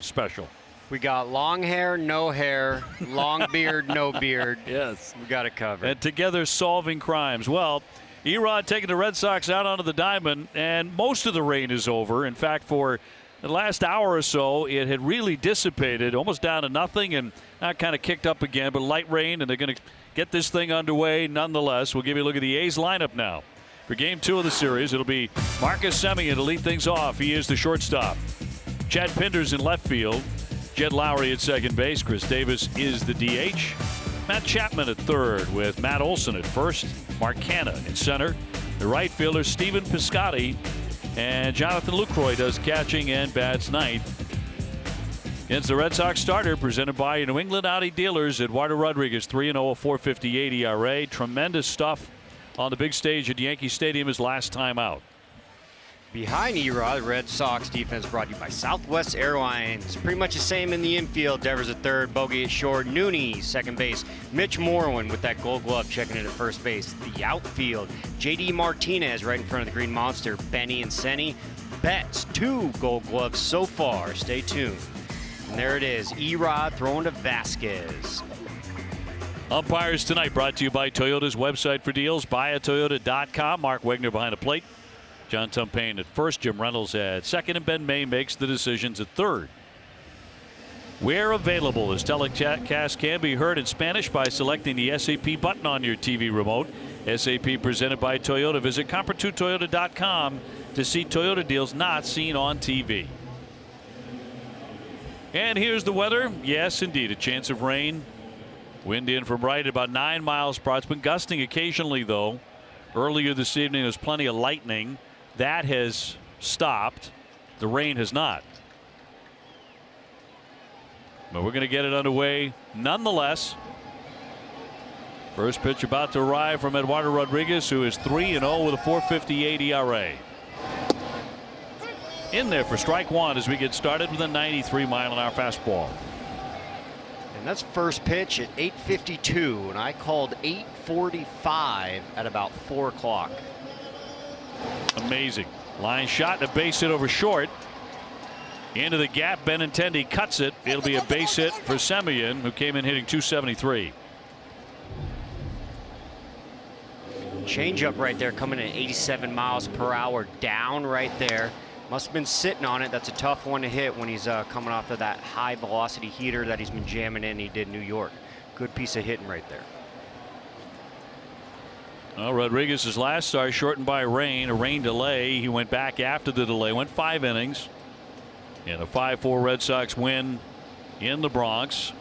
special. We got long hair, no hair, long beard, no beard. Yes. We got it covered. And together solving crimes. Well, Erod taking the Red Sox out onto the diamond, and most of the rain is over. In fact, for the last hour or so, it had really dissipated, almost down to nothing, and now kind of kicked up again, but light rain, and they're going to get this thing underway nonetheless. We'll give you a look at the A's lineup now. For Game 2 of the series, it'll be Marcus Semien to lead things off. He is the shortstop. Chad Pinder's in left field. Jed Lowry at second base. Chris Davis is the DH. Matt Chapman at third with Matt Olson at first. Mark Canha in center. The right fielder Stephen Piscotty, and Jonathan Lucroy does catching and bats ninth. Against the Red Sox starter, presented by New England Audi dealers, Eduardo Rodriguez, 3-0, a 4.58 ERA. Tremendous stuff on the big stage at Yankee Stadium his last time out. Behind Erod, the Red Sox defense brought to you by Southwest Airlines. Pretty much the same in the infield. Devers at third, Bogey at short, Nooney second base, Mitch Moreland with that Gold Glove checking in at first base. The outfield, J.D. Martinez right in front of the Green Monster, Benny and Senny. Betts, 2 Gold Gloves so far. Stay tuned. And there it is, Erod throwing to Vasquez. Umpires tonight brought to you by Toyota's website for deals, buyatoyota.com. Mark Wegner behind the plate. John Tumpane at first, Jim Reynolds at second, and Ben May makes the decisions at third. Where available, this telecast can be heard in Spanish by selecting the SAP button on your TV remote. SAP presented by Toyota. Visit Comper2Toyota.com to see Toyota deals not seen on TV. And here's the weather. Yes, indeed, a chance of rain. Wind in from right at about 9 miles per hour. It's been gusting occasionally, though. Earlier this evening, there's plenty of lightning. That has stopped. The rain has not. But we're going to get it underway nonetheless. First pitch about to arrive from Eduardo Rodriguez, who is 3-0 with a 4.58 ERA. In there for strike one as we get started with a 93-mile-an-hour fastball. And that's first pitch at 8:52, and I called 8:45 at about 4 o'clock. Amazing. Line shot and a base hit over short. Into the gap, Benintendi cuts it. It'll be a base hit for Semien, who came in hitting .273. Changeup right there coming in at 87 miles per hour, down right there. Must have been sitting on it. That's a tough one to hit when he's coming off of that high velocity heater that he's been jamming in. He did New York. Good piece of hitting right there. Well, Rodriguez's last start shortened by rain, a rain delay. He went back after the delay, went 5 innings. And a 5-4 Red Sox win in the Bronx.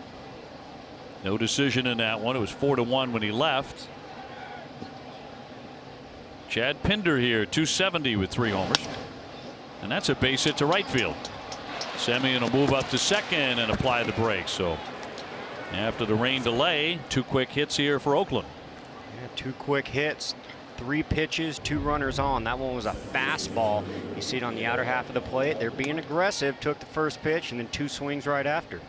No decision in that one. It was 4-1 when he left. Chad Pinder here, 270 with 3 homers. And that's a base hit to right field. Semien will move up to second and apply the brakes. So after the rain delay, 2 quick hits here for Oakland. Yeah, 2 quick hits, 3 pitches, 2 runners on. That one was a fastball. You see it on the outer half of the plate. They're being aggressive. Took the first pitch and then 2 swings right after.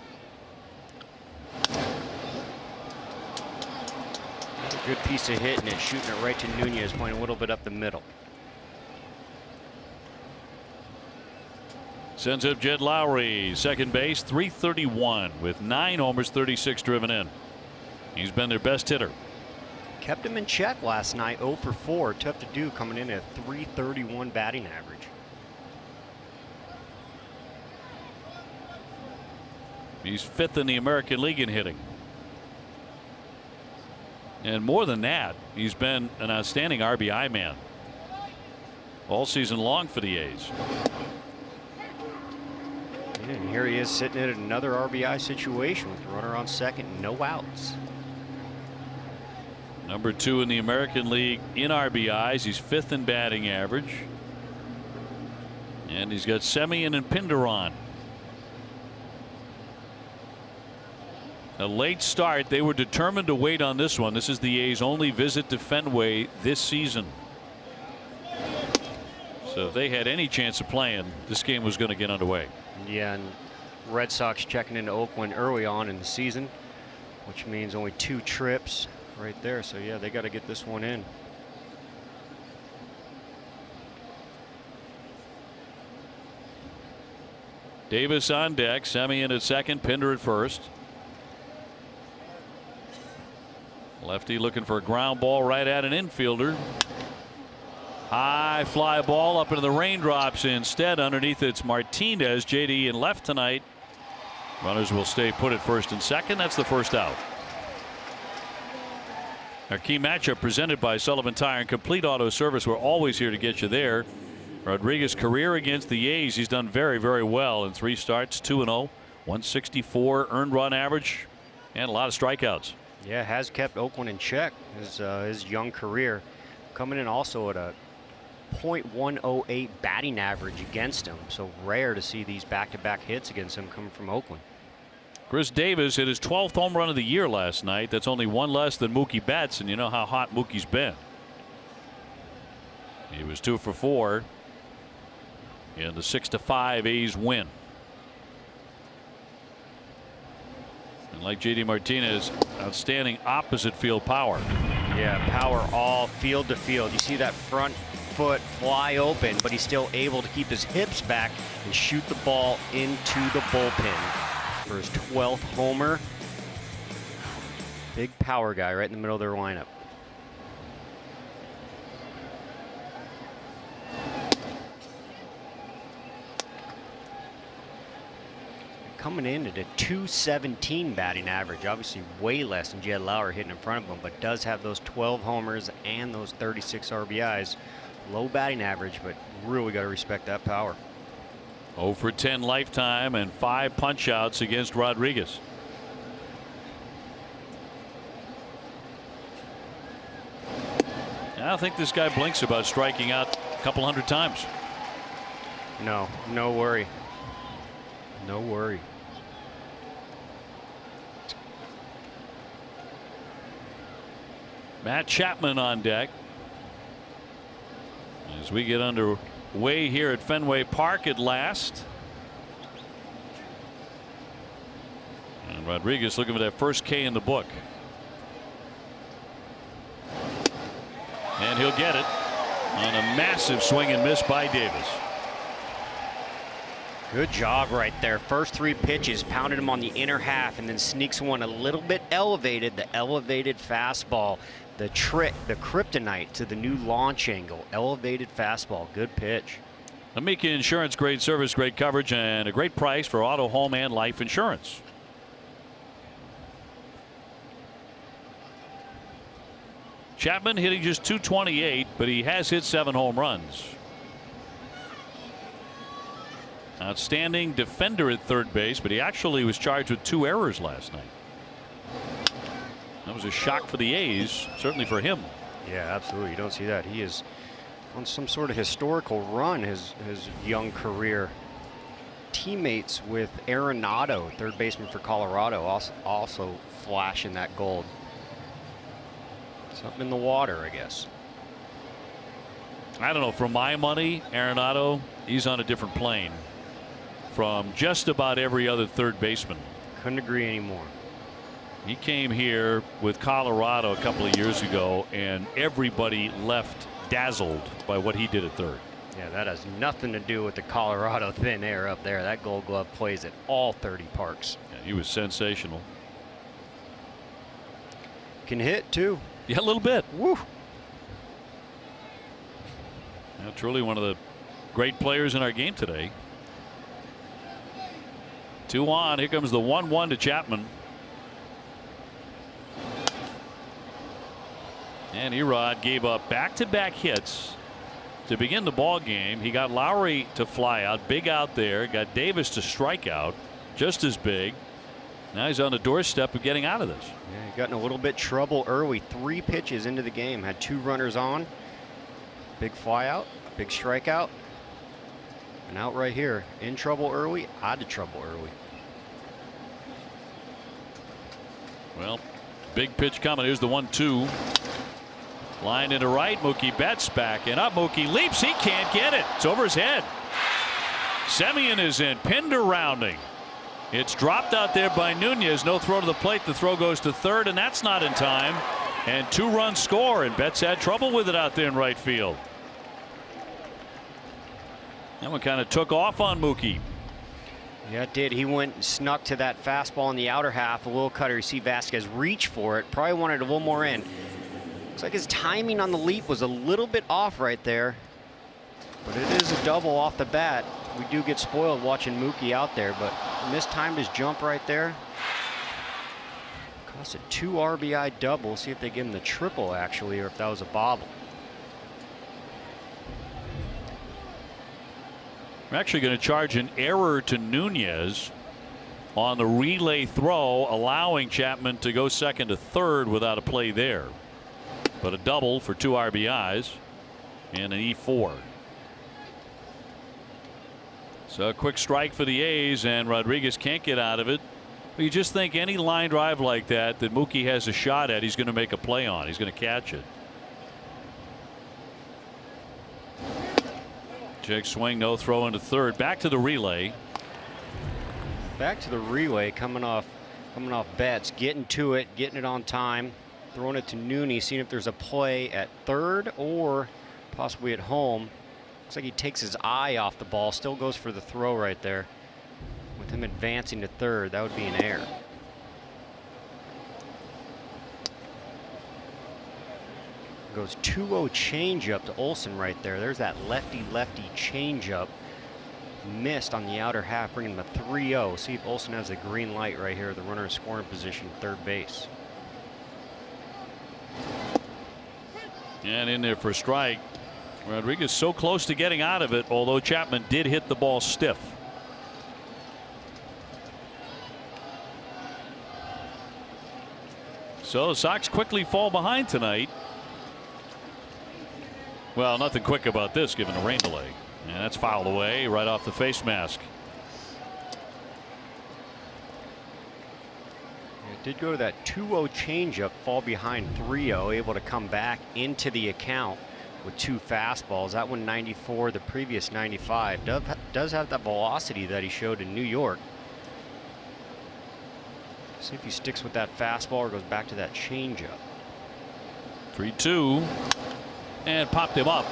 A good piece of hitting it, shooting it right to Nunez, playing a little bit up the middle. Sends up Jed Lowry, second base, 331 with 9 homers, 36 driven in. He's been their best hitter. Kept him in check last night, 0 for 4. Tough to do coming in at 331 batting average. He's 5th in the American League in hitting. And more than that, he's been an outstanding RBI man all season long for the A's. And here he is sitting in another RBI situation with the runner on second, no outs. Number 2 in the American League in RBIs. He's 5th in batting average. And he's got Semien and Pinder on. A late start. They were determined to wait on this one. This is the A's only visit to Fenway this season. So if they had any chance of playing, this game was going to get underway. Yeah, and Red Sox checking into Oakland early on in the season, which means only 2 trips right there. So yeah, they got to get this one in. Davis on deck. Semien at second. Pinder at first. Lefty looking for a ground ball right at an infielder. High fly ball up into the raindrops instead. Underneath it's Martinez. JD in left tonight. Runners will stay put at first and second. That's the first out. Our key matchup presented by Sullivan Tire and Complete Auto Service. We're always here to get you there. Rodriguez career against the A's. He's done very, very well in 3 starts, 2-0, 164 earned run average, and a lot of strikeouts. Yeah, has kept Oakland in check his young career. Coming in also at a .108 batting average against him. So rare to see these back-to-back hits against him coming from Oakland. Chris Davis hit his 12th home run of the year last night. That's only 1 less than Mookie Betts, and you know how hot Mookie's been. He was 2 for 4 in the 6-5 A's win. And like JD Martinez, outstanding opposite field power. Yeah, power all field to field. You see that front foot fly open, but he's still able to keep his hips back and shoot the ball into the bullpen for his 12th homer. Big power guy right in the middle of their lineup. Coming in at a .217 batting average, obviously way less than Jed Lauer hitting in front of him, but does have those 12 homers and those 36 RBIs. Low batting average, but really got to respect that power. 0 for 10 lifetime and 5 punch outs against Rodriguez. I don't think this guy blinks about striking out a couple hundred times. No worry. No worry. Matt Chapman on deck as we get underway here at Fenway Park at last. And Rodriguez looking for that first K in the book. And he'll get it on a massive swing and miss by Davis. Good job right there. First 3 pitches, pounded him on the inner half, and then sneaks one a little bit elevated. The elevated fastball, the trick, the kryptonite to the new launch angle. Elevated fastball. Good pitch. Amica Insurance, great service, great coverage, and a great price for auto, home, and life insurance. Chapman hitting just .228, but he has hit 7 home runs. Outstanding defender at third base, but he actually was charged with 2 errors last night. That was a shock for the A's, certainly for him. Yeah, absolutely. You don't see that. He is on some sort of historical run his young career. Teammates with Arenado, third baseman for Colorado, also flashing that gold. Something in the water, I guess. I don't know. For my money, Arenado, he's on a different plane from just about every other third baseman. Couldn't agree anymore. He came here with Colorado a couple of years ago, and everybody left dazzled by what he did at third. Yeah, that has nothing to do with the Colorado thin air up there. That Gold Glove plays at all 30 parks. Yeah, he was sensational. Can hit too. Yeah, a little bit. Woo. Yeah, truly one of the great players in our game today. 2 on. Here comes the 1-1 to Chapman. And Erod gave up back-to-back hits to begin the ball game. He got Lowry to fly out, big out there. Got Davis to strike out, just as big. Now he's on the doorstep of getting out of this. Yeah, he got in a little bit trouble early. 3 pitches into the game, had 2 runners on. Big fly out, big strikeout, and out right here. In trouble early, out of trouble early. Well, big pitch coming. Here's the 1-2. Line into right. Mookie Betts back and up. Mookie leaps. He can't get it. It's over his head. Semien is in. Pinder rounding. It's dropped out there by Nunez. No throw to the plate. The throw goes to third, and that's not in time. And 2-run score, and Betts had trouble with it out there in right field. That one kind of took off on Mookie. Yeah, it did. He went and snuck to that fastball in the outer half. A little cutter. You see Vasquez reach for it. Probably wanted a little more in. Looks like his timing on the leap was a little bit off right there. But it is a double off the bat. We do get spoiled watching Mookie out there, but mistimed his jump right there. Cost a 2 RBI double. See if they give him the triple, actually, or if that was a bobble. We're actually going to charge an error to Nunez on the relay throw, allowing Chapman to go second to third without a play there. But a double for 2 RBIs and an E4. So a quick strike for the A's, and Rodriguez can't get out of it. You just think any line drive like that Mookie has a shot at, he's going to make a play on. He's going to catch it. Check swing, no throw into third. Back to the relay. Back to the relay, coming off Betts, getting to it, getting it on time, throwing it to Nooney, seeing if there's a play at third or possibly at home. Looks like he takes his eye off the ball, still goes for the throw right there. With him advancing to third, that would be an error. Goes 2-0 changeup to Olson right there. There's that lefty-lefty changeup. Missed on the outer half, bringing him a 3-0. See if Olson has the green light right here. The runner in scoring position, third base. And in there for a strike. Rodriguez so close to getting out of it, although Chapman did hit the ball stiff. So the Sox quickly fall behind tonight. Well, nothing quick about this given the rain delay. And that's fouled away right off the face mask. It did go to that 2-0 changeup, fall behind 3-0, able to come back into the account with 2 fastballs. That one 94, the previous 95. Does have that velocity that he showed in New York. See if he sticks with that fastball or goes back to that changeup. 3-2. And popped him up.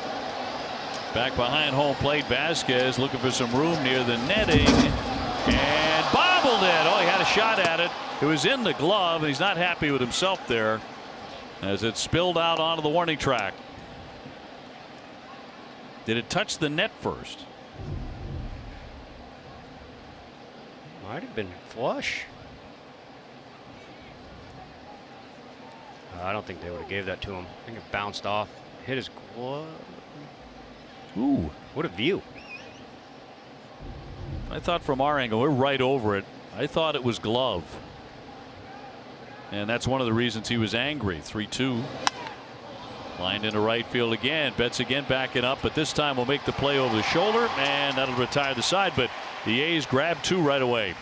Back behind home plate, Vasquez looking for some room near the netting. And bobbled it. Oh, he had a shot at it. It was in the glove, and he's not happy with himself there as it spilled out onto the warning track. Did it touch the net first? Might have been flush. I don't think they would have gave that to him. I think it bounced off, hit his glove. Ooh, what a view. I thought from our angle, we're right over it. I thought it was glove. And that's one of the reasons he was angry. 3-2. Lined into right field again. Betts again backing up, but this time will make the play over the shoulder, and that'll retire the side. But the A's grab 2 right away.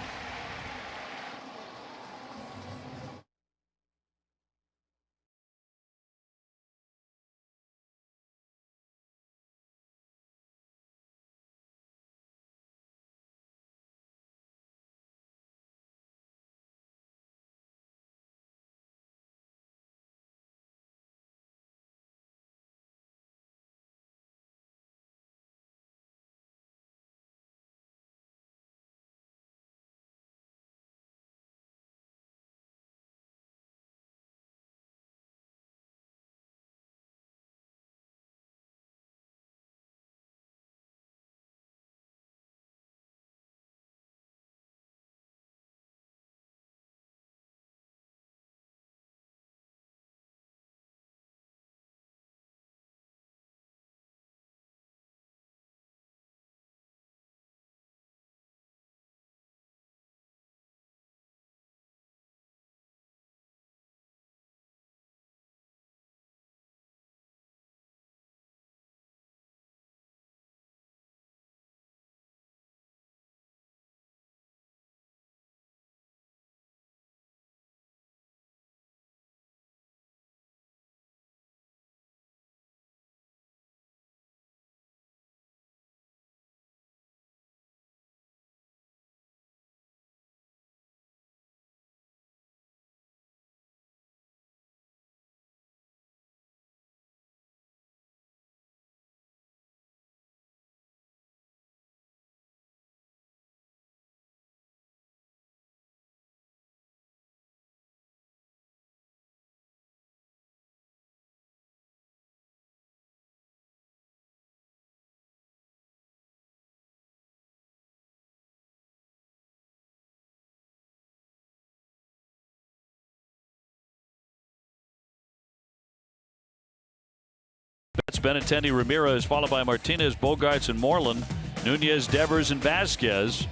It's Benintendi, Ramirez, followed by Martinez, Bogarts, and Moreland. Nunez, Devers, and Vasquez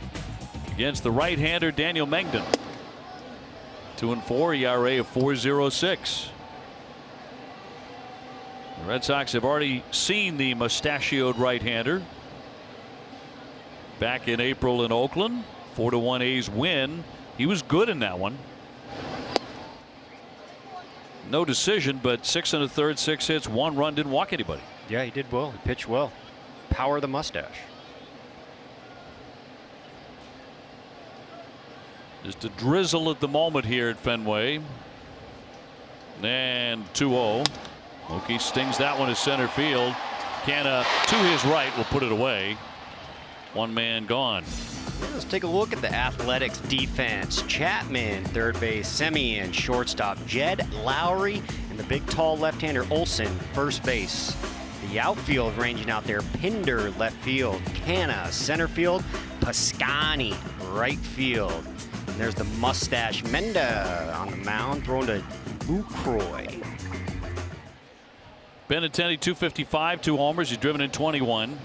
against the right-hander Daniel Mengden. 2-4, ERA of 4.06. The Red Sox have already seen the mustachioed right-hander back in April in Oakland. 4-1 A's win. He was good in that one. No decision, but 6 1/3, 6 hits, 1 run, didn't walk anybody. Yeah, he did well. He pitched well. Power of the mustache. Just a drizzle at the moment here at Fenway. And 2-0. Mookie stings that one to center field. Canna to his right will put it away. One man gone. Let's take a look at the Athletics defense. Chapman, third base, Semien, shortstop, Jed Lowry, and the big tall left-hander Olson, first base. The outfield ranging out there, Pinder, left field, Canna, center field, Piscani, right field. And there's the mustache Menda on the mound, throwing to Lucroy. Benintendi, 255, 2 homers. He's driven in 21.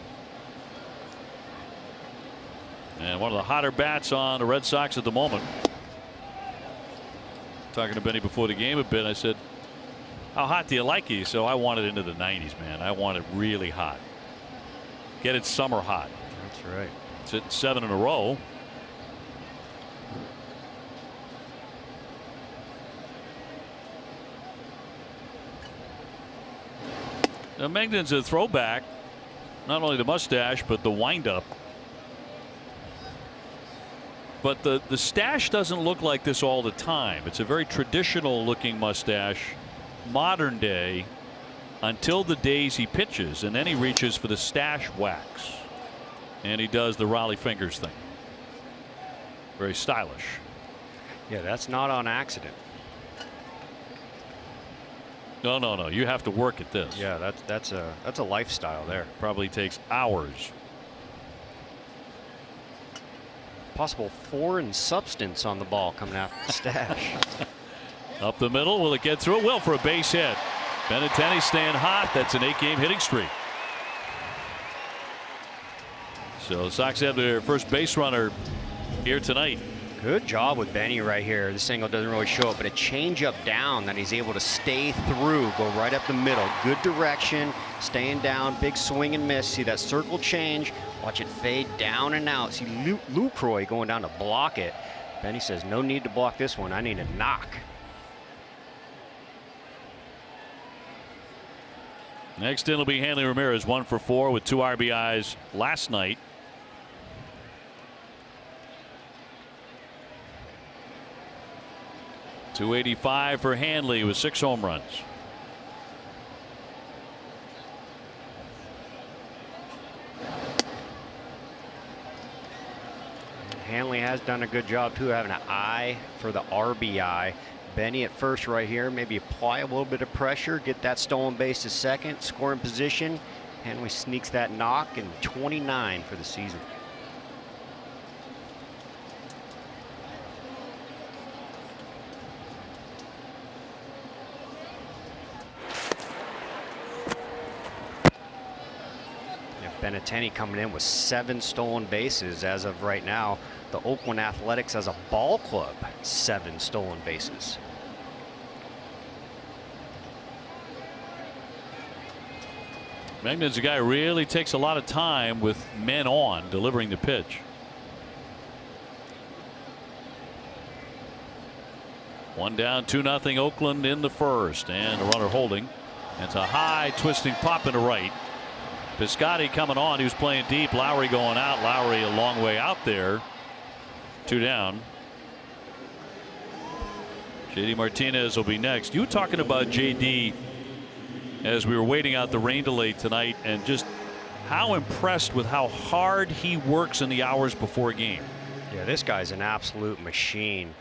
And one of the hotter bats on the Red Sox at the moment. Talking to Benny before the game a bit, I said, how hot do you like it? So I want it into the 90s, man. I want it really hot. Get it summer hot. That's right. It's at 7 in a row. Now Mengden's a throwback. Not only the mustache, but the windup. But the stash doesn't look like this all the time. It's a very traditional looking mustache, modern day, until the days he pitches, and then he reaches for the stash wax, and he does the Raleigh fingers thing. Very stylish. Yeah, that's not on accident. No. You have to work at this. Yeah, that's a lifestyle there. Probably takes hours. Possible foreign substance on the ball coming out of the stash. Up the middle. Will it get through? It will for a base hit. Benintendi staying hot. That's an 8-game hitting streak. So the Sox have their first base runner here tonight. Good job with Benny right here. This angle doesn't really show it, but a change up down that he's able to stay through, go right up the middle. Good direction, staying down, big swing and miss. See that circle change? Watch it fade down and out. See Lucroy going down to block it. Benny says, no need to block this one. I need a knock. Next in will be Hanley Ramirez, 1 for 4 with 2 RBIs last night. .285 for Hanley with 6 home runs. Hanley has done a good job too, having an eye for the RBI. Benny at first right here, maybe apply a little bit of pressure, get that stolen base to second, scoring position. Hanley sneaks that knock, and 29 for the season. Benintendi coming in with 7 stolen bases as of right now. The Oakland Athletics as a ball club, 7 stolen bases. Mengden's a guy who really takes a lot of time with men on delivering the pitch. One down, 2-0 Oakland in the first, and a runner holding. It's a high twisting pop into right. Piscotty coming on. He was playing deep. Lowry going out. Lowry a long way out there. 2 down. JD Martinez will be next. You were talking about JD as we were waiting out the rain delay tonight, and just how impressed with how hard he works in the hours before a game. Yeah, this guy's an absolute machine.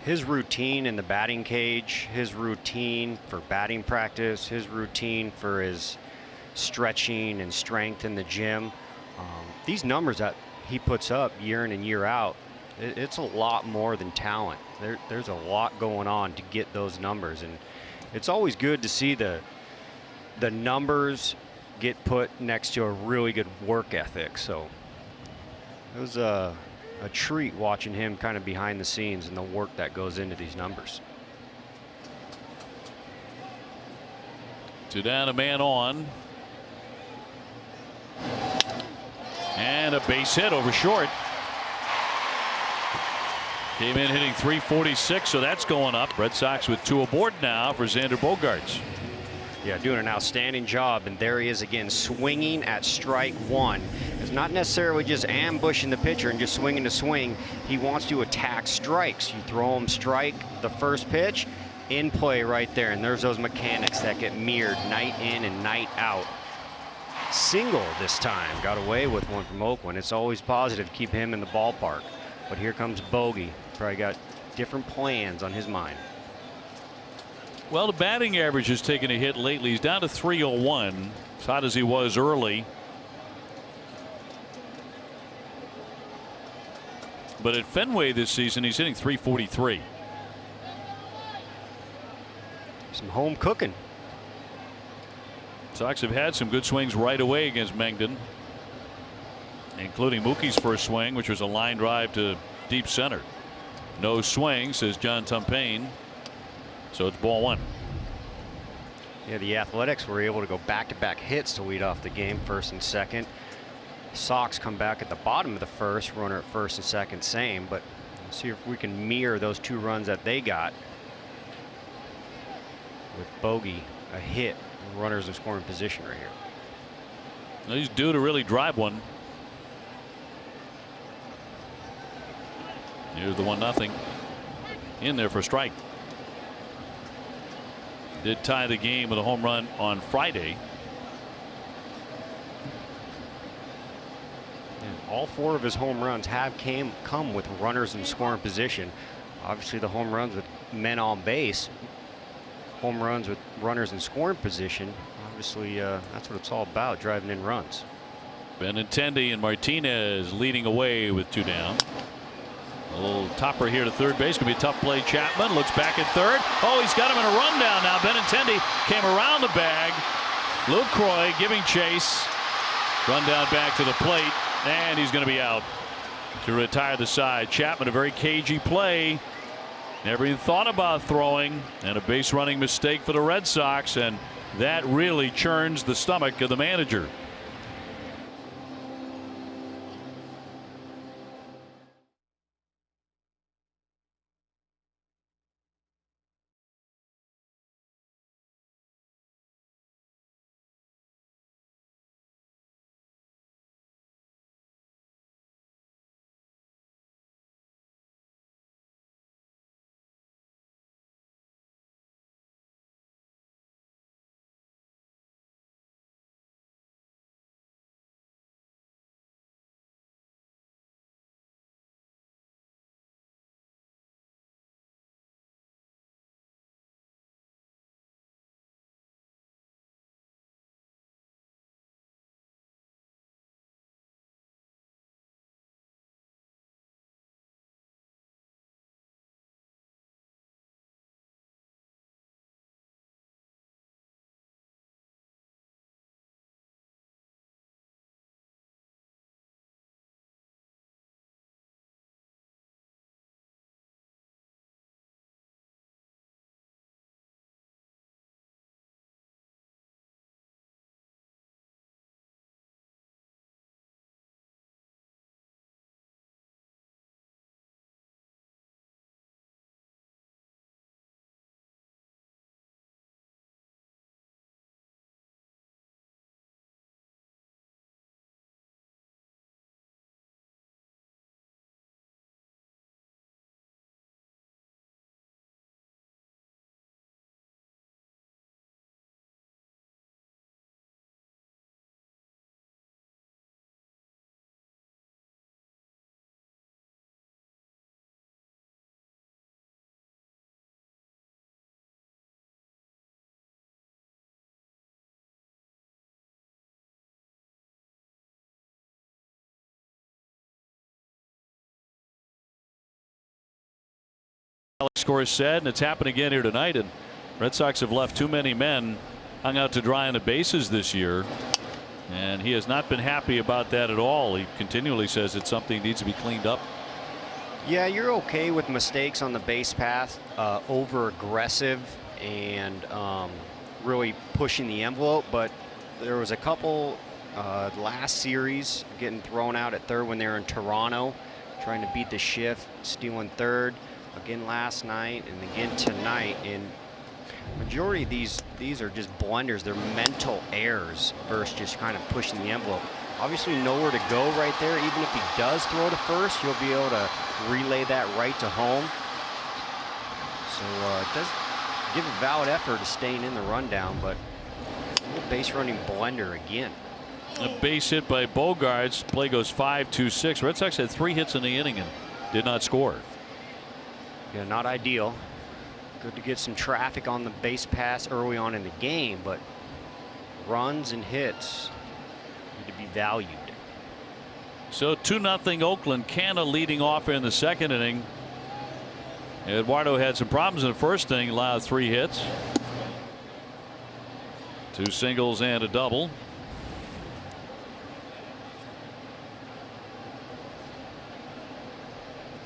His routine in the batting cage, his routine for batting practice, his routine for his stretching and strength in the gym. These numbers that he puts up year in and year out, it's a lot more than talent. There's a lot going on to get those numbers, and it's always good to see the the numbers get put next to a really good work ethic. So it was a treat watching him kind of behind the scenes and the work that goes into these numbers. 2 down, a man on. And a base hit over short. Came in hitting .346, so that's going up. Red Sox with 2 aboard now for Xander Bogaerts. Yeah, doing an outstanding job, and there he is again, swinging at strike 1. It's not necessarily just ambushing the pitcher and just swinging to swing. He wants to attack strikes. You throw him strike the first pitch, in play right there, and there's those mechanics that get mirrored night in and night out. Single this time, got away with one from Oakland. It's always positive to keep him in the ballpark. But here comes Bogey. Probably got different plans on his mind. Well, the batting average has taken a hit lately. He's down to .301, as hot as he was early. But at Fenway this season, he's hitting .343. Some home cooking. Sox have had some good swings right away against Mengden, including Mookie's first swing, which was a line drive to deep center. No swing, says John Tumpain. So it's ball 1. Yeah, the Athletics were able to go back-to-back hits to lead off the game, first and second. Sox come back at the bottom of the first, runner at first and second, same. But we'll see if we can mirror those 2 runs that they got. With Bogey, a hit, runners in scoring position right here. He's due to really drive one. Here's the 1-0 in there for a strike. Did tie the game with a home run on Friday. And all 4 of his home runs have come with runners in scoring position. Obviously the home runs with men on base. Home runs with runners in scoring position. Obviously that's what it's all about, driving in runs. Benintendi and Martinez leading away with 2 down. A little topper here to third base. Gonna be a tough play. Chapman looks back at third. Oh, he's got him in a rundown now. Benintendi came around the bag. Lucroy giving chase. Rundown back to the plate, and he's going to be out to retire the side. Chapman, a very cagey play. Never even thought about throwing, and a base running mistake for the Red Sox, and that really churns the stomach of the manager. Score is set, and it's happened again here tonight, and Red Sox have left too many men hung out to dry on the bases this year, and he has not been happy about that at all. He continually says it's something that needs to be cleaned up. Yeah, you're okay with mistakes on the base path, over aggressive and really pushing the envelope, but there was a couple last series getting thrown out at third when they were in Toronto, trying to beat the shift, stealing third again last night and again tonight. And majority of these are just blunders. They're mental errors versus just kind of pushing the envelope. Obviously nowhere to go right there. Even if he does throw to first, you'll be able to relay that right to home. So it does give a valid effort to staying in the rundown, but a little base running blunder again. A base hit by Bogarts. Play goes 5-2-6. Red Sox had 3 hits in the inning and did not score. Yeah, not ideal. Good to get some traffic on the base pass early on in the game, but runs and hits need to be valued. So 2-0 Oakland. Canna leading off in the second inning. Eduardo had some problems in the first inning, allowed 3 hits. 2 singles and a double.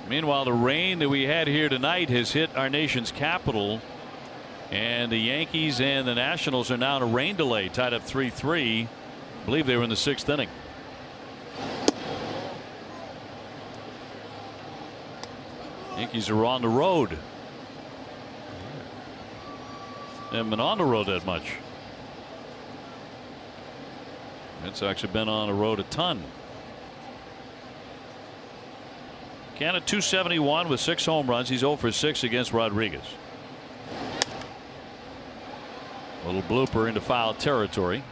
Meanwhile, the rain that we had here tonight has hit our nation's capital, and the Yankees and the Nationals are now in a rain delay, tied up 3-3. I believe they were in the 6th inning. Yankees are on the road. They haven't been on the road that much. Red Sox have been on the road a ton. Canna 271 with 6 home runs. He's 0 for 6 against Rodriguez. A little blooper into foul territory.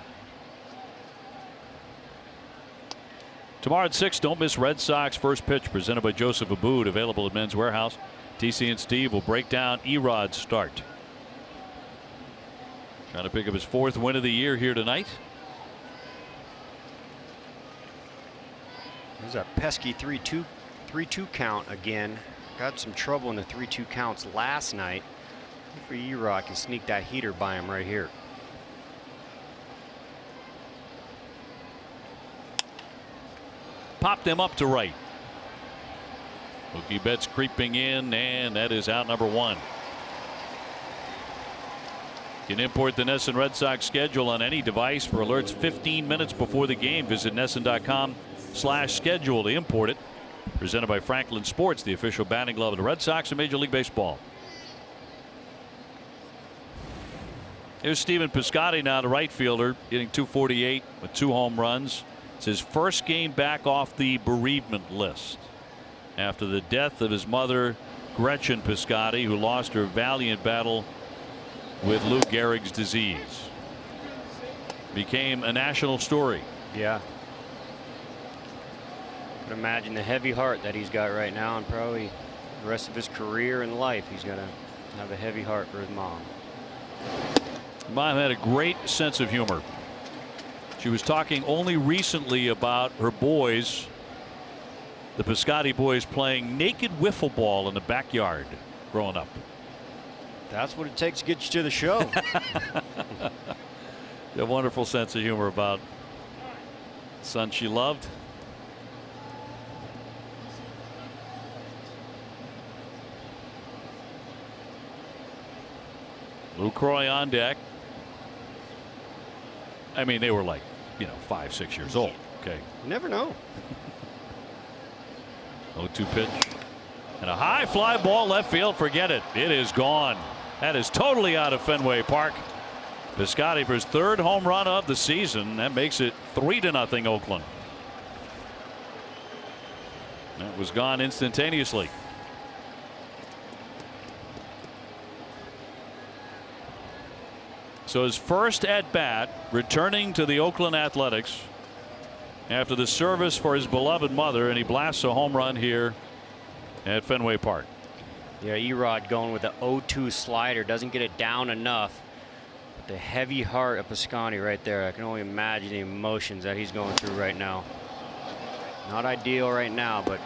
Tomorrow at 6, don't miss Red Sox first pitch, presented by Joseph Abboud, available at Men's Warehouse. TC and Steve will break down Erod's start. Trying to pick up his 4th win of the year here tonight. There's a pesky 3-2 count again. Got some trouble in the 3-2 counts last night. Hopefully Erod can sneak that heater by him right here. Popped them up to right. Mookie Betts creeping in, and that is out number 1. You can import the NESN Red Sox schedule on any device for alerts 15 minutes before the game. Visit NESN.com/schedule to import it. Presented by Franklin Sports, the official batting glove of the Red Sox in Major League Baseball. Here's Stephen Piscotty now, the right fielder, hitting .248 with 2 home runs. It's his first game back off the bereavement list after the death of his mother, Gretchen Piscotty, who lost her valiant battle with Lou Gehrig's disease. Became a national story. Yeah. Could imagine the heavy heart that he's got right now, and probably the rest of his career and life he's gonna have a heavy heart for his mom. Mom had a great sense of humor. She was talking only recently about her boys, the Piscotty boys, playing naked wiffle ball in the backyard growing up. That's what it takes to get you to the show. A wonderful sense of humor about the son she loved. Lou Croy on deck. I mean, they were like, 5, 6 years old. Okay. You never know. 0-2 pitch. And a high fly ball left field. Forget it. It is gone. That is totally out of Fenway Park. Piscotty for his 3rd home run of the season. That makes it 3-0 Oakland. That was gone instantaneously. So his first at bat, returning to the Oakland Athletics after the service for his beloved mother, and he blasts a home run here at Fenway Park. Yeah, Erod going with the 0-2 slider, doesn't get it down enough. But the heavy heart of Piscotty right there. I can only imagine the emotions that he's going through right now. Not ideal right now, but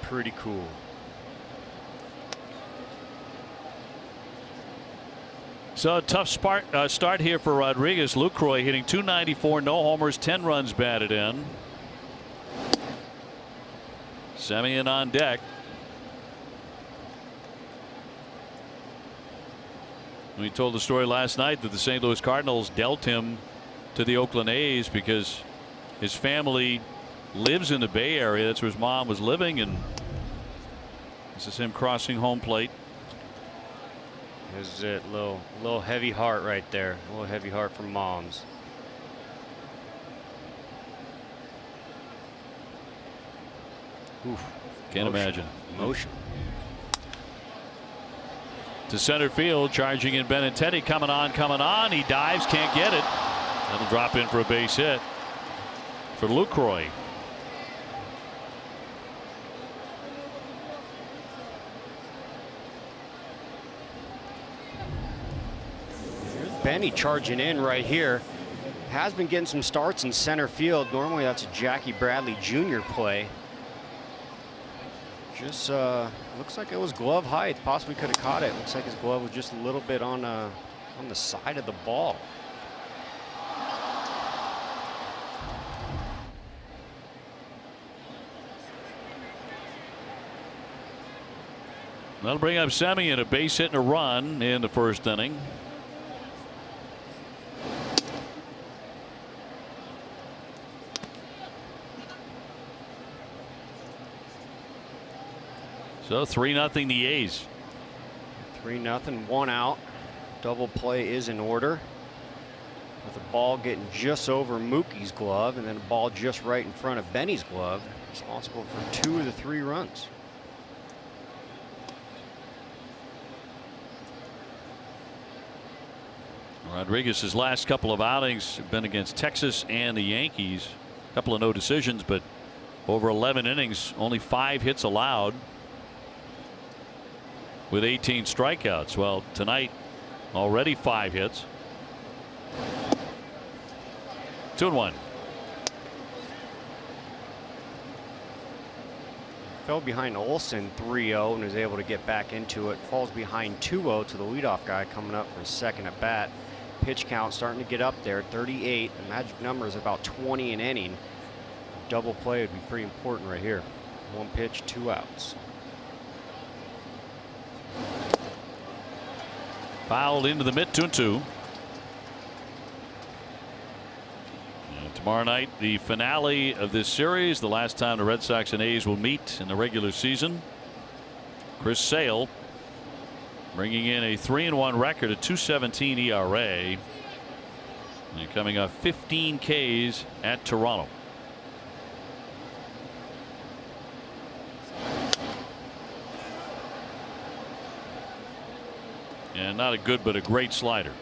pretty cool. So a tough start here for Rodriguez. Lucroy hitting .294, no homers, 10 runs batted in. Semien on deck. We told the story last night that the St. Louis Cardinals dealt him to the Oakland A's because his family lives in the Bay Area. That's where his mom was living, and this is him crossing home plate. This is it. Little heavy heart right there. A little heavy heart for moms. Oof. Can't imagine. Emotion. To center field, charging in Benintendi, coming on. He dives, can't get it. That'll drop in for a base hit for Lucroy. Benny charging in right here. Has been getting some starts in center field. Normally that's a Jackie Bradley Jr. play. Just looks like it was glove height. Possibly could have caught it. Looks like his glove was just a little bit on the side of the ball. That'll bring up Semien, a base hit and a run in the first inning. So 3-0 the A's. 3-0, 1 out. Double play is in order. With the ball getting just over Mookie's glove and then a ball just right in front of Benny's glove. Responsible for 2 of the 3 runs. Rodriguez's last couple of outings have been against Texas and the Yankees. A couple of no decisions, but over 11 innings, only 5 hits allowed with 18 strikeouts. Well, tonight already 5 hits. 2-1. Fell behind Olsen 3-0 and was able to get back into it. Falls behind 2-0 to the leadoff guy coming up for his second at bat. Pitch count starting to get up there, 38. The magic number is about 20 an inning. Double play would be pretty important right here. 1 pitch, 2 outs. Fouled into the mid 2-2. Tomorrow night, the finale of this series, the last time the Red Sox and A's will meet in the regular season. Chris Sale bringing in a 3-1 record, a 2.17 ERA, and coming off 15 Ks at Toronto. And not a good but a great slider.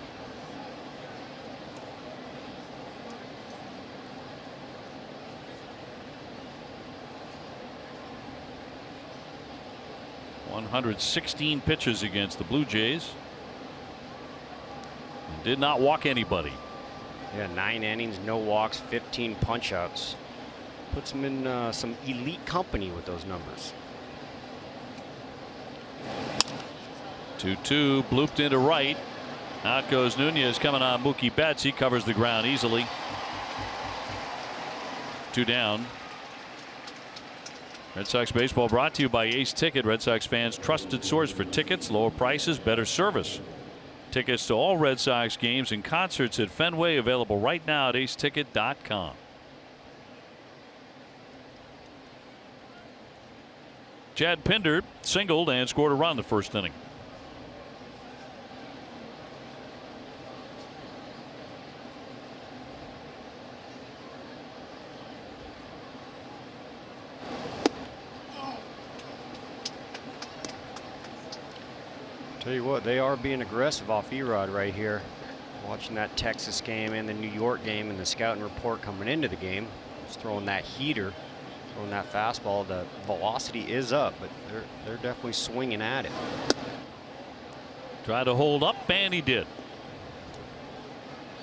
.116 pitches against the Blue Jays. Did not walk anybody. Yeah, 9 innings, no walks, 15 punch-outs. Puts him in some elite company with those numbers. 2-2, blooped into right. Out goes Nunez, coming on Mookie Betts. He covers the ground easily. 2 down. Red Sox baseball brought to you by Ace Ticket, Red Sox fans' trusted source for tickets, lower prices, better service. Tickets to all Red Sox games and concerts at Fenway available right now at aceticket.com. Chad Pinder singled and scored a run the first inning. Tell you what, they are being aggressive off Erod right here. Watching that Texas game and the New York game and the scouting report coming into the game. Just throwing that heater, throwing that fastball. The velocity is up, but they're definitely swinging at it. Tried to hold up, and he did.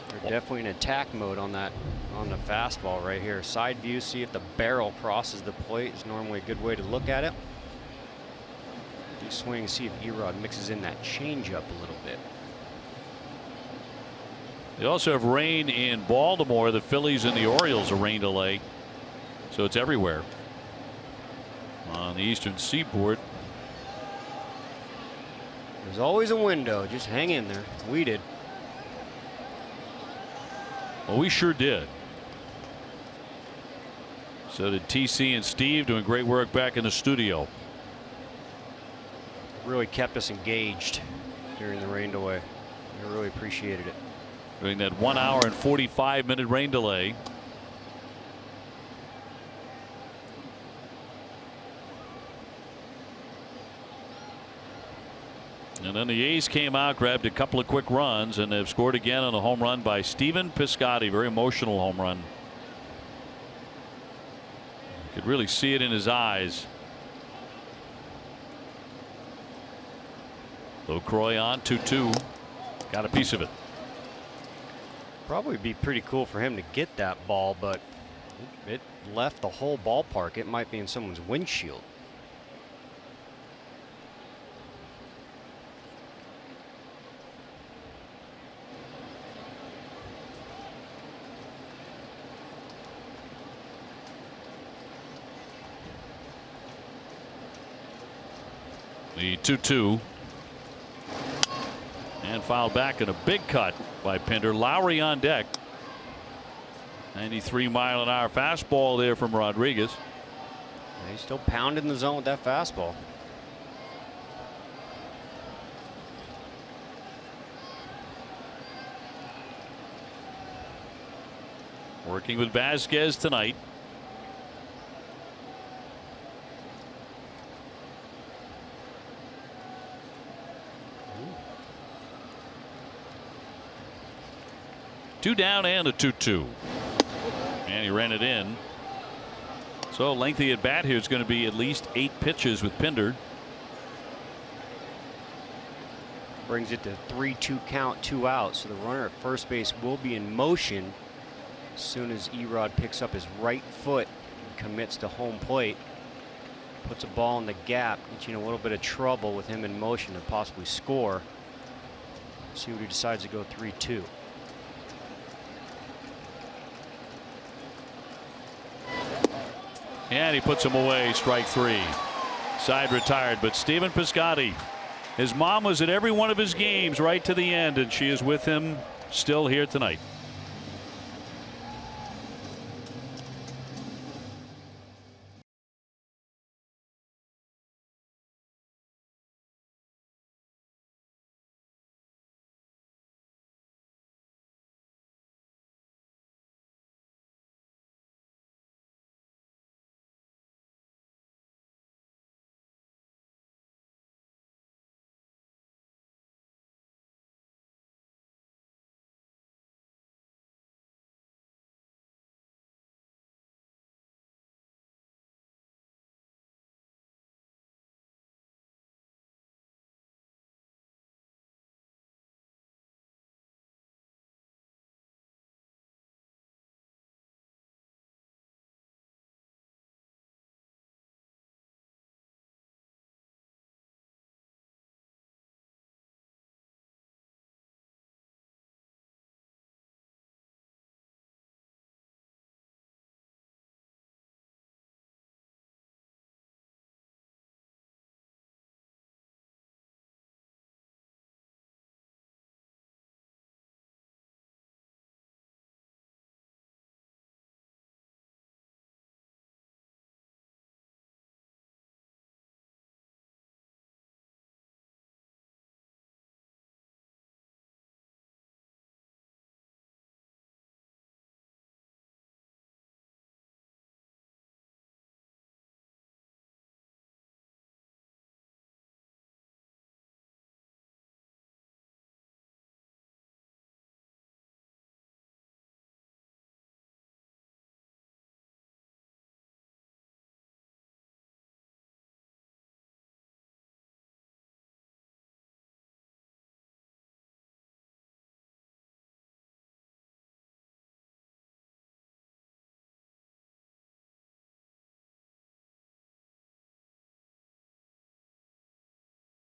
They're definitely in attack mode on that, on the fastball right here. Side view, see if the barrel crosses the plate is normally a good way to look at it. You swing, see if Erod mixes in that changeup a little bit. They also have rain in Baltimore. The Phillies and the Orioles a rain delay. So it's everywhere on the eastern seaboard. There's always a window. Just hang in there. We did. Well, we sure did. So did TC and Steve, doing great work back in the studio. Really kept us engaged during the rain delay. I really appreciated it. During that 1 hour and 45-minute rain delay. And then the A's came out, grabbed a couple of quick runs, and they've scored again on a home run by Stephen Piscotty. Very emotional home run. You could really see it in his eyes. Locroix on 2-2. Got a piece of it. Probably be pretty cool for him to get that ball, but it left the whole ballpark. It might be in someone's windshield. The 2-2. And fouled back in a big cut by Pinder. Lowry on deck. 93-mile-an-hour fastball there from Rodriguez. Yeah, he's still pounding the zone with that fastball. Working with Vasquez tonight. Two down and a 2-2. And he ran it in. So lengthy at bat here is going to be at least 8 pitches with Pinder. Brings it to 3-2 count, 2 outs. So the runner at first base will be in motion as soon as Erod picks up his right foot and commits to home plate. Puts a ball in the gap, gets you in a little bit of trouble with him in motion to possibly score. See what he decides to go 3-2. And he puts him away, strike 3. Side retired, but Stephen Piscotty, his mom was at every one of his games right to the end, and she is with him still here tonight.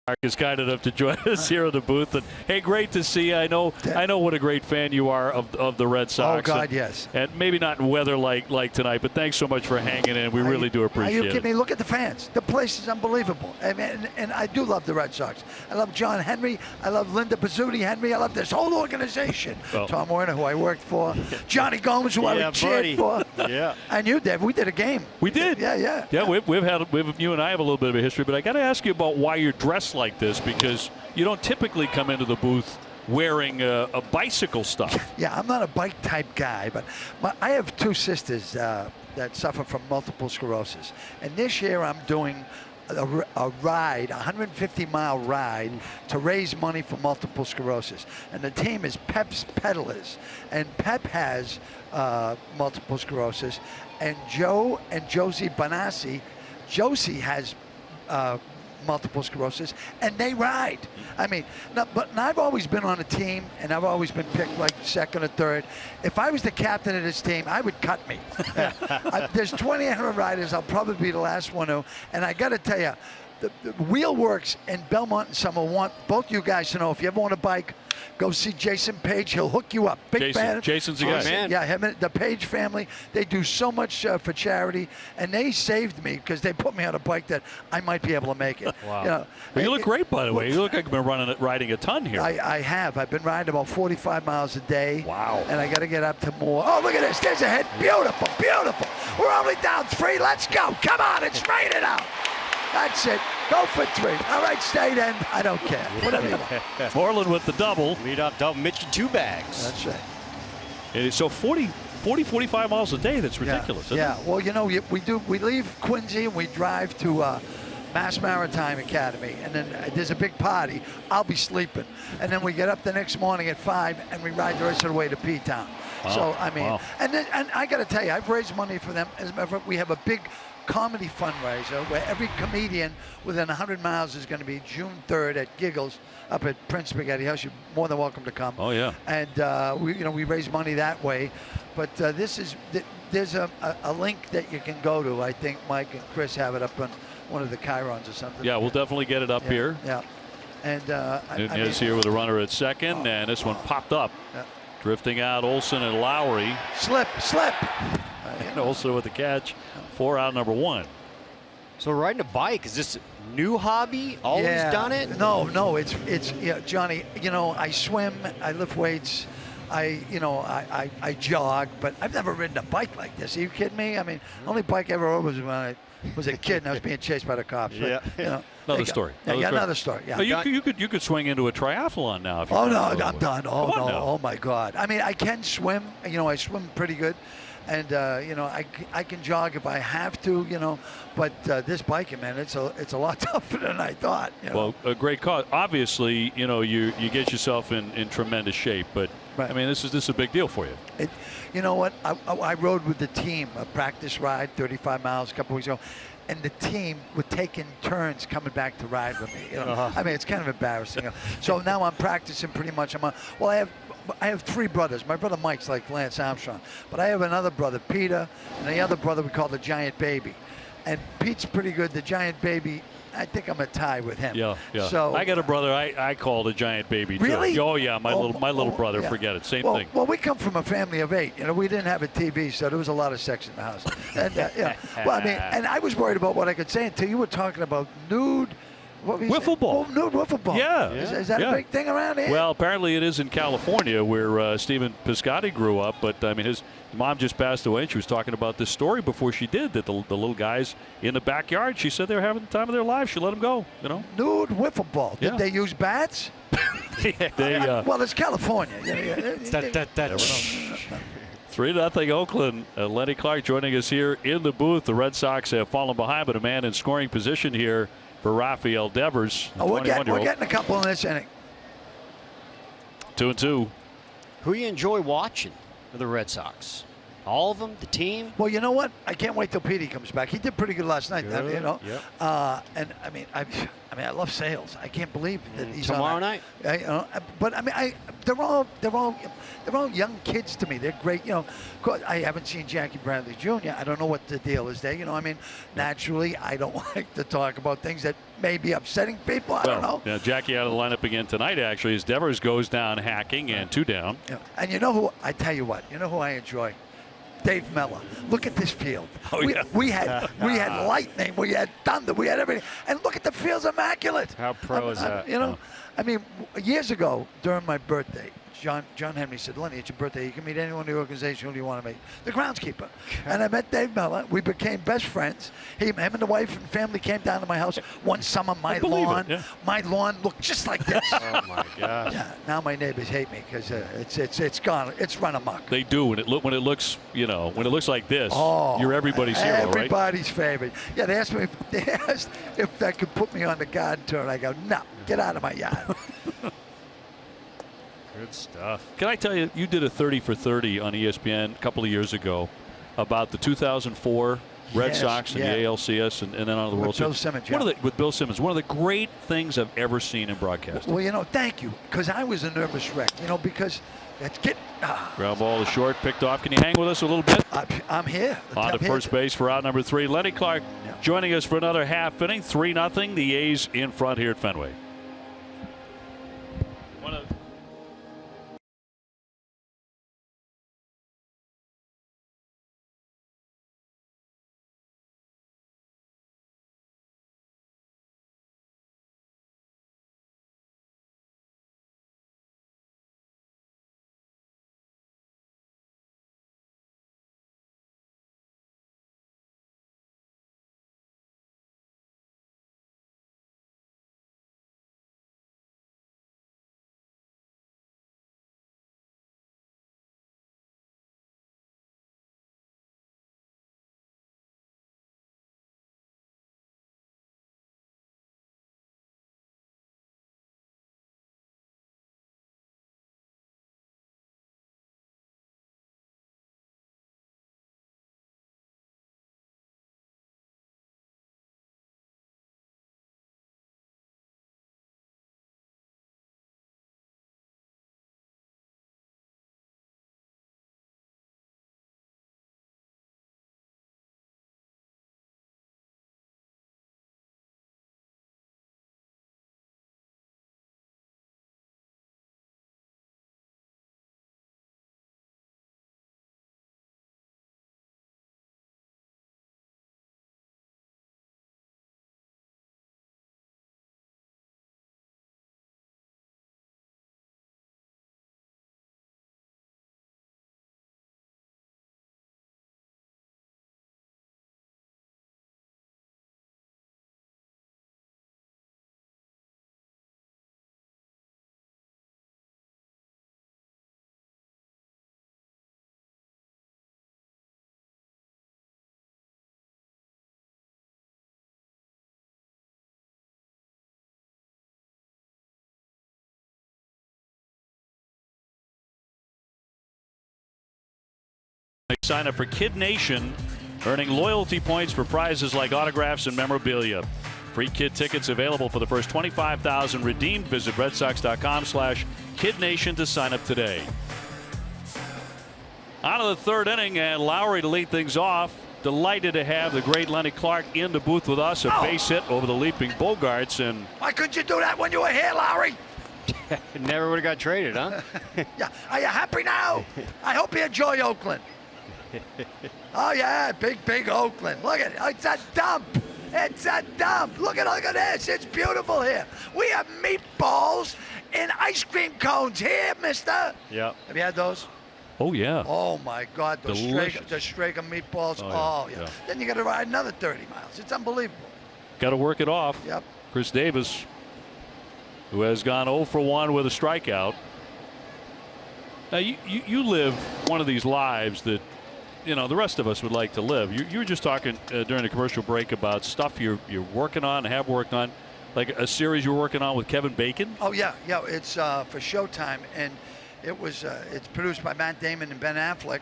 Mark is kind enough to join us here in the booth. And hey, great to see you. I know what a great fan you are of the Red Sox. Oh God, yes. And maybe not in weather like tonight, but thanks so much for hanging in. We really do appreciate it. Are you kidding me? Look at the fans. The place is unbelievable. I mean, and I do love the Red Sox. I love John Henry. I love Linda Pizzuti Henry. I love this whole organization. Well, Tom Werner, who I worked for. Johnny Gomes, who I cheered for. Yeah. And you, Dave. We did a game. We did. Yeah. You and I have a little bit of a history, but I got to ask you about why you're dressed like this, because you don't typically come into the booth wearing a bicycle stuff. Yeah, I'm not a bike type guy, but I have two sisters that suffer from multiple sclerosis. And this year I'm doing a ride, a 150-mile ride to raise money for multiple sclerosis. And the team is Pep's Peddlers. And Pep has multiple sclerosis. And Joe and Josie Bonassi, Josie has multiple sclerosis, and they ride. I mean, but I've always been on a team, and I've always been picked like second or third. If I was the captain of this team, I would cut me. There's 2,800 riders. I'll probably be the last one to. And I got to tell you, the Wheel Works in Belmont and Summer want both you guys to know, if you ever want a bike, go see Jason Page. He'll hook you up. Big fan. Jason's a guy. Man. Yeah, him and the Page family, they do so much for charity, and they saved me because they put me on a bike that I might be able to make it. Wow. You know, Well, you look great, by the way. You look like you've been riding a ton here. I have. I've been riding about 45 miles a day. Wow. And I got to get up to more. Oh, look at this. There's a hit. Beautiful, beautiful. We're only down 3. Let's go. Come on. It's raining out. That's it. Go for 3. All right, stay then. I don't care. Whatever you want. Moreland with the double. Lead off double. Mitch in 2 bags. That's right. And so 45 miles a day. That's ridiculous. Isn't Yeah. it? Well, you know, we leave Quincy and we drive to Mass Maritime Academy, and then there's a big party. I'll be sleeping, and then we get up the next morning at 5 and we ride the rest of the way to P-Town. Wow. So I mean, Wow. and I got to tell you, I've raised money for them. As a matter of fact, we have a big comedy fundraiser where every comedian within 100 miles is going to be June 3rd at Giggles up at Prince Spaghetti House. You're more than welcome to come. Oh yeah. And we raise money that way. But there's a link that you can go to. I think Mike and Chris have it up on one of the Chirons or something. Yeah, we'll definitely get it up here. Yeah. And Nunez here with a runner at second, and this one popped up. Yeah. Drifting out, Olsen and Lowry. Slip. And Olsen with the catch. 4 out, number 1. So riding a bike, is this a new hobby? Always done it? No, it's Johnny, I swim, I lift weights, I jog, but I've never ridden a bike like this. Are you kidding me? I mean, the only bike I ever rode was when I was a kid and I was being chased by the cops. But, Yeah. Another story. Another story. Yeah. No, you could swing into a triathlon now. If you Oh no, wanted to. I'm done. Oh Come no, on now. oh my God. I mean, I can swim. I swim pretty good, and I can jog if I have to. But this biking, man, it's a lot tougher than I thought. Well, a great cause. Obviously, you get yourself in tremendous shape, but Right. I mean, this is a big deal for you. You know what? I rode with the team, a practice ride, 35 miles a couple weeks ago. And the team were taking turns coming back to ride with me. I mean, it's kind of embarrassing. So now I'm practicing pretty much. I have 3 brothers. My brother Mike's like Lance Armstrong, but I have another brother, Peter, and the other brother we call the Giant Baby. And Pete's pretty good. The Giant Baby, I think I'm a tie with him. Yeah. So I got a brother I call the Giant Baby too. Really? Oh yeah, my little brother. Yeah. Forget it. Same well, thing. Well, we come from a family of 8. We didn't have a TV, so there was a lot of sex in the house. And well, I mean, and I was worried about what I could say until you were talking about nude. What were you Wiffle saying? ball. Oh, nude wiffle ball. Yeah. Is that a big thing around here? Well, apparently it is in California, where Stephen Piscotty grew up. But I mean, his mom just passed away, and she was talking about this story before she did. That the little guys in the backyard, she said they were having the time of their life. She let them go. Nude wiffle ball. Did Yeah. they use bats? Well, it's California. 3-0 Oakland. Lenny Clark joining us here in the booth. The Red Sox have fallen behind, but a man in scoring position here for Rafael Devers. We're getting a couple in this inning. 2-2. Who you enjoy watching for the Red Sox? All of them? The team? Well, you know what? I can't wait till Petey comes back. He did pretty good last night. Good. You know. Yep. And I mean, I love Sales. I can't believe that he's Tomorrow on night. You know, but I mean, they're all young kids to me. They're great. You know, of course, I haven't seen Jackie Bradley Jr. I don't know what the deal is there. You know, I mean, naturally, I don't like to talk about things that may be upsetting people. I don't know. Yeah, Jackie out of the lineup again tonight, actually, as Devers goes down hacking and 2 down. Yeah. And you know who? I tell you what. You know who I enjoy? Dave Mellor. Look at this field. Oh, yeah. We had lightning, we had thunder, we had everything. And look at the field's immaculate. How pro is that? You know, I mean, years ago during my birthday, John Henry said, Lenny, it's your birthday. You can meet anyone in the organization. Who do you want to meet? The groundskeeper. And I met Dave Mellor. We became best friends. Him and the wife and family came down to my house one summer. My lawn looked just like this. Oh my gosh. Yeah. Now my neighbors hate me because it's gone. It's run amok. They do when it looks like this. Oh, you're everybody's hero, right? Everybody's favorite. Yeah, they asked if that could put me on the garden tour. I go, no, get out of my yard. Good stuff. Can I tell you, you did a 30 for 30 on ESPN a couple of years ago about the 2004 Red Sox and the ALCS and then on the World Series. With Bill Simmons. One of the great things I've ever seen in broadcasting. Well, you know, thank you, because I was a nervous wreck, you know, because it's ground ball is short, picked off. Can you hang with us a little bit? I'm here. On to first base for out number 3. Lenny Clark joining us for another half inning. 3-0. The A's in front here at Fenway. Sign up for Kid Nation, earning loyalty points for prizes like autographs and memorabilia. Free kid tickets available for the first 25,000 redeemed. Visit redsox.com/KidNation to sign up today. On to the 3rd inning, and Lowry to lead things off. Delighted to have the great Lenny Clark in the booth with us. A base hit over the leaping Bogarts. And why couldn't you do that when you were here, Lowry? Never would have got traded, huh? Yeah. Are you happy now? I hope you enjoy Oakland. Oh yeah, big Oakland. Look at it. It's a dump. It's a dump. Look at this. It's beautiful here. We have meatballs in ice cream cones here, mister. Yeah. Have you had those? Oh yeah. Oh my God, the Delicious. Strager meatballs. Oh, yeah. Then you got to ride another 30 miles. It's unbelievable. Got to work it off. Yep. Chris Davis, who has gone 0 for 1 with a strikeout. Now you live one of these lives that, you know, the rest of us would like to live. You were just talking during the commercial break about stuff you're working on, have worked on, like a series you're working on with Kevin Bacon. Oh yeah. It's for Showtime, and it's produced by Matt Damon and Ben Affleck,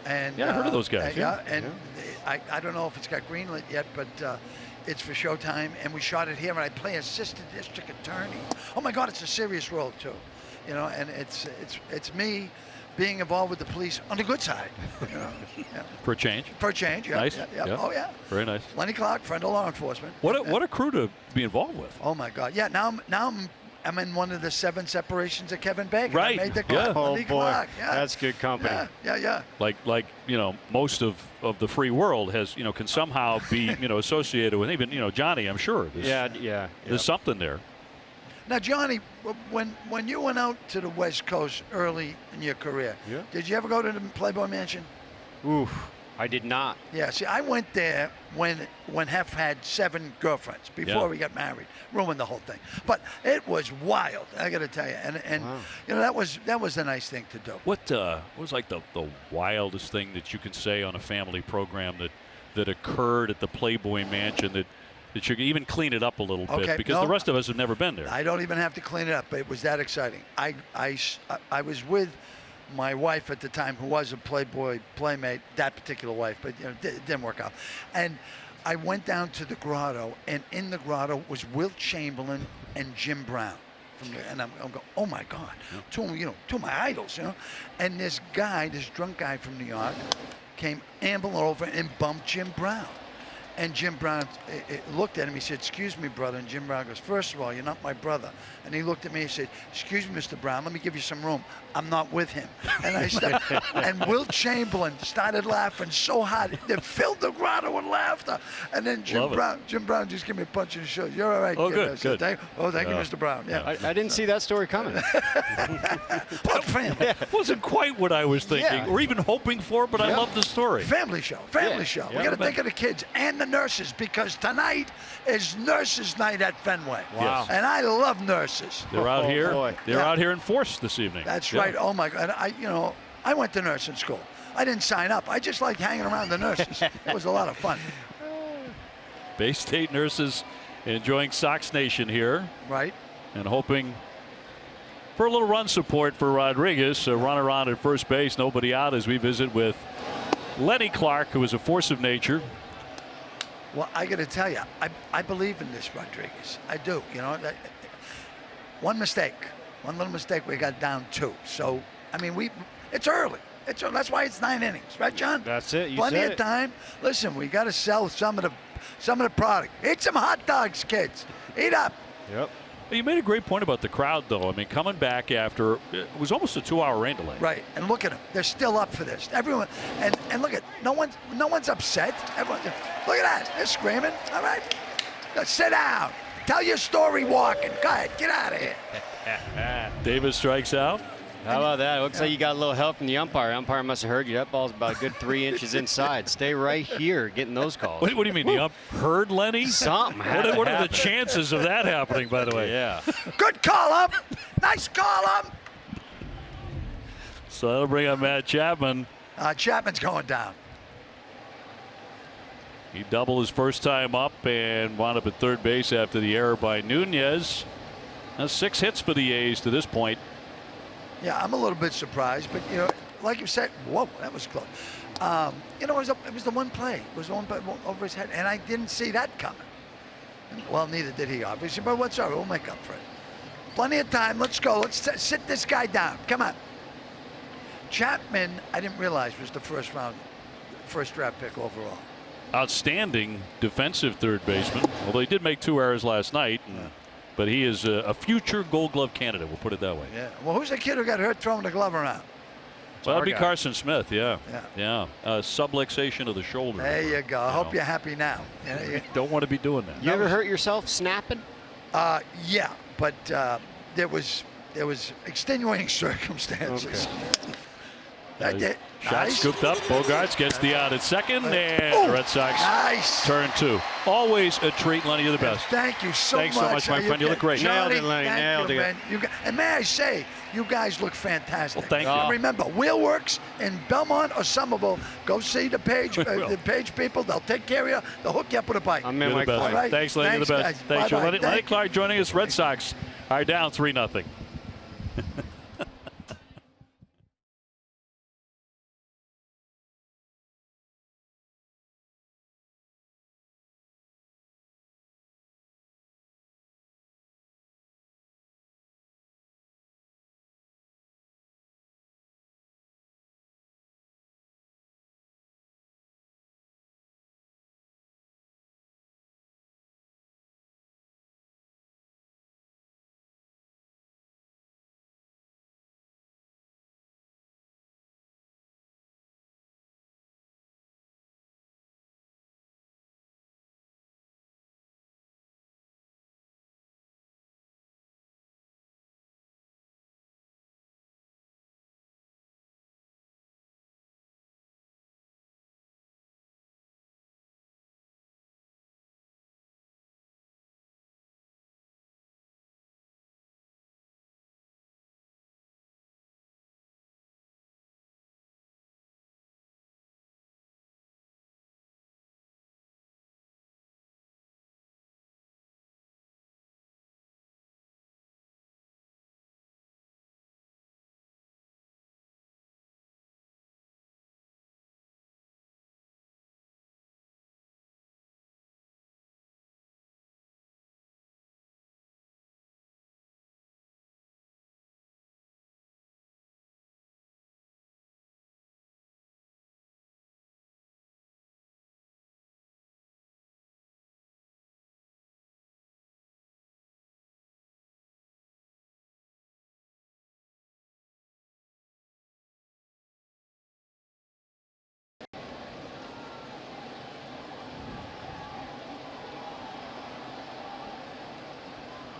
And Yeah, I heard of those guys. And I don't know if it's got greenlit yet, but it's for Showtime, and we shot it here, and I play assistant district attorney. Oh my God, it's a serious role too, you know, and it's me being involved with the police on the good side, you know. Yeah. For a change. For a change, yeah. Nice. Yeah. Yeah. Oh yeah. Very nice. Lenny Clark, friend of law enforcement. What a crew to be involved with. Oh my God, yeah. Now I'm in one of the 7 separations of Kevin Bacon. Right. I made the Yeah. Oh Lenny boy, Clark. Yeah. that's good company. Yeah. Like you know, most of the free world has, you know, can somehow be, you know, associated with even, you know, Johnny. I'm sure. There's something there. Now, Johnny, when you went out to the West Coast early in your career, did you ever go to the Playboy Mansion? Oof, I did not. Yeah, see, I went there when Hef had 7 girlfriends before we got married. Ruined the whole thing. But it was wild, I got to tell you. And Wow. you know, that was a nice thing to do. What was like the wildest thing that you can say on a family program that occurred at the Playboy Mansion that you can even clean it up a little bit, because the rest of us have never been there. I don't even have to clean it up. It was that exciting. I was with my wife at the time, who was a Playboy playmate, that particular wife, but you know, it didn't work out. And I went down to the grotto, and in the grotto was Wilt Chamberlain and Jim Brown. And I'm going, oh my God, two of my idols, you know. And this drunk guy from New York, came ambling over and bumped Jim Brown. And Jim Brown looked at him. He said, "Excuse me, brother." And Jim Brown goes, "First of all, you're not my brother." And he looked at me and said, "Excuse me, Mr. Brown, let me give you some room. I'm not with him." And I started, and Wilt Chamberlain started laughing so hard it filled the grotto with laughter. And then Jim Brown just gave me a punch in the shoulder. "You're all right, Oh, kid." good, I said, good. Thank you, Mr. Brown. Yeah. I didn't see that story coming. Well, family. Wasn't quite what I was thinking, or even hoping for, but I love the story. Family show. We got to think of the kids and the nurses, because tonight is Nurses Night at Fenway. Wow. And I love nurses. They're out here. Boy. They're out here in force this evening. That's right. Oh my God. I went to nursing school. I didn't sign up. I just liked hanging around the nurses. It was a lot of fun. Bay State nurses enjoying Sox Nation here, Right. and hoping for a little run support for Rodriguez. A runner on at first base, nobody out, as we visit with Lenny Clark, who is a force of nature. Well, I got to tell you, I believe in this Rodriguez. I do. You know, one little mistake, we got down 2. So, I mean, it's early. That's why it's 9 innings, right, John? That's it. You Plenty said of time. Listen, we got to sell some of the product. Eat some hot dogs, kids. Eat up. Yep. You made a great point about the crowd, though. I mean, coming back after it was almost a 2-hour rain delay. Right, and look at them. They're still up for this. Everyone, and look at no one's upset. Everyone, look at that. They're screaming. All right, now sit down. Tell your story walking. Go ahead, get out of here. Davis strikes out. How about that? It looks like you got a little help from the umpire. Umpire must have heard you. That ball's about a good 3 inches inside. Stay right here getting those calls. What do you mean? The ump heard Lenny? Something. What are the chances of that happening, by the way? Yeah. Good call up. Nice call up. So that'll bring up Matt Chapman. Chapman's going down. He doubled his first time up and wound up at third base after the error by Nunez. Now 6 hits for the A's to this point. Yeah, I'm a little bit surprised, but you know, like you said, whoa, that was close. You know, it was the one play. It was the one play over his head, and I didn't see that coming. Well, neither did he, obviously, but what's up? We'll make up for it. Plenty of time. Let's go. Let's sit this guy down. Come on. Chapman, I didn't realize, was the first draft pick overall. Outstanding defensive third baseman, although he did make 2 errors last night. But he is a future Gold Glove candidate. We'll put it that way. Yeah. Well, who's the kid who got hurt throwing the glove around? Well, that'd be Carson Smith. Yeah. Yeah. Subluxation of the shoulder. There you go. I hope you're happy now. You know, don't want to be doing that. You ever hurt yourself snapping? Yeah, but there was extenuating circumstances. Shot Nice. scooped up. Bogarts gets the out at second, and the Red Sox nice. turn 2. Always a treat, Lenny. You're the best. Thank you so much. Thanks so much, my friend. You look great. Nailed it, Lenny. Thank Nailed you, it. man. And may I say, you guys look fantastic. Well, thank you. And remember, Wheelworks in Belmont or Somerville, go see the Page people. They'll take care of you. They'll hook you up with a bike. I'm in You're my the best. All right. Thanks, Lenny. You're the best. Guys. Thanks, Bye-bye. Lenny Clark joining us. Red Sox are down 3-0.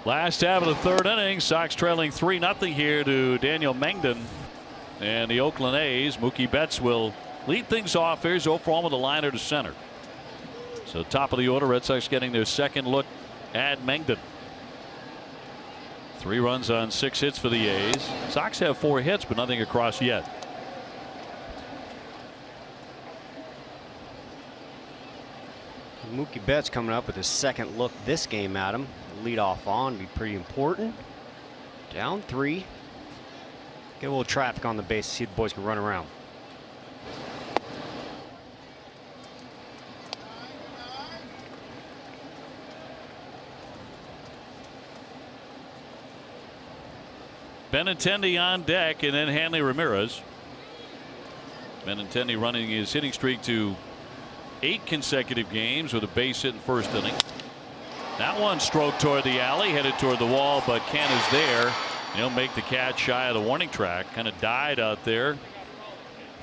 Last half of the third inning, Sox trailing 3-0 here to Daniel Mengden and the Oakland A's. Mookie Betts will lead things off. Here's 0 for 1 with a liner to center. So top of the order, Red Sox getting their second look at Mengden. 3 runs on 6 hits for the A's. Sox have 4 hits, but nothing across yet. Mookie Betts coming up with his second look this game at him. Lead off on be pretty important. Down 3. Get a little traffic on the base to see the boys can run around. Benintendi on deck, and then Hanley Ramirez. Benintendi running his hitting streak to 8 consecutive games with a base hit in first inning. That one stroked toward the alley, headed toward the wall, but Ken is there. He'll make the catch shy of the warning track. Kind of died out there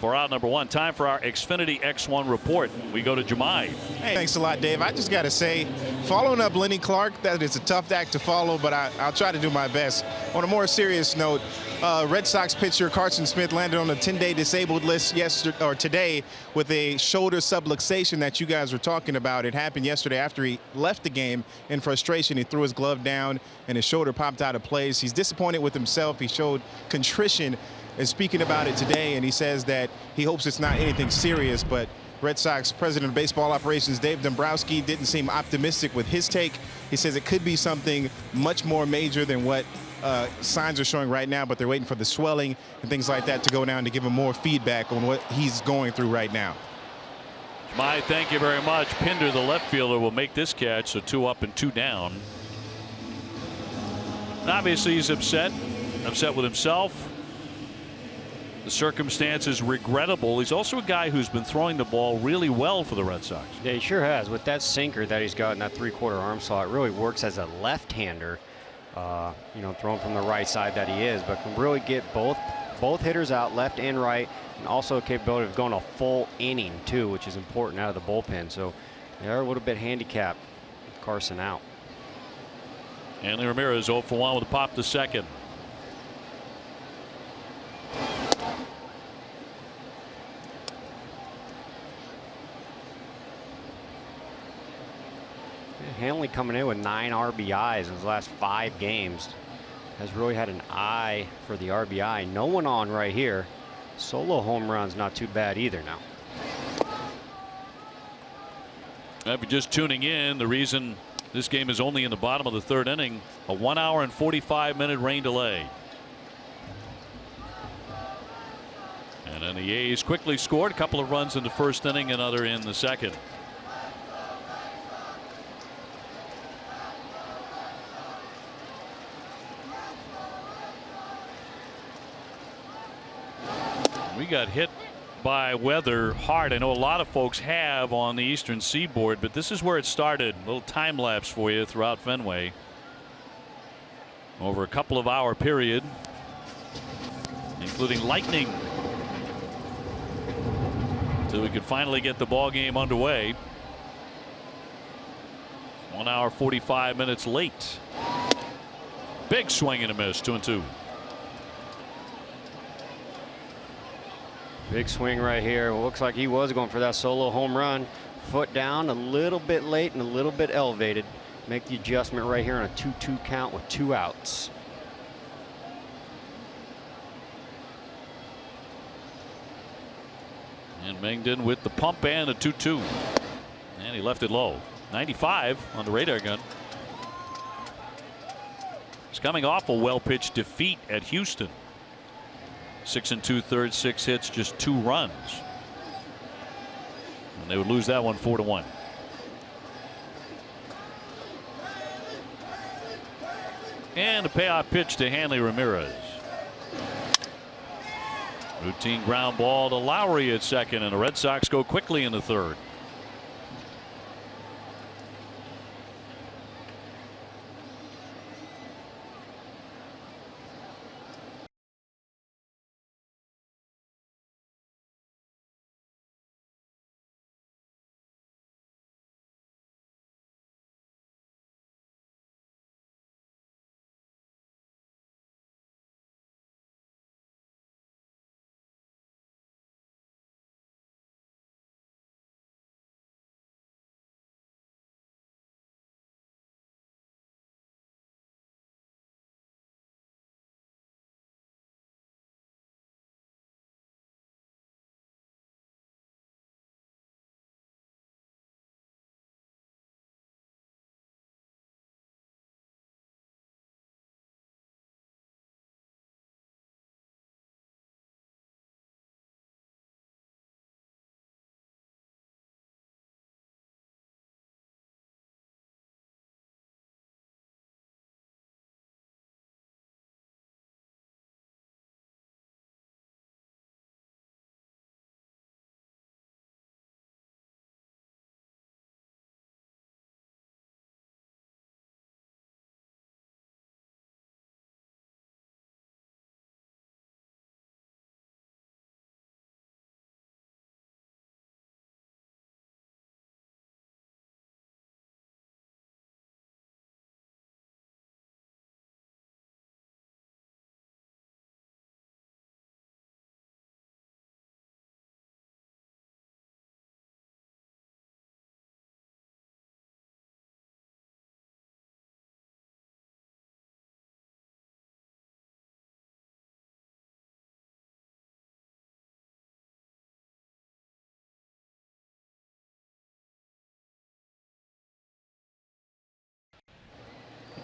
for out number 1. Time for our Xfinity X1 report. We go to Jemai. Hey, thanks a lot, Dave. I just got to say, following up Lenny Clark, that is a tough act to follow, but I'll try to do my best. On a more serious note, Red Sox pitcher Carson Smith landed on a 10-day disabled list today with a shoulder subluxation that you guys were talking about. It happened yesterday after he left the game in frustration. He threw his glove down and his shoulder popped out of place. He's disappointed with himself. He showed contrition in speaking about it today, and he says that he hopes it's not anything serious. But Red Sox President of Baseball Operations Dave Dombrowski didn't seem optimistic with his take. He says it could be something much more major than what signs are showing right now, but they're waiting for the swelling and things like that to go down to give him more feedback on what he's going through right now. Jemai, thank you very much. Pinder, the left fielder, will make this catch, so 2 up and 2 down. And obviously he's upset with himself. The circumstances regrettable. He's also a guy who's been throwing the ball really well for the Red Sox. Yeah, he sure has. With that sinker that he's got in that 3/4 arm slot, it really works as a left-hander. You know, thrown from the right side that he is, but can really get both hitters out, left and right, and also a capability of going a full inning too, which is important out of the bullpen. So they're a little bit handicapped. Carson out. Hanley Ramirez 0 for 1 with a pop to second. Hanley coming in with 9 RBIs in his last 5 games. Has really had an eye for the RBI. No one on right here. Solo home run's not too bad either now. If you're just tuning in, the reason this game is only in the bottom of the 3rd inning, a 1 hour and 45-minute rain delay. And then the A's quickly scored a couple of runs in the 1st inning, another in the 2nd. We got hit by weather hard. I know a lot of folks have on the eastern seaboard, but this is where it started. A little time lapse for you throughout Fenway over a couple of hour period, including lightning, until we could finally get the ball game underway. 1 hour 45 minutes late. Big swing and a miss. 2-2. Big swing right here. Looks like he was going for that solo home run. Foot down, a little bit late and a little bit elevated. Make the adjustment right here on a 2-2 count with 2 outs. And Mengden with the pump and a 2-2. And he left it low. 95 on the radar gun. He's coming off a well-pitched defeat at Houston. 6 2/3, 6 hits, just 2 runs. And they would lose that one 4-1. And a payoff pitch to Hanley Ramirez. Routine ground ball to Lowry at second, and the Red Sox go quickly in the 3rd.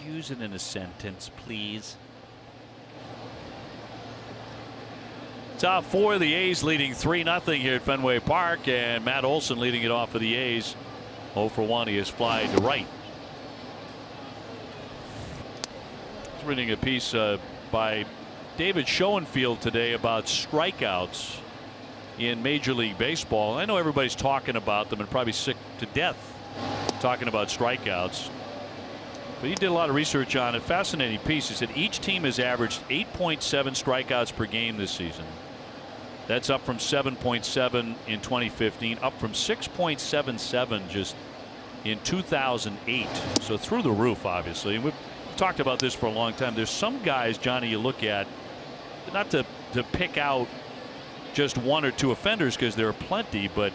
use it in a sentence, please? Top four, the A's leading 3-0 here at Fenway Park, and Matt Olson leading it off for the A's. 0 for 1. He is fly to right. I was reading a piece by David Schoenfield today about strikeouts in Major League Baseball. I know everybody's talking about them and probably sick to death talking about strikeouts. But he did a lot of research on it. Fascinating piece. He said each team has averaged 8.7 strikeouts per game this season. That's up from 7.7 in 2015, up from 6.77 just in 2008. So through the roof, obviously. And we've talked about this for a long time. There's some guys, Johnny, you look at, not to pick out just one or two offenders because there are plenty, but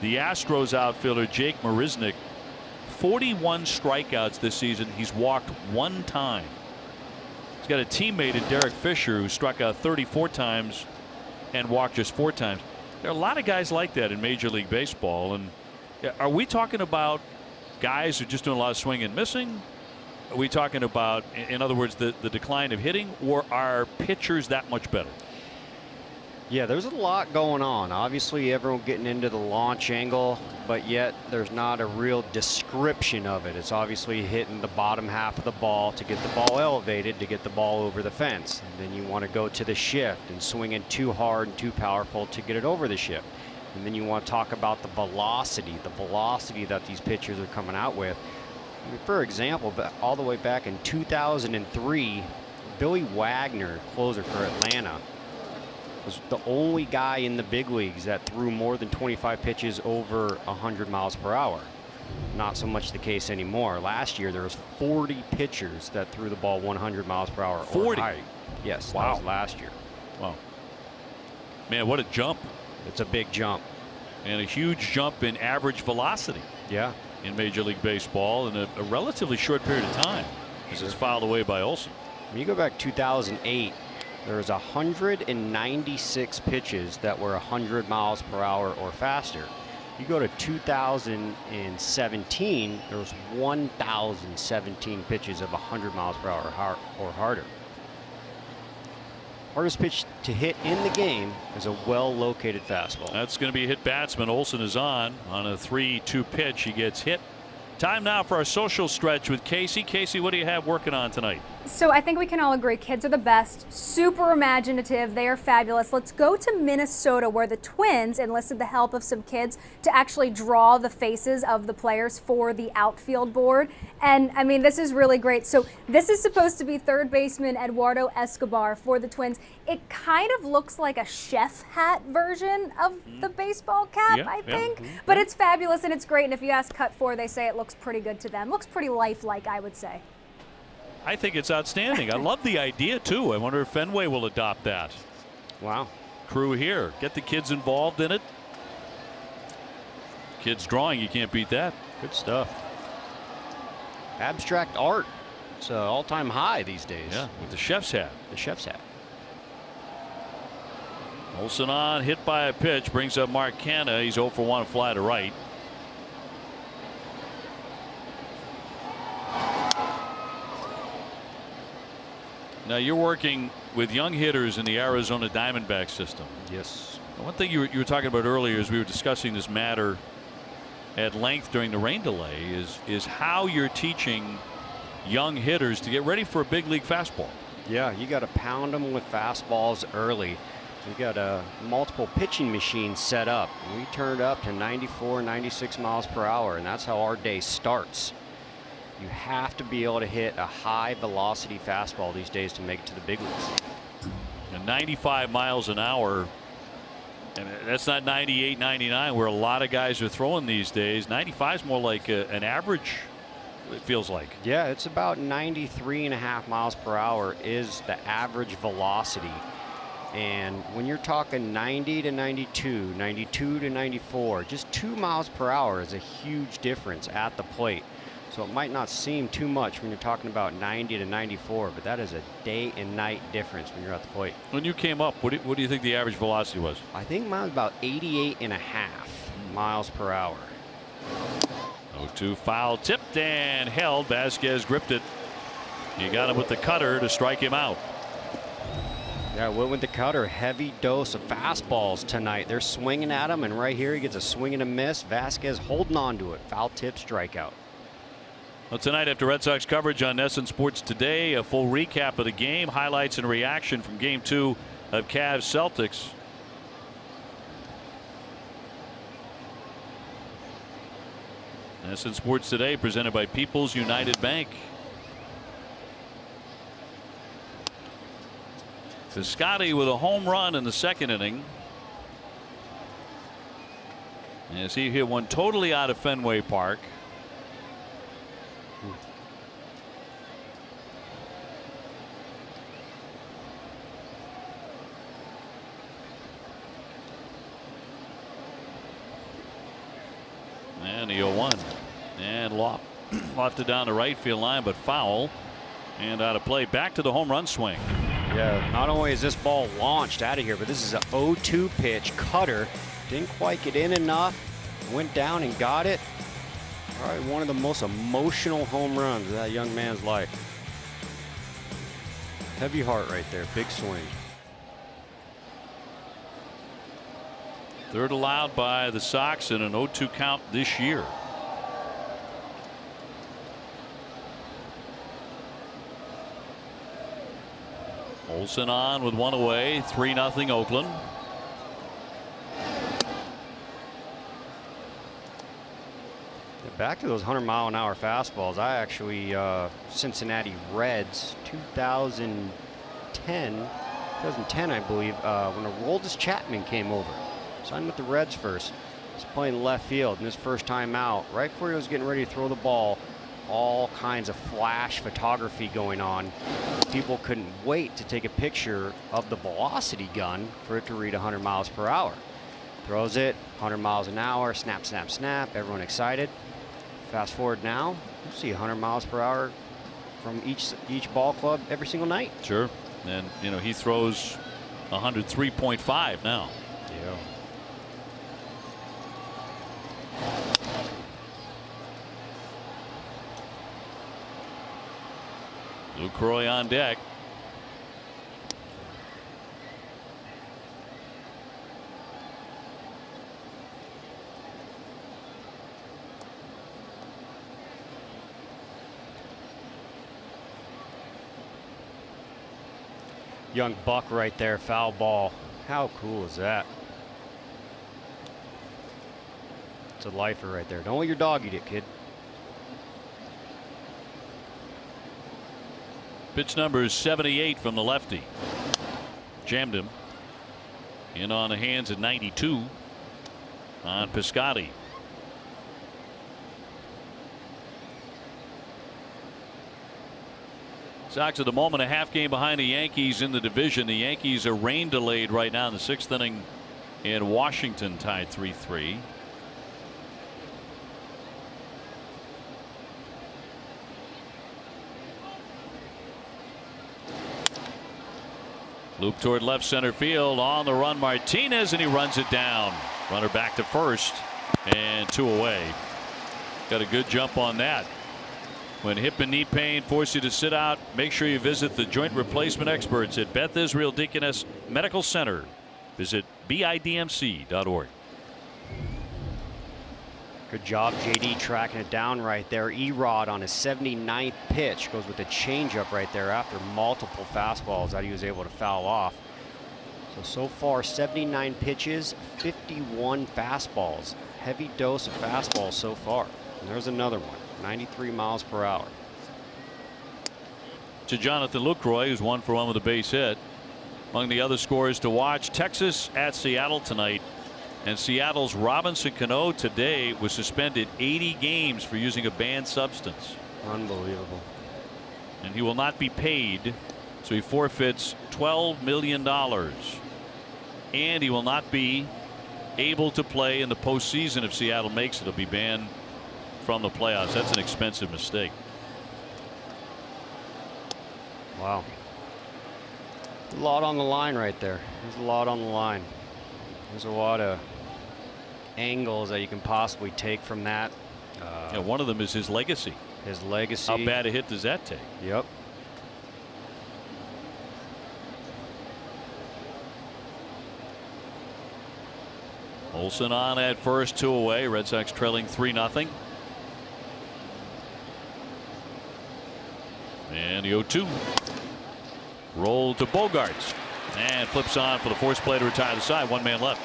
the Astros outfielder Jake Marisnick, 41 strikeouts this season. He's walked one time. He's got a teammate in Derek Fisher who struck out 34 times and walked just 4 times. There are a lot of guys like that in Major League Baseball. And are we talking about guys who are just doing a lot of swinging and missing? Are we talking about, in other words, the decline of hitting, or are pitchers that much better? Yeah, there's a lot going on. Obviously, everyone getting into the launch angle, but yet there's not a real description of it. It's obviously hitting the bottom half of the ball to get the ball elevated, to get the ball over the fence. And then you want to go to the shift and swing it too hard and too powerful to get it over the shift. And then you want to talk about the velocity that these pitchers are coming out with. I mean, for example, all the way back in 2003, Billy Wagner, closer for Atlanta, was the only guy in the big leagues that threw more than 25 pitches over 100 miles per hour. Not so much the case anymore. Last year, there was 40 pitchers that threw the ball 100 miles per hour 40? or higher. Yes, wow. That was last year. Wow. Man, what a jump. It's a big jump. And a huge jump in average velocity. Yeah. In Major League Baseball in a relatively short period of time. As it's fouled away by Olson. When you go back 2008, there was 196 pitches that were 100 miles per hour or faster. You go to 2017, there was 1,017 pitches of 100 miles per hour or harder. Hardest pitch to hit in the game is a well-located fastball. That's going to be a hit batsman. Olson is on a 3-2 pitch. He gets hit. Time now for our social stretch with Casey. Casey, what do you have working on tonight? So I think we can all agree kids are the best, super imaginative, they are fabulous. Let's go to Minnesota where the Twins enlisted the help of some kids to actually draw the faces of the players for the outfield board. And I mean, this is really great. So this is supposed to be third baseman Eduardo Escobar for the Twins. It kind of looks like a chef hat version of the baseball cap, I think. But it's fabulous and it's great. And if you ask Cut 4, they say it looks pretty good to them. Looks pretty lifelike, I would say. I think it's outstanding. I love the idea, too. I wonder if Fenway will adopt that. Wow. Crew here. Get the kids involved in it. Kids drawing, you can't beat that. Good stuff. Abstract art. It's an all-time high these days. Yeah, with the chef's hat. The chef's hat. Olson on, hit by a pitch, brings up Mark Canha. He's 0 for 1, fly to right. Now you're working with young hitters in the Arizona Diamondback system. Yes. One thing you were talking about earlier as we were discussing this matter at length during the rain delay is how you're teaching young hitters to get ready for a big league fastball. Yeah, you got to pound them with fastballs early. We got multiple pitching machines set up. We turned up to 94, 96 miles per hour, and that's how our day starts. You have to be able to hit a high velocity fastball these days to make it to the big leagues. And 95 miles an hour, and that's not 98, 99, where a lot of guys are throwing these days. 95 is more like an average, it feels like. Yeah, it's about 93.5 miles per hour is the average velocity. And when you're talking 90 to 92, 92 to 94, just 2 miles per hour is a huge difference at the plate. So it might not seem too much when you're talking about 90 to 94, but that is a day and night difference when you're at the plate. When you came up, what do you think the average velocity was? I think mine was about 88.5 miles per hour. 0-2 foul, tipped and held. Vasquez gripped it He got him with the cutter to strike him out. Yeah, went with the cutter. Heavy dose of fastballs tonight. They're swinging at him, and right here he gets a swing and a miss. Vasquez holding on to it. Foul tip, strikeout. Well, tonight after Red Sox coverage on NESN Sports Today, a full recap of the game, highlights and reaction from Game 2 of Cavs Celtics. NESN Sports Today presented by People's United Bank. Piscotty with a home run in the second inning. As he hit one totally out of Fenway Park. And the 0-1. And lofted down the right field line, but foul. And out of play. Back to the home run swing. Yeah, not only is this ball launched out of here, but this is an 0-2 pitch. Cutter didn't quite get in enough. Went down and got it. Probably one of the most emotional home runs of that young man's life. Heavy heart right there. Big swing. Third allowed by the Sox in an 0-2 count this year. Olsen on with one away. 3-0 Oakland. Back to those 100-mile-an-hour fastballs. I actually Cincinnati Reds 2010 I believe, when Aroldis Chapman came over. Signed with the Reds first. He's playing left field in his first time out. Right before he was getting ready to throw the ball, all kinds of flash photography going on. People couldn't wait to take a picture of the velocity gun for it to read 100 miles per hour. Throws it 100 miles an hour. Snap, snap, snap. Everyone excited. Fast forward now, you see 100 miles per hour from each ball club every single night. Sure. And you know, he throws 103.5 now. Yeah. Lucroy on deck. Young buck right there, foul ball. How cool is that? It's a lifer right there. Don't let your dog eat it, kid. Pitch number 78 from the lefty. Jammed him. In on the hands at 92 on Piscotty. Sox at the moment a half game behind the Yankees in the division. The Yankees are rain delayed right now in the 6th inning in Washington, tied 3-3. Loop toward left center field. On the run, Martinez, and he runs it down. Runner back to first, and 2 away. Got a good jump on that. When hip and knee pain force you to sit out, make sure you visit the joint replacement experts at Beth Israel Deaconess Medical Center. Visit bidmc.org. Good job, JD, tracking it down right there. Erod on his 79th pitch goes with a changeup right there after multiple fastballs that he was able to foul off. So far 79 pitches, 51 fastballs. Heavy dose of fastballs so far. And there's another one, 93 miles per hour. To Jonathan Lucroy, who's 1 for 1 with a base hit. Among the other scores to watch, Texas at Seattle tonight. And Seattle's Robinson Cano today was suspended 80 games for using a banned substance. Unbelievable. And he will not be paid, so he forfeits $12 million. And he will not be able to play in the postseason if Seattle makes it. He'll be banned from the playoffs. That's an expensive mistake. Wow. A lot on the line right there. There's a lot on the line. There's a lot of angles that you can possibly take from that. Yeah, one of them is his legacy. His legacy. How bad a hit does that take? Yep. Olsen on at first, 2 away. Red Sox trailing 3-0. And the 0-2. Roll to Bogaerts. And flips on for the force play to retire the side. 1 man left.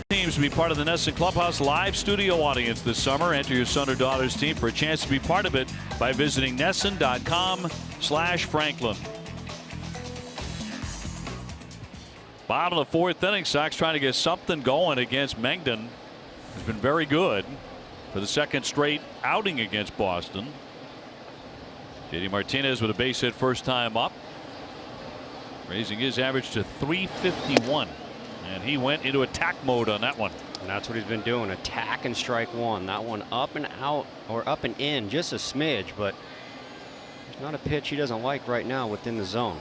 Teams to be part of the NESN Clubhouse live studio audience this summer. Enter your son or daughter's team for a chance to be part of it by visiting NESN.com/Franklin. Bottom of the 4th inning, Sox trying to get something going against Mengden. Has been very good for the 2nd straight outing against Boston. JD Martinez with a base hit first time up, raising his average to .351. And he went into attack mode on that one. And that's what he's been doing. Attack and strike one. That one up and out, or up and in just a smidge, but there's not a pitch he doesn't like right now within the zone.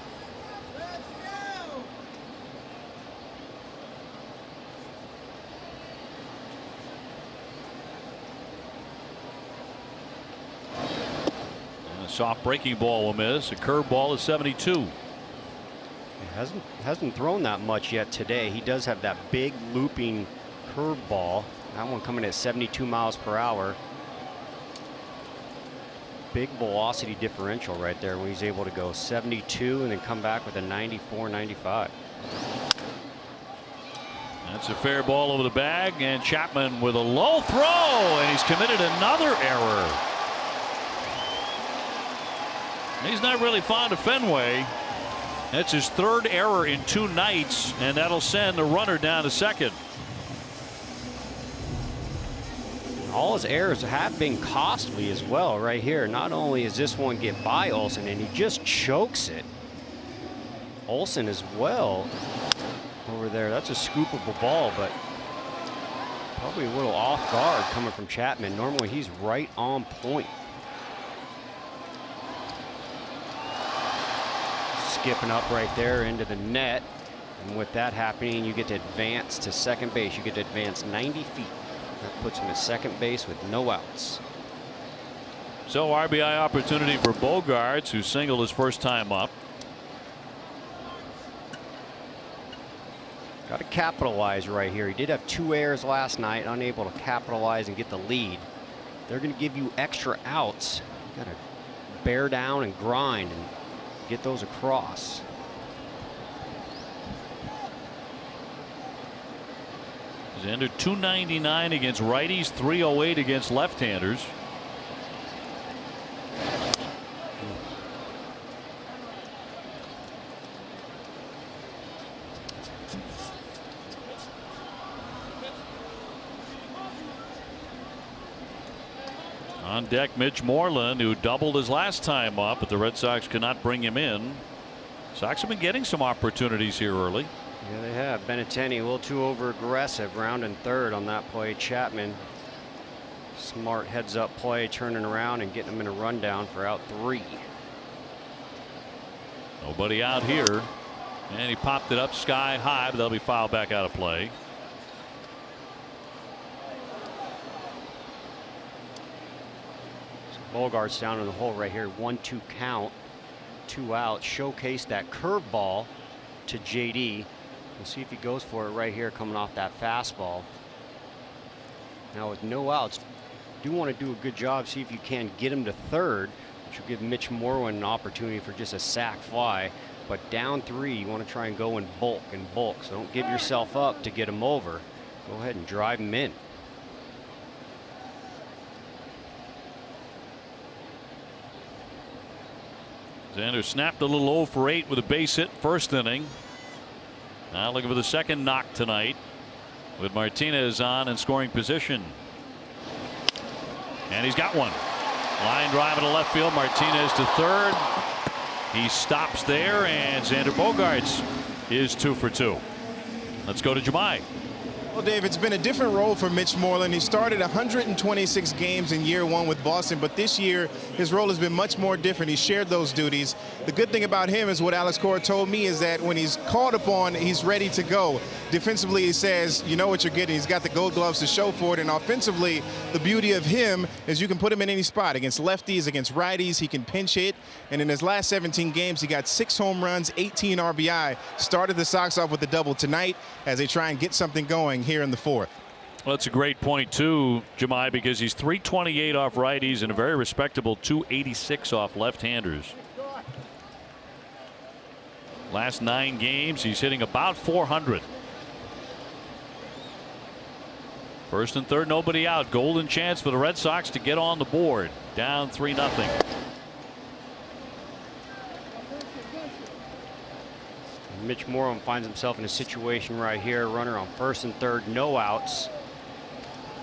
And a soft breaking ball will miss. A curveball is 72. Hasn't thrown that much yet today. He does have that big looping curveball. That one coming at 72 miles per hour. Big velocity differential right there when he's able to go 72 and then come back with a 94, 95. That's a fair ball over the bag, and Chapman with a low throw, and he's committed another error. He's not really fond of Fenway. That's his 3rd error in 2 nights, and that'll send the runner down to second. All his errors have been costly as well right here. Not only is this one get by Olsen, and he just chokes it. Olsen as well over there. That's a scoopable ball, but probably a little off guard coming from Chapman. Normally he's right on point. Skipping up right there into the net, and with that happening, you get to advance to second base. You get to advance 90 feet. That puts him at second base with no outs. So RBI opportunity for Bogaerts, who singled his first time up. Got to capitalize right here. He did have 2 errors last night, unable to capitalize and get the lead. They're going to give you extra outs. You got to bear down and grind and get those across. He's under .299 against righties, .308 against left-handers. On deck, Mitch Moreland, who doubled his last time up, but the Red Sox could not bring him in. Sox have been getting some opportunities here early. Yeah, they have. Benintendi a little too over aggressive, rounding third on that play. Chapman, smart heads up play, turning around and getting him in a rundown for out 3. Nobody out here, and he popped it up sky high, but that'll be fouled back out of play. Bogart's down in the hole right here. 1-2 count, 2 out. Showcase that curveball to JD. We'll see if he goes for it right here, coming off that fastball. Now with no outs, do want to do a good job. See if you can get him to third, which will give Mitch Moreland an opportunity for just a sac fly. But down 3, you want to try and go in bulk. So don't give yourself up to get him over. Go ahead and drive him in. Xander snapped a little 0 for 8 with a base hit first inning. Now looking for the second knock tonight with Martinez on in scoring position. And he's got one. Line drive into left field. Martinez to third. He stops there, and Xander Bogaerts is 2 for 2. Let's go to Jemai. Well, Dave, it's been a different role for Mitch Moreland. He started 126 games in year 1 with Boston, but this year his role has been much more different. He shared those duties. The good thing about him is what Alex Cora told me is that when he's called upon, he's ready to go. Defensively, he says, you know what you're getting. He's got the gold gloves to show for it. And offensively, the beauty of him is you can put him in any spot. Against lefties, against righties, he can pinch hit. And in his last 17 games, he got 6 home runs, 18 RBI. Started the Sox off with a double tonight as they try and get something going here in the 4th. Well, that's a great point too, Jemai, because he's 328 off righties and a very respectable 286 off left-handers. Last 9 games, he's hitting about 400. First and third, nobody out. Golden chance for the Red Sox to get on the board. Down 3-0. Mitch Moreland finds himself in a situation right here. Runner on first and third, no outs.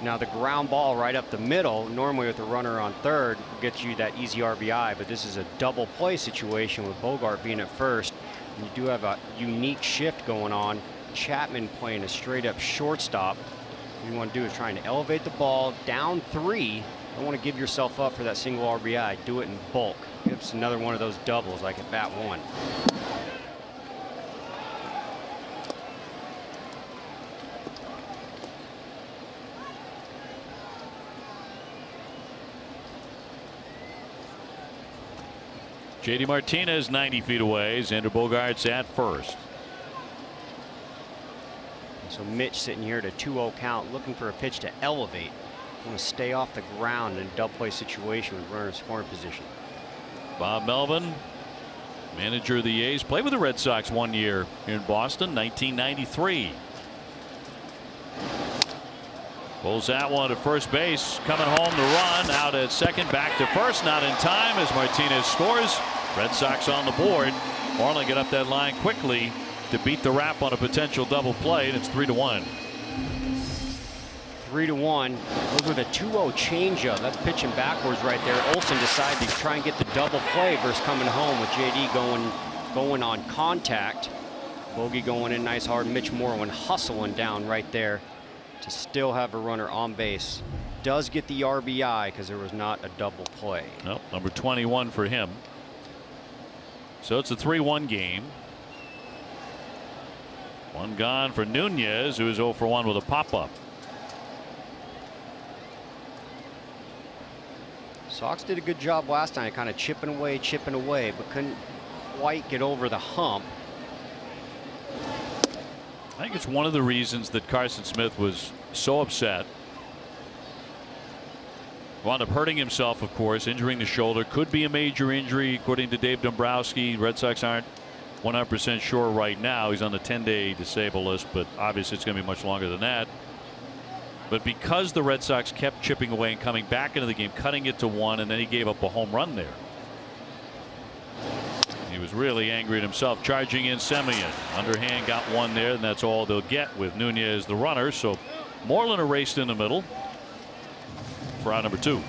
Now the ground ball right up the middle, normally with the runner on third, will get you that easy RBI, but this is a double play situation with Bogart being at first. And you do have a unique shift going on. Chapman playing a straight up shortstop. What you want to do is trying to elevate the ball down 3. Don't want to give yourself up for that single RBI. Do it in bulk. It's another one of those doubles like at bat 1. JD Martinez 90 feet away. Xander Bogaerts at first. So Mitch sitting here at a 2-0 count, looking for a pitch to elevate. Want to stay off the ground in a double play situation with runner in scoring position. Bob Melvin, manager of the A's, played with the Red Sox 1 year here in Boston, 1993. Pulls that one to first base, coming home to run, out at second, back to first, not in time as Martinez scores. Red Sox on the board. Moreland get up that line quickly to beat the wrap on a potential double play, and it's 3-1. 3-1. Those with a 2-0 changeup. That's pitching backwards right there. Olsen decided to try and get the double play versus coming home with JD going on contact. Bogey going in nice hard. Mitch Moreland hustling down right there to still have a runner on base. Does get the RBI because there was not a double play. Nope, number 21 for him. So it's a 3-1 game. One gone for Nunez, who is 0 for 1 with a pop-up. Sox did a good job last time, kind of chipping away, but couldn't quite get over the hump. I think it's one of the reasons that Carson Smith was so upset. Wound up hurting himself, of course, injuring the shoulder. Could be a major injury, according to Dave Dombrowski. Red Sox aren't 100% sure right now. He's on the 10-day disabled list, but obviously it's going to be much longer than that. But because the Red Sox kept chipping away and coming back into the game, cutting it to 1, and then he gave up a home run there. He was really angry at himself. Charging in Semien. Underhand got 1 there, and that's all they'll get with Nunez the runner. So Moreland erased in the middle for out number 2.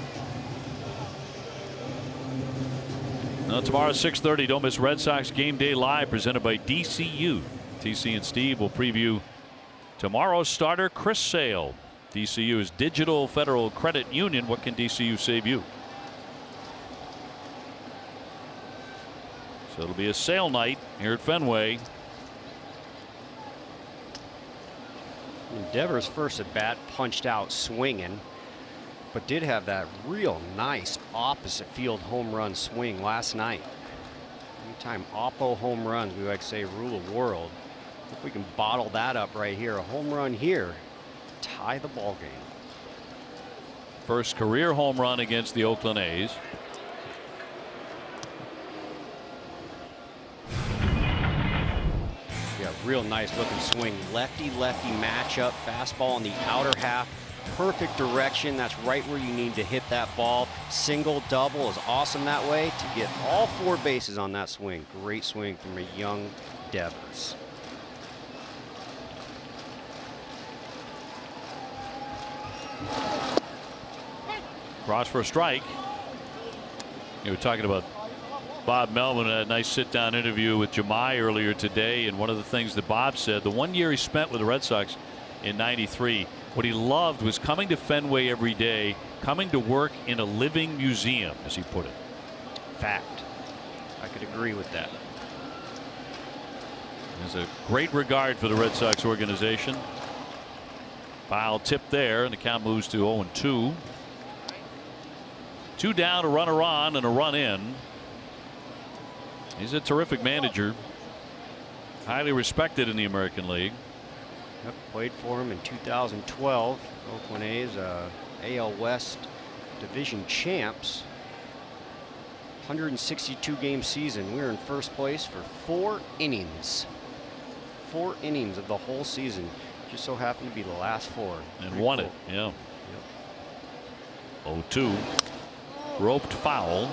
Now, tomorrow 6:30, don't miss Red Sox Game Day Live presented by DCU. TC and Steve will preview tomorrow's starter Chris Sale. DCU's Digital Federal Credit Union. What can DCU save you? So it'll be a Sale night here at Fenway. Devers first at bat punched out swinging, but did have that real nice opposite field home run swing last night. Anytime oppo home runs, we like to say rule of world. If we can bottle that up right here, a home run here, tie the ball game. First career home run against the Oakland A's. Yeah, real nice looking swing. Lefty-lefty matchup. Fastball on the outer half. Perfect direction. That's right where you need to hit that ball. Single, double is awesome that way to get all 4 bases on that swing. Great swing from a young Devers. Cross for a strike. You were talking about Bob Melvin, a nice sit-down interview with Jemai earlier today, and one of the things that Bob said, the 1 year he spent with the Red Sox in '93, what he loved was coming to Fenway every day, coming to work in a living museum, as he put it. Fact. I could agree with that. There's a great regard for the Red Sox organization. Foul tip there, and the count moves to 0-2. 2 down, a runner on, and a run in. He's a terrific manager, highly respected in the American League. Yep, played for him in 2012. Oakland A's, AL West Division champs. 162 game season. We were in first place for 4 innings. 4 innings of the whole season. Just so happened to be the last 4. And Pretty won cool. it. Yeah. Yep. 0-2. Roped foul.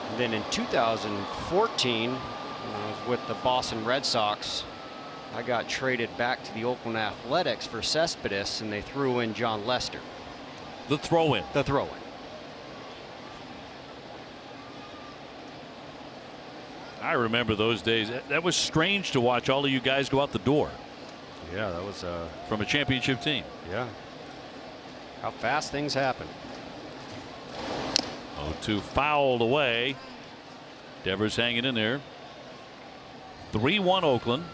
And then in 2014, when I was with the Boston Red Sox, I got traded back to the Oakland Athletics for Cespedes, and they threw in John Lester. The throw-in. The throw-in. I remember those days. That was strange to watch all of you guys go out the door. Yeah, that was from a championship team. Yeah. How fast things happen. 0-2 fouled away. Devers hanging in there. 3-1 Oakland.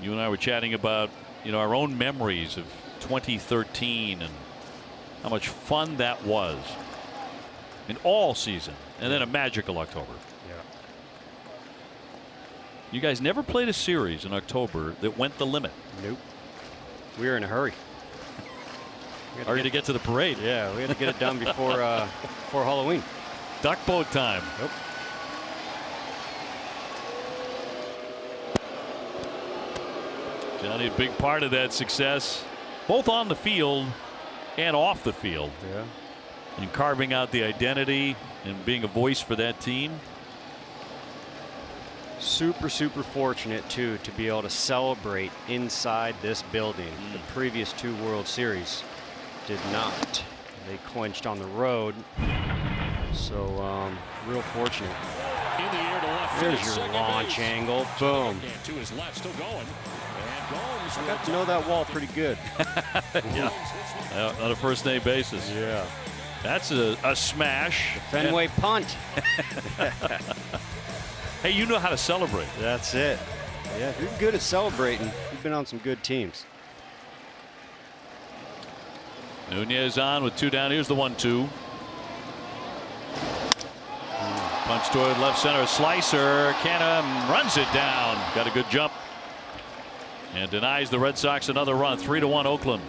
You and I were chatting about, our own memories of 2013 and how much fun that was in all season, and then a magical October. Yeah. You guys never played a series in October that went the limit. Nope. We were in a hurry. Hurry to get to the parade. Yeah, we had to get it done before Halloween. Duck boat time. Yep. Johnny, a big part of that success, both on the field and off the field. Yeah. And carving out the identity and being a voice for that team. Super fortunate too to be able to celebrate inside this building. The previous 2 World Series did not. They clinched on the road. So real fortunate. In the air to left. There's your launch angle. Boom. To his left, still going. And Gomes I got to know that wall pretty good. Yeah. On a first name basis. Yeah. That's a smash. Fenway punt. Hey, you know how to celebrate. That's it. Yeah, if you're good at celebrating, you've been on some good teams. Nunez on with 2 down. Here's the 1-2. Punch toward left center. Slicer. Canham runs it down. Got a good jump. And denies the Red Sox another run. 3-1 Oakland.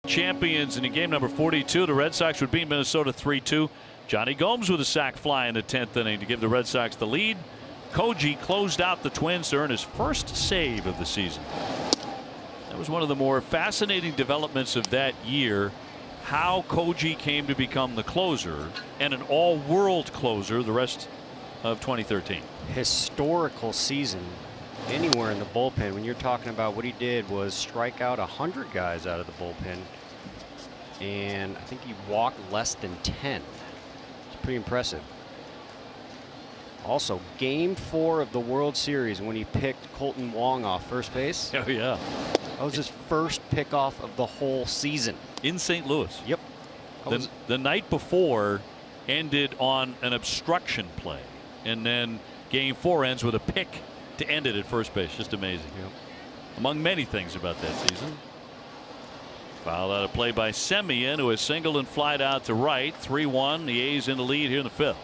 champions, and in game number 42, the Red Sox would beat Minnesota 3-2. Johnny Gomes with a sac fly in the 10th inning to give the Red Sox the lead. Koji closed out the Twins to earn his first save of the season. That was one of the more fascinating developments of that year, how Koji came to become the closer and an all-world closer the rest of 2013. Historical season anywhere in the bullpen. When you're talking about what he did was strike out 100 guys out of the bullpen, and I think he walked less than 10. It's pretty impressive. Also, game 4 of the World Series when he picked Colton Wong off first base. Oh yeah, that was his first pickoff of the whole season in St. Louis. Yep. The night before ended on an obstruction play, and then game 4 ends with a pick to end it at first base. Just amazing. Yep. Among many things about that season. Fouled out of play by Semien, who has singled and flied out to right. 3-1. The A's in the lead here in the 5th.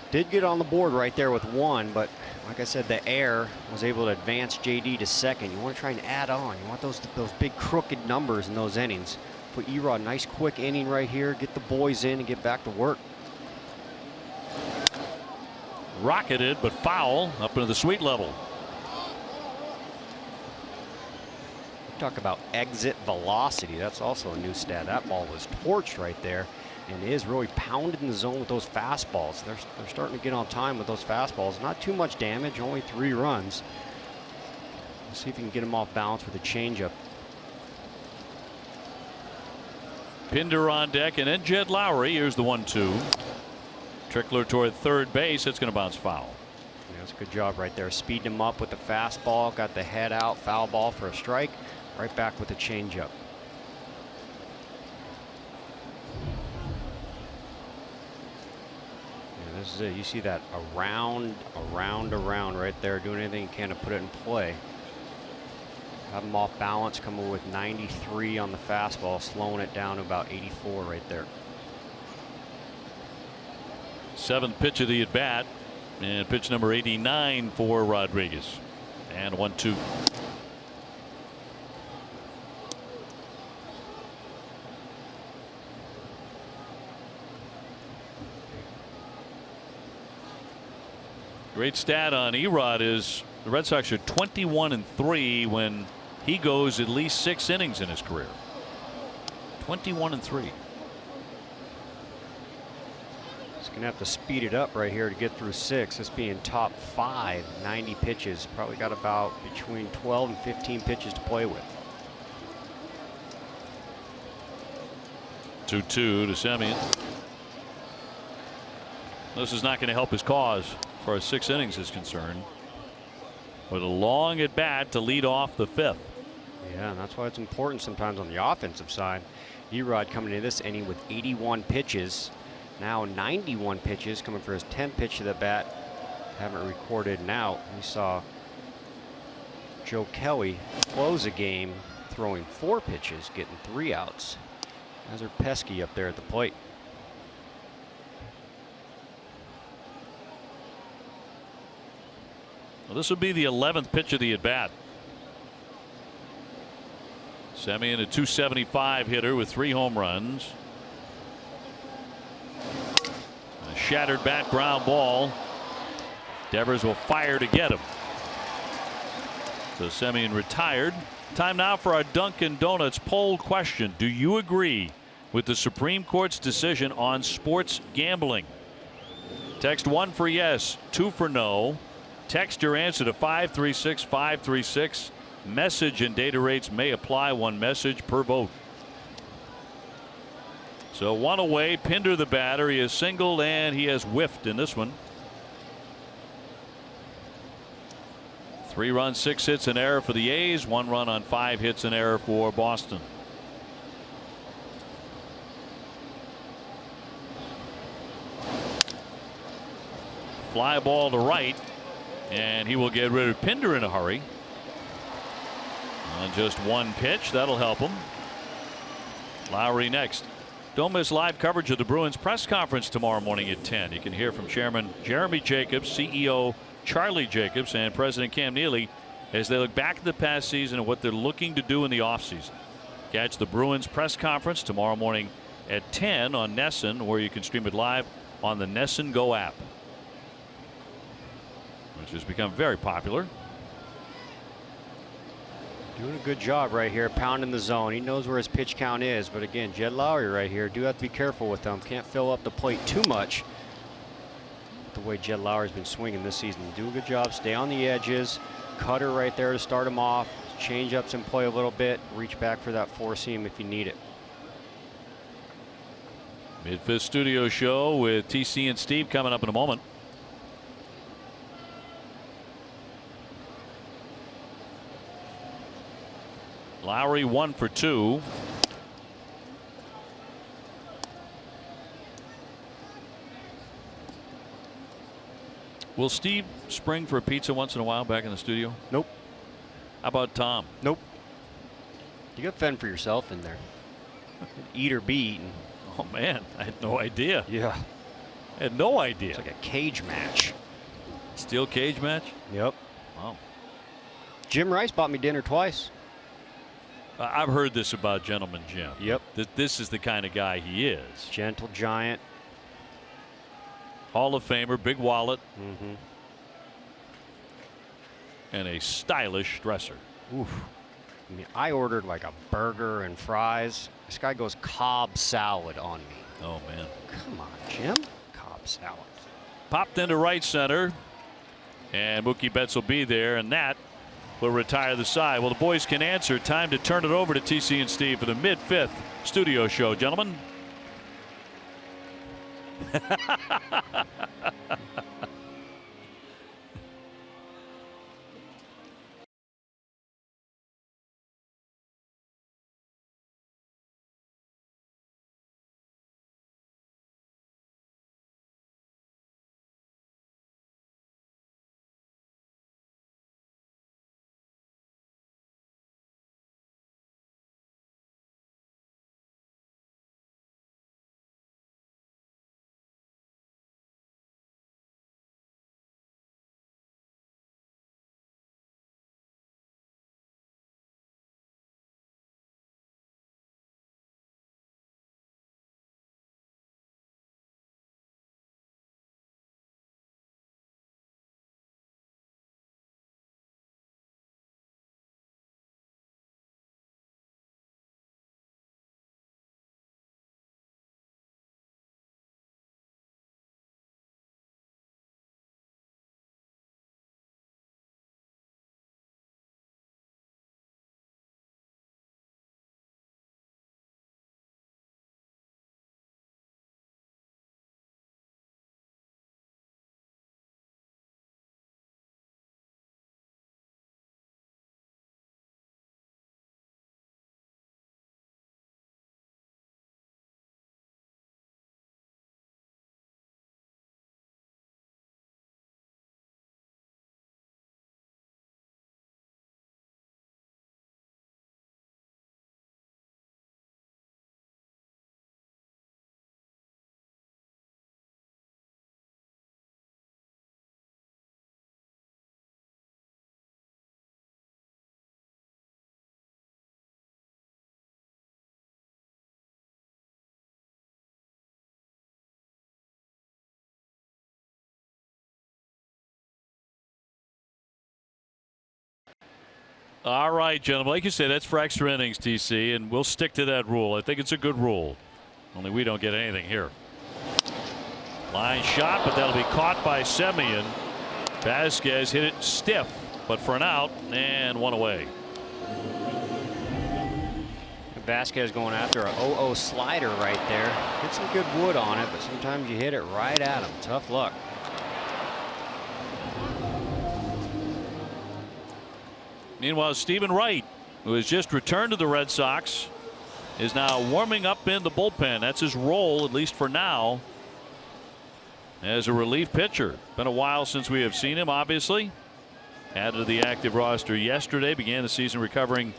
Did get on the board right there with 1, but like I said, the air was able to advance JD to second. You want to try and add on. You want those big crooked numbers in those innings. Put Erod, nice quick inning right here. Get the boys in and get back to work. Rocketed, but foul up into the sweet level. Talk about exit velocity. That's also a new stat. That ball was torched right there, and is really pounded in the zone with those fastballs. They're starting to get on time with those fastballs. Not too much damage, only 3 runs. Let's see if we can get him off balance with a changeup. Pinder on deck, and then Jed Lowry. Here's the 1-2. Trickler toward third base. It's going to bounce foul. Yeah, that's a good job right there. Speeding him up with the fastball. Got the head out. Foul ball for a strike. Right back with the changeup. Yeah, this is it. You see that around right there. Doing anything you can to put it in play. Have him off balance. Coming with 93 on the fastball. Slowing it down to about 84 right there. 7th pitch of the at bat, and pitch number 89 for Rodriguez, and 1-2. Great stat on Erod is the Red Sox are 21-3 when he goes at least 6 innings in his career. 21-3. Gonna have to speed it up right here to get through 6. This being top 5, 90 pitches. Probably got about between 12 and 15 pitches to play with. 2-2 to Semien. This is not going to help his cause as far as 6 innings is concerned. With a long at bat to lead off the 5th. Yeah, and that's why it's important sometimes on the offensive side. Erod coming into this inning with 81 pitches. Now 91 pitches, coming for his 10th pitch to the bat. Haven't recorded an out. We saw Joe Kelly close a game throwing 4 pitches, getting 3 outs. Guys are pesky up there at the plate. Well, this would be the 11th pitch of the at bat. Semien, a .275 hitter with 3 home runs. A shattered bat, ground ball. Devers will fire to get him. So Semien retired. Time now for our Dunkin' Donuts poll question. Do you agree with the Supreme Court's decision on sports gambling? Text 1 for yes, 2 for no. Text your answer to 536 536. Message and data rates may apply. 1 message per vote. So 1 away. Pinder the batter. He has singled and he has whiffed in this one. 3 runs, 6 hits, an error for the A's. 1 run on 5 hits, an error for Boston. Fly ball to right, and he will get rid of Pinder in a hurry. On just 1 pitch, that'll help him. Lowry next. Don't miss live coverage of the Bruins press conference tomorrow morning at 10. You can hear from Chairman Jeremy Jacobs, CEO Charlie Jacobs, and President Cam Neely as they look back at the past season and what they're looking to do in the offseason. Catch the Bruins press conference tomorrow morning at 10 on NESN, or you can stream it live on the NESN Go app, which has become very popular. Doing a good job right here, pounding the zone. He knows where his pitch count is, but again, Jed Lowry right here, do have to be careful with him. Can't fill up the plate too much. The way Jed Lowry's been swinging this season. Do a good job, stay on the edges. Cutter right there to start him off. Change ups in play a little bit. Reach back for that four seam if you need it. Mid-fifth studio show with TC and Steve coming up in a moment. Lowry 1 for 2. Will Steve spring for a pizza once in a while back in the studio? Nope. How about Tom? Nope. You got to fend for yourself in there. Eat or be eaten. Oh man, I had no idea. Yeah. I had no idea. It's like a cage match. Steel cage match? Yep. Wow. Jim Rice bought me dinner twice. I've heard this about Gentleman Jim. Yep. This is the kind of guy he is. Gentle giant. Hall of Famer, big wallet, Mm-hmm. and a stylish dresser. Oof. I mean, I ordered like a burger and fries. This guy goes Cobb salad on me. Oh man. Come on, Jim. Cobb salad. Popped into right center, and Mookie Betts will be there, and that will retire the side. Well, the boys can answer. Time to turn it over to TC and Steve for the mid-fifth studio show, gentlemen. All right, gentlemen. Like you said, that's for extra innings, TC, and we'll stick to that rule. I think it's a good rule. Only we don't get anything here. Line shot, but that'll be caught by Semien. Vasquez hit it stiff, but for an out, and one away. Vasquez going after a 0-0 slider right there. Hit some good wood on it, but sometimes you hit it right at him. Tough luck. Meanwhile, Stephen Wright, who has just returned to the Red Sox, is now warming up in the bullpen. That's his role, at least for now, as a relief pitcher. Been a while since we have seen him, obviously. Added to the active roster yesterday. Began the season recovering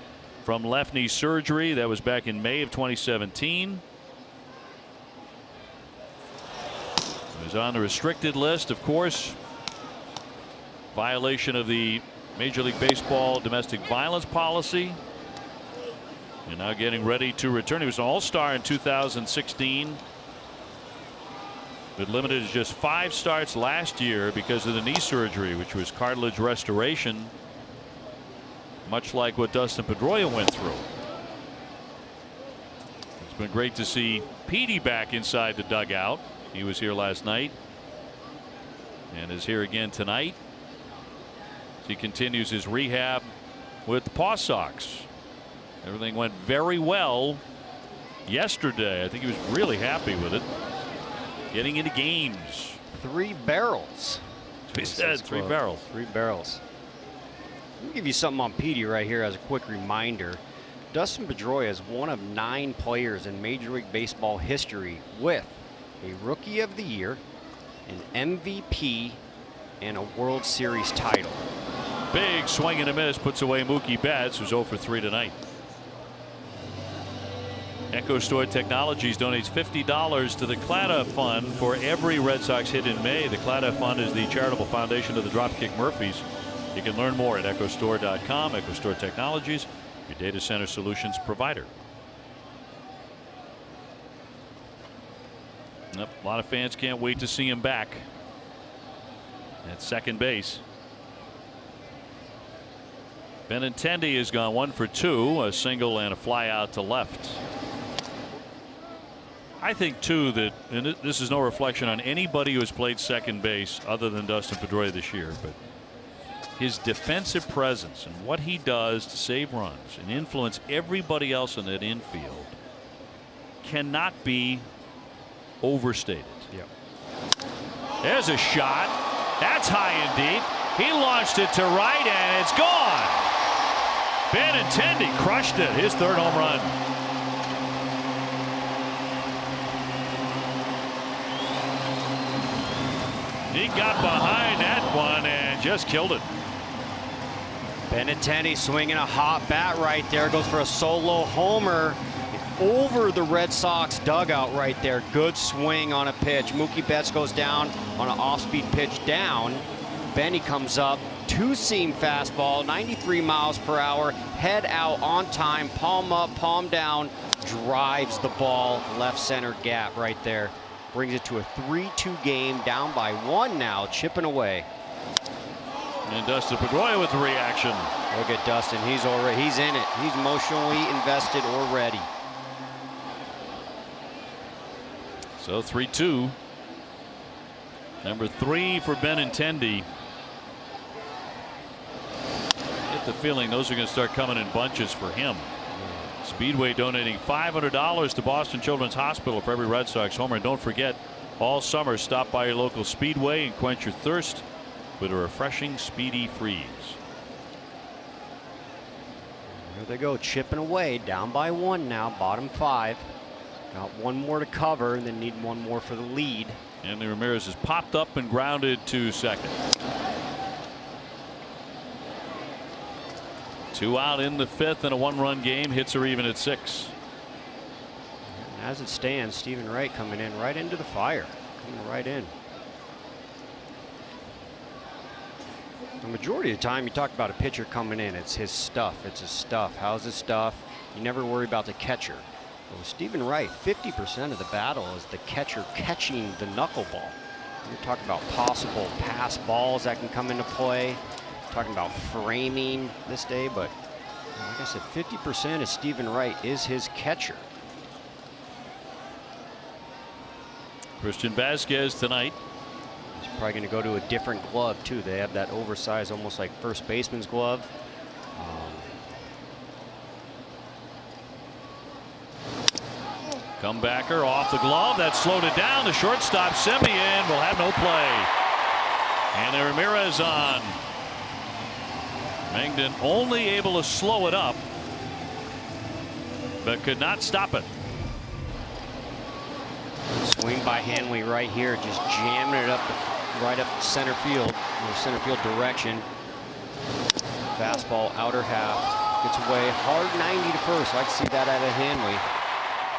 from left knee surgery. That was back in May of 2017. He was on the restricted list, of course. Violation of the Major League Baseball domestic violence policy. And now getting ready to return. He was an all-star in 2016. But limited to just 5 starts last year because of the knee surgery, which was cartilage restoration, much like what Dustin Pedroia went through. It's been great to see Petey back inside the dugout. He was here last night and is here again tonight. He continues his rehab with the Paw Sox. Everything went very well yesterday. I think he was really happy with it. Getting into games. 3 barrels. He said 3 barrels. 3 barrels. Let me give you something on Petey right here as a quick reminder. Dustin Pedroia is one of 9 players in Major League Baseball history with a Rookie of the Year, an MVP, and a World Series title. Big swing and a miss puts away Mookie Betts, who's 0 for 3 tonight. Echo Store Technologies donates $50 to the Clada Fund for every Red Sox hit in May. The Clada Fund is the charitable foundation of the Dropkick Murphys. You can learn more at echostore.com. Echo Store Technologies, your data center solutions provider. Yep, a lot of fans can't wait to see him back at second base. Benintendi has gone 1 for 2, a single and a fly out to left. I think too that, and this is no reflection on anybody who has played second base other than Dustin Pedroia this year, but his defensive presence and what he does to save runs and influence everybody else in that infield cannot be overstated. Yep. There's a shot. That's high and deep. He launched it to right and it's gone. Benintendi crushed it. His 3rd home run. He got behind that one and just killed it. Benintendi swinging a hot bat right there. Goes for a solo homer over the Red Sox dugout right there. Good swing on a pitch. Mookie Betts goes down on an off-speed pitch down. Benny comes up. 2-seam fastball, 93 miles per hour. Head out on time. Palm up, palm down. Drives the ball left center gap right there. Brings it to a 3-2 game, down by 1 now, chipping away. And Dustin Pedroia with the reaction. Look at Dustin. He's in it. He's emotionally invested already. So 3-2. Number 3 for Benintendi. Get the feeling those are going to start coming in bunches for him. Speedway donating $500 to Boston Children's Hospital for every Red Sox homer. And don't forget, all summer stop by your local Speedway and quench your thirst with a refreshing Speedy Freeze. There they go, chipping away, down by 1 now, bottom 5. Got 1 more to cover and then need 1 more for the lead. Anthony Ramirez has popped up and grounded to second. 2 out in the 5th in a 1-run game. Hits are even at 6. As it stands, Stephen Wright coming in right into the fire. Coming right in. The majority of the time you talk about a pitcher coming in, it's his stuff. It's his stuff. How's his stuff? You never worry about the catcher. Well, Stephen Wright, 50% of the battle is the catcher catching the knuckleball. You're talking about possible pass balls that can come into play. Talking about framing this day, but like I said, 50% of Stephen Wright is his catcher. Christian Vasquez tonight. He's probably going to go to a different glove too. They have that oversized, almost like first baseman's glove. Comebacker off the glove. That slowed it down. The shortstop Semien will have no play. And then Ramirez on. Mangden only able to slow it up, but could not stop it. Swing by Hanley right here, just jamming it up right up center field, or center field direction. Fastball outer half, gets away hard 90 to first. I like to see that out of Hanley.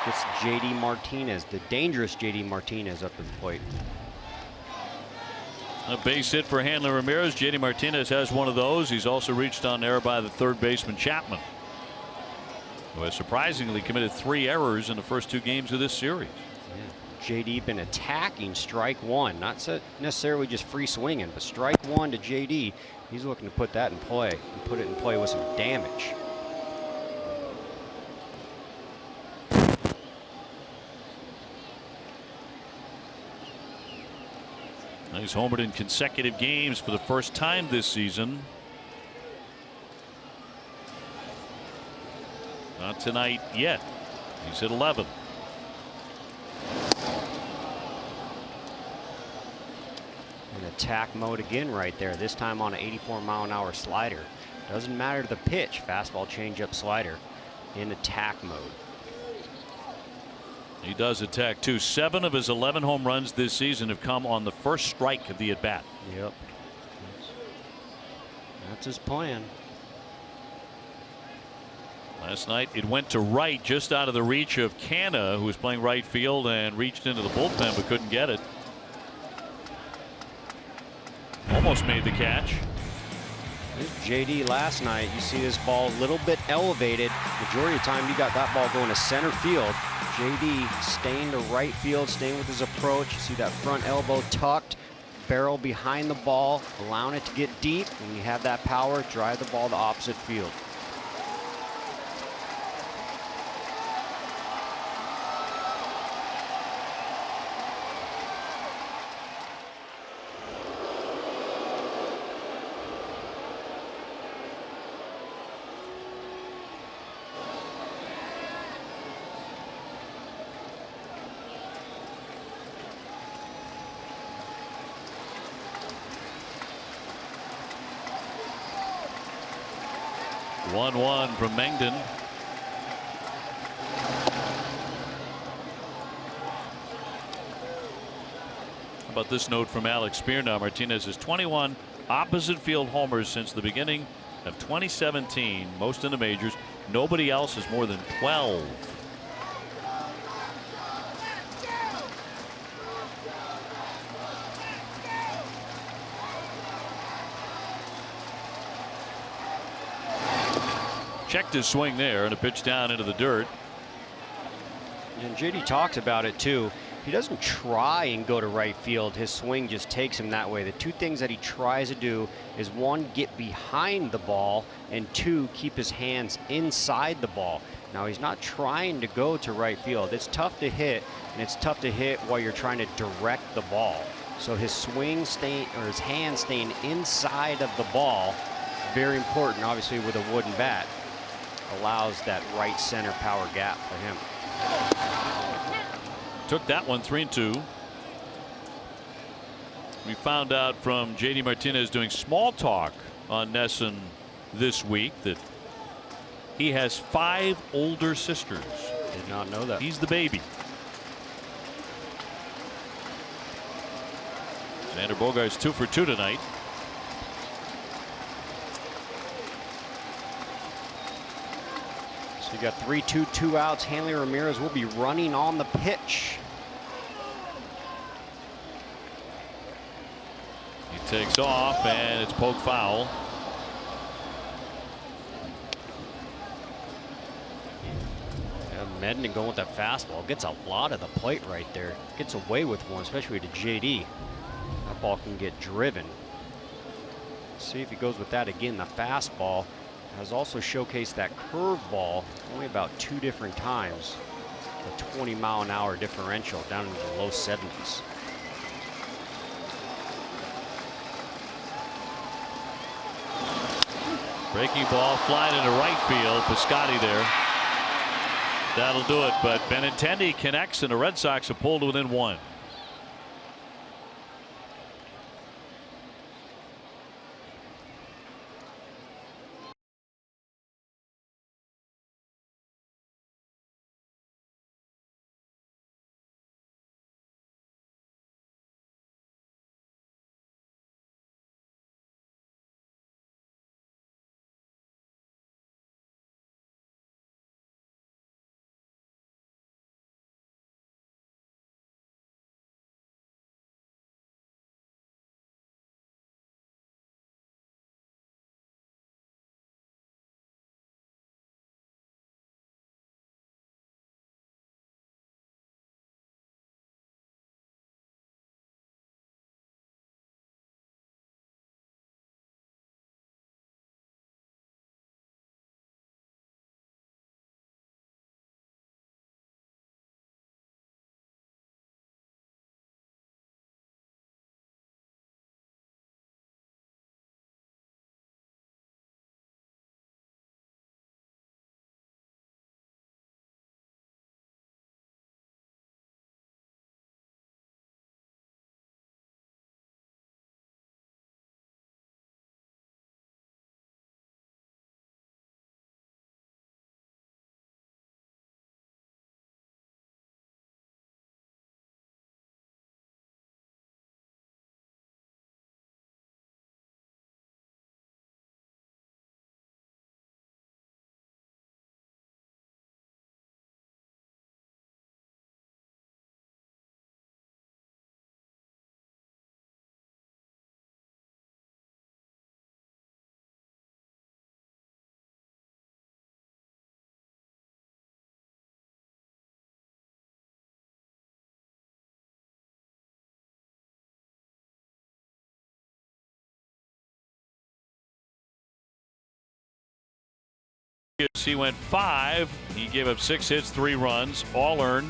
Gets JD Martinez, the dangerous JD Martinez, up in the plate. A base hit for Hanley Ramirez. JD Martinez has one of those. He's also reached on there by the third baseman Chapman, who has surprisingly committed 3 errors in the first 2 games of this series. JD been attacking strike one, not necessarily just free swinging, but strike one to JD. He's looking to put that in play and put it in play with some damage. He's homered in consecutive games for the first time this season. Not tonight yet. He's at 11. In attack mode again right there, this time on an 84-mile-an-hour slider. Doesn't matter the pitch, fastball, changeup, slider in attack mode. He does attack too. 7 of his 11 home runs this season have come on the first strike of the at bat. Yep. That's his plan. Last night it went to right, just out of the reach of Canna, who was playing right field and reached into the bullpen but couldn't get it. Almost made the catch. There's JD last night. You see this ball a little bit elevated. Majority of the time you got that ball going to center field. JD staying to right field, staying with his approach. You see that front elbow tucked, barrel behind the ball, allowing it to get deep. When you have that power, drive the ball to opposite field. One from Mengden. How about this note from Alex Spear now? Martinez has 21 opposite field homers since the beginning of 2017, most in the majors. Nobody else has more than 12. Checked his swing there and a pitch down into the dirt. And JD talks about it too. He doesn't try and go to right field. His swing just takes him that way. The 2 things that he tries to do is 1, get behind the ball, and 2, keep his hands inside the ball. Now he's not trying to go to right field. It's tough to hit, and it's tough to hit while you're trying to direct the ball. So his swing staying, or his hand staying inside of the ball, very important, obviously with a wooden bat, allows that right center power gap for him. Took that one 3-2. We found out from JD Martinez doing small talk on NESN this week that he has 5 older sisters. Did not know that. He's the baby. Xander Bogaerts 2 for 2 tonight. So you got 3-2, 2 outs. Hanley Ramirez will be running on the pitch. He takes off and it's poked foul. Medden going with that fastball. Gets a lot of the plate right there. Gets away with one, especially to JD. That ball can get driven. Let's see if he goes with that again. The fastball has also showcased that curveball only about 2 different times. A 20-mile-an-hour differential down into the low 70s. Breaking ball flying into right field. Piscotty there. That'll do it. But Benintendi connects and the Red Sox have pulled within 1. He went 5. He gave up 6 hits, 3 runs, all earned.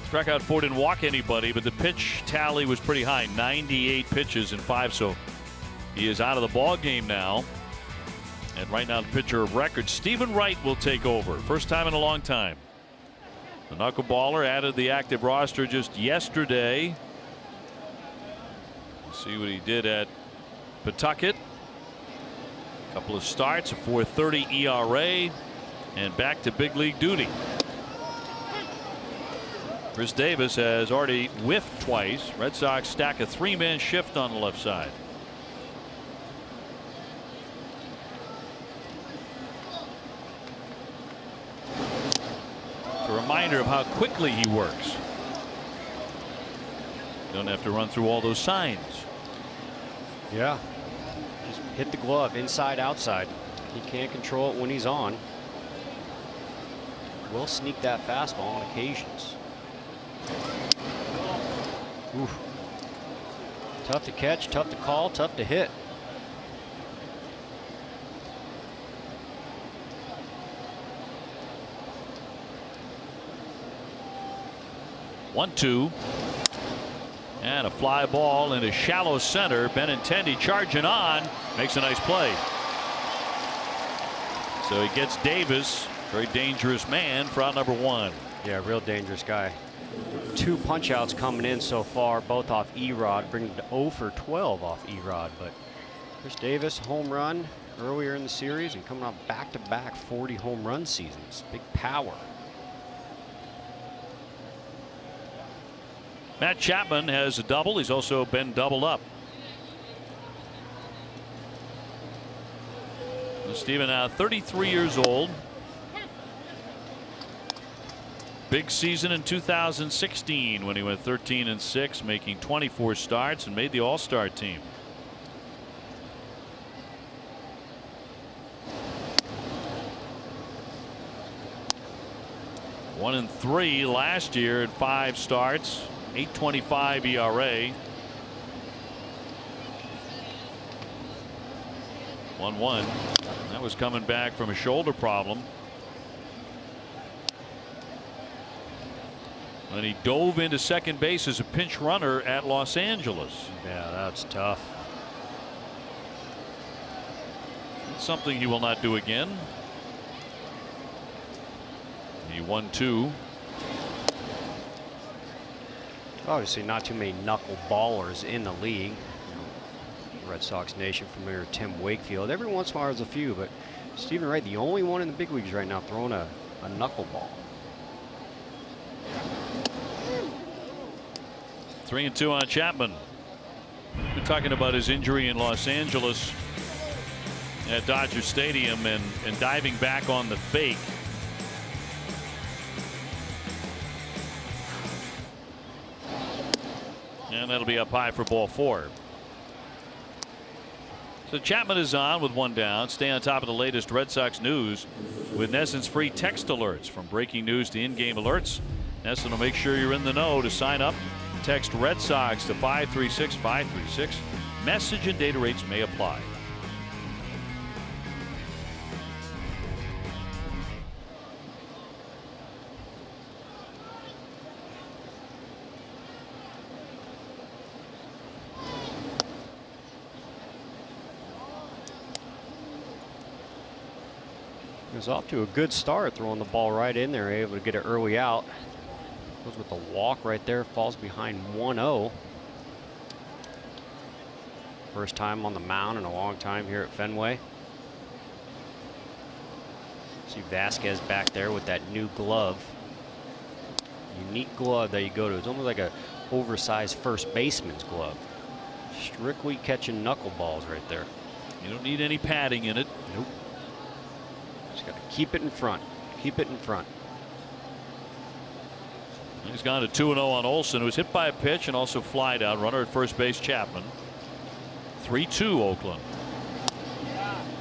Struck out 4, didn't walk anybody, but the pitch tally was pretty high, 98 pitches in 5. So he is out of the ball game now. And right now the pitcher of record, Stephen Wright, will take over. First time in a long time. The knuckleballer added the active roster just yesterday. Let's see what he did at Pawtucket. Couple of starts, a 4.30 ERA, and back to big league duty. Chris Davis has already whiffed twice. Red Sox stack a 3-man shift on the left side. It's a reminder of how quickly he works. Don't have to run through all those signs. Yeah. Just hit the glove inside outside. He can't control it when he's on. Will sneak that fastball on occasions. Oof. Tough to catch, tough to call, tough to hit. One, two. And a fly ball into shallow center. Benintendi charging on. Makes a nice play. So he gets Davis. Very dangerous man for out number 1. Yeah, real dangerous guy. 2 punch outs coming in so far, both off E-Rod, bringing it to 0 for 12 off E-Rod. But Chris Davis, home run earlier in the series and coming off back-to-back 40 home run seasons. Big power. Matt Chapman has a double. He's also been doubled up. Steven now 33 years old. Big season in 2016 when he went 13-6, making 24 starts and made the All-Star team. One and 3 last year at 5 starts. 8.25 ERA. 1-1. That was coming back from a shoulder problem. And he dove into second base as a pinch runner at Los Angeles. Yeah, that's tough. It's something he will not do again. He 1-2. Obviously not too many knuckle ballers in the league. Red Sox Nation familiar with Tim Wakefield. Every once in a while there's a few, but Stephen Wright, the only one in the big leagues right now throwing a knuckleball. 3-2 on Chapman. We're talking about his injury in Los Angeles at Dodger Stadium and diving back on the fake. And that'll be up high for ball 4. So Chapman is on with 1 down. Stay on top of the latest Red Sox news with NESN's free text alerts. From breaking news to in-game alerts, NESN will make sure you're in the know. To sign up, text Red Sox to 536-536. Message and data rates may apply. He was off to a good start, throwing the ball right in there, able to get it early out. Goes with the walk right there, falls behind 1-0. First time on the mound in a long time here at Fenway. See Vasquez back there with that new glove. Unique glove that you go to. It's almost like a oversized first baseman's glove. Strictly catching knuckleballs right there. You don't need any padding in it. Nope. Just got to keep it in front. Keep it in front. He's gone to 2-0 on Olson, who was hit by a pitch and also flied out. Runner at first base, Chapman. 3-2 Oakland.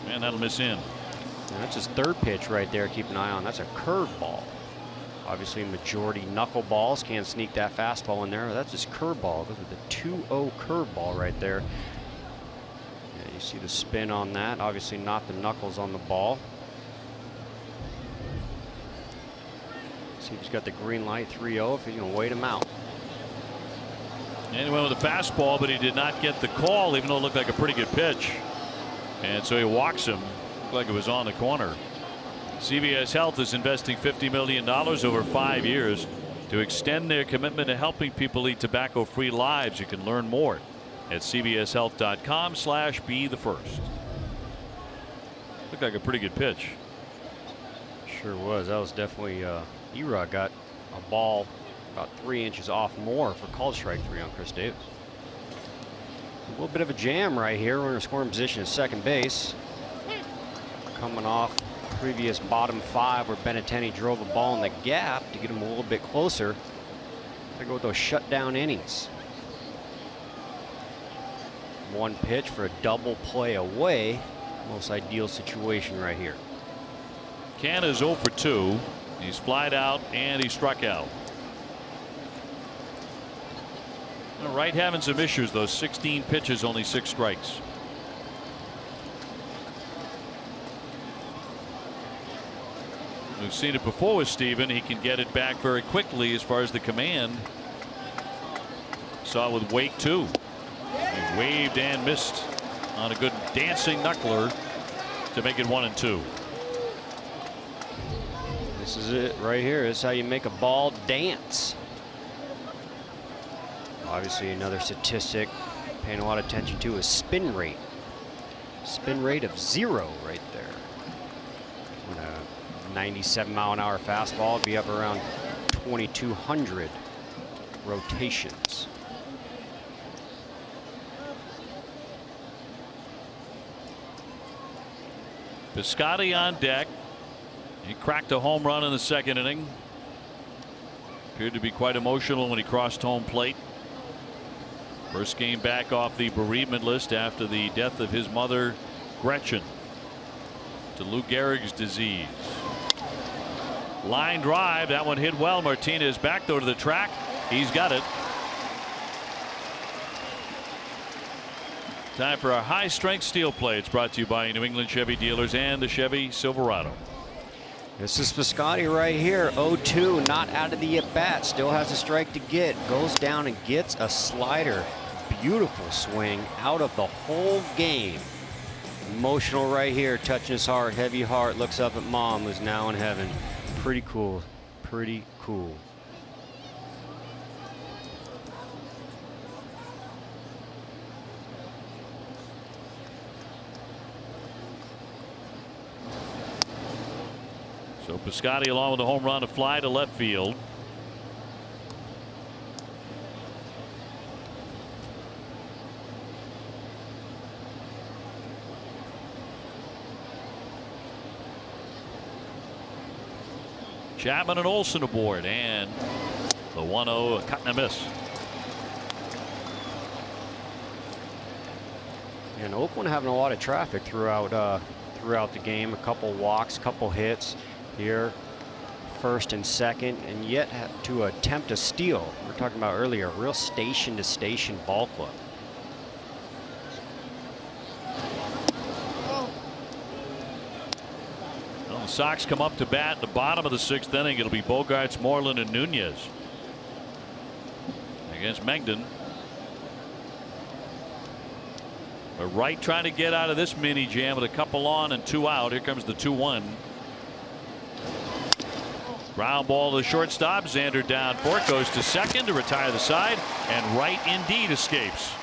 And that'll miss in. And that's his third pitch right there. Keep an eye on. That's a curveball. Obviously, majority knuckleballs can't sneak that fastball in there. That's his curveball. Goes with the 2-0 curveball right there. Yeah, you see the spin on that. Obviously, not the knuckles on the ball. See if he's got the green light 3-0, if he's going to wait him out. And he went with a fastball, but he did not get the call, even though it looked like a pretty good pitch. And so he walks him. Looked like it was on the corner. CVS Health is investing $50 million over 5 years to extend their commitment to helping people lead tobacco-free lives. You can learn more at cvshealth.com/be the first. Looked like a pretty good pitch. Sure was. That was definitely Erod got a ball about 3 inches off more for called strike 3 on Chris Davis. A little bit of a jam right here. We're in a scoring position at second base. Coming off previous bottom 5 where Benintendi drove a ball in the gap to get him a little bit closer. Gotta go with those shutdown innings. One pitch for a double play away. Most ideal situation right here. Canna's 0 for 2. He's flied out and he struck out. Wright having some issues, though. 16 pitches, only 6 strikes. We've seen it before with Steven. He can get it back very quickly as far as the command. Saw it with Wake too. He waved and missed on a good dancing knuckler to make it 1-2. This is it right here. This is how you make a ball dance. Obviously another statistic paying a lot of attention to is spin rate. Spin rate of 0 right there. 97-mile-an-hour fastball would be up around 2,200 rotations. Piscotty on deck. He cracked a home run in the second inning. Appeared to be quite emotional when he crossed home plate. First game back off the bereavement list after the death of his mother, Gretchen, to Lou Gehrig's disease. Line drive. That one hit well. Martinez back though to the track. He's got it. Time for our high strength steel plate. It's brought to you by New England Chevy dealers and the Chevy Silverado. This is Piscotty right here. 0-2, not out of the at bat. Still has a strike to get. Goes down and gets a slider. Beautiful swing out of the whole game. Emotional right here, touching his heart. Heavy heart. Looks up at mom, who's now in heaven. Pretty cool. Pretty cool. So Piscotty along with a home run, a fly to left field. Chapman and Olsen aboard, and the 1-0, a cut and a miss. And Oakland having a lot of traffic throughout the game. A couple walks, couple hits here, first and second, and yet have to attempt a steal. We were talking about earlier, a real station to station ball club. Well, the Sox come up to bat in the bottom of the 6th inning. It'll be Bogarts, Moreland, and Nunez against Mengden. But Wright trying to get out of this mini jam with a couple on and 2 out. Here comes the 2-1. Ground ball to the shortstop. Xander down for it, goes to second to retire the side, and Wright indeed escapes.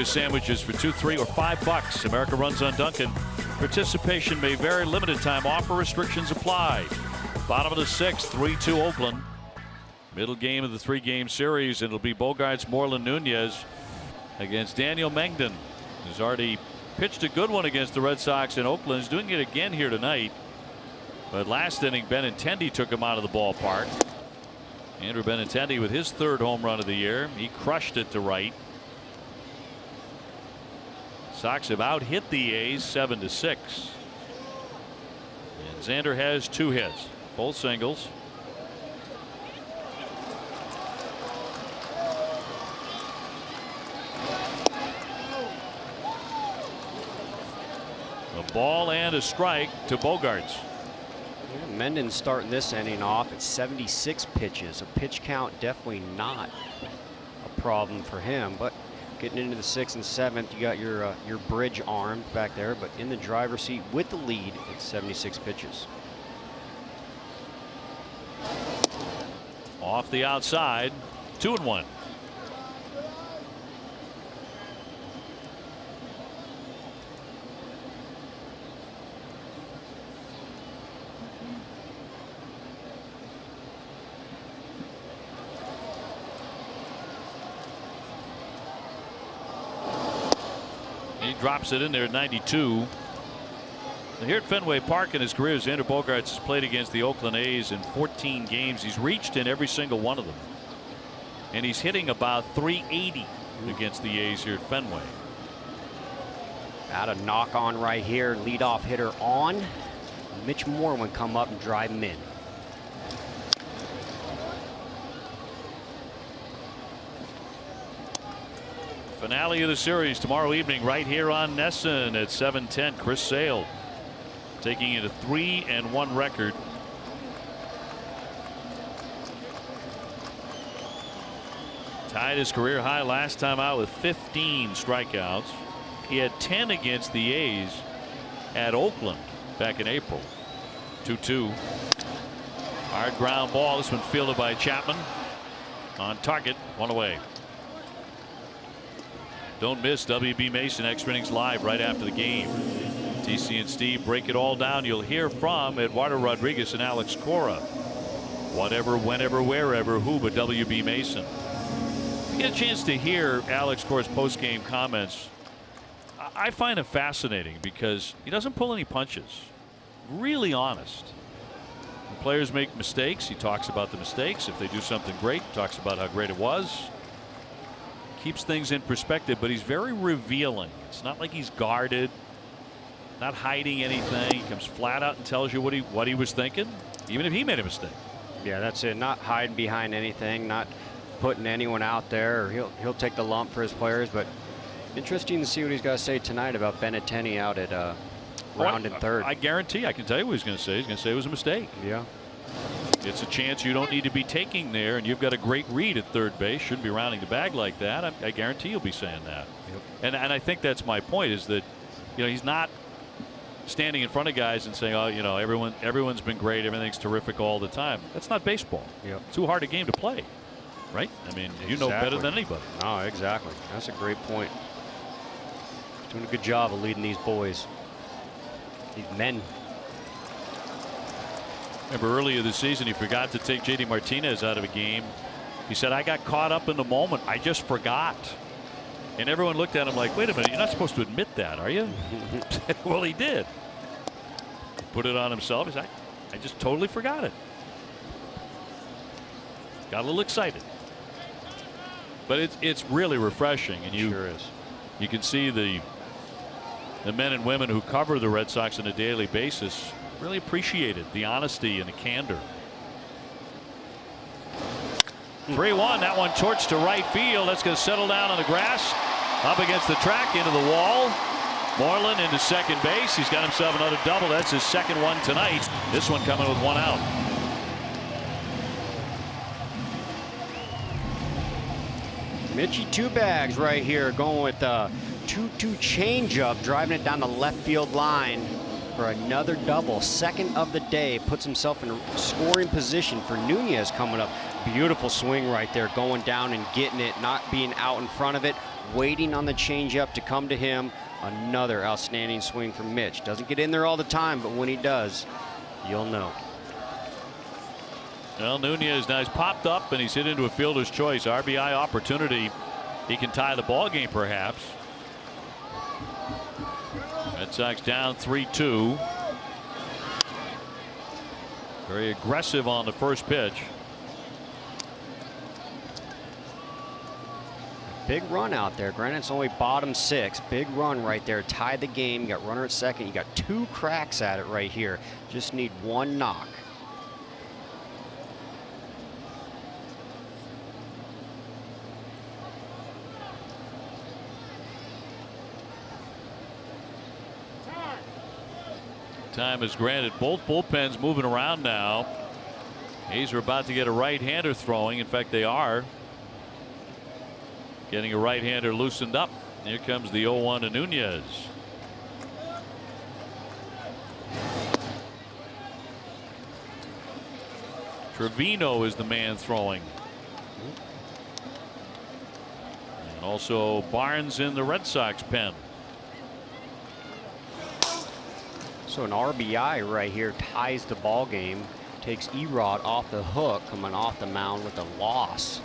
breakfast sandwiches for $2, $3, or $5. America runs on Dunkin'. Participation may vary. Limited time offer. Restrictions apply. Bottom of the 6th, 3-2 Oakland. Middle game of the 3-game series. It'll be Bogaerts, Moreland, Nunez against Daniel Mengden, who's already pitched a good one against the Red Sox in Oakland. He's doing it again here tonight. But last inning, Benintendi took him out of the ballpark. Andrew Benintendi with his 3rd home run of the year. He crushed it to right. Sox have out-hit the A's 7-6. And Xander has 2 hits, both singles. A ball and a strike to Bogaerts. Yeah, Menden's starting this inning off at 76 pitches. A pitch count definitely not a problem for him, but getting into the 6th and 7th, you got your bridge arm back there, but in the driver's seat with the lead at 76 pitches. Off the outside, 2-1. He drops it in there at 92. Now here at Fenway Park in his career, Xander Bogaerts has played against the Oakland A's in 14 games. He's reached in every single one of them. And he's hitting about 380 against the A's here at Fenway. Got a knock on right here. Leadoff hitter on. Mitch Moore would come up and drive him in. Finale of the series tomorrow evening right here on Nesson at 7:10. Chris Sale taking it a 3-1 record. Tied his career high last time out with 15 strikeouts. He had 10 against the A's at Oakland back in April. 2-2. Hard ground ball. This one fielded by Chapman. On target, 1 away. Don't miss WB Mason Extra Innings Live right after the game. TC and Steve break it all down. You'll hear from Eduardo Rodriguez and Alex Cora. Whatever, whenever, wherever, who but WB Mason. You get a chance to hear Alex Cora's post-game comments. I find it fascinating because he doesn't pull any punches. Really honest. When players make mistakes, he talks about the mistakes. If they do something great, he talks about how great it was. Keeps things in perspective, but he's very revealing. It's not like he's guarded, not hiding anything. He comes flat out and tells you what he was thinking, even if he made a mistake. Yeah, that's it. Not hiding behind anything, not putting anyone out there. Or he'll take the lump for his players. But interesting to see what he's got to say tonight about Benintendi out at round in 3rd. I guarantee I can tell you what he's going to say. He's going to say it was a mistake. Yeah. It's a chance you don't need to be taking there, and you've got a great read at 3rd base. Shouldn't be rounding the bag like that. I guarantee you'll be saying that. Yep. And I think that's my point, is that he's not standing in front of guys and saying, oh, everyone's been great, everything's terrific all the time. That's not baseball. Yep. Too hard a game to play, right? I mean, you know better than anybody. No, exactly. That's a great point. He's doing a good job of leading these boys, these men. Remember earlier this season, he forgot to take J.D. Martinez out of a game. He said, I got caught up in the moment. I just forgot. And everyone looked at him like, wait a minute, you're not supposed to admit that, are you? Well, he did. Put it on himself. He said, I just totally forgot it. Got a little excited. But it's really refreshing. And Sure is. You can see the men and women who cover the Red Sox on a daily basis really appreciated the honesty and the candor. 3-1. That one torched to right field. That's going to settle down on the grass. Up against the track, into the wall. Moreland into second base. He's got himself another double. That's his 2nd one tonight. This one coming with 1 out. Mitchie 2 bags right here, going with the 2-2 changeup, driving it down the left field line. for another double, second of the day, puts himself in a scoring position for Nunez coming up. Beautiful swing right there, going down and getting it, not being out in front of it, waiting on the changeup to come to him. Another outstanding swing from Mitch. Doesn't get in there all the time, but when he does, you'll know. Well, Nunez now he's popped up and he's hit into a fielder's choice. RBI opportunity. He can tie the ball game perhaps. Red Sox down 3-2. Very aggressive on the first pitch. Big run out there. Granted, it's only bottom 6. Big run right there. Tied the game. You got runner at second. You got 2 cracks at it right here. Just need 1 knock. Time is granted. Both bullpens moving around now. A's are about to get a right-hander throwing. In fact, they are. Getting a right-hander loosened up. Here comes the 0-1 to Nunez. Trevino is the man throwing. And also Barnes in the Red Sox pen. So an RBI right here ties the ball game. Takes Erod off the hook, coming off the mound with a loss.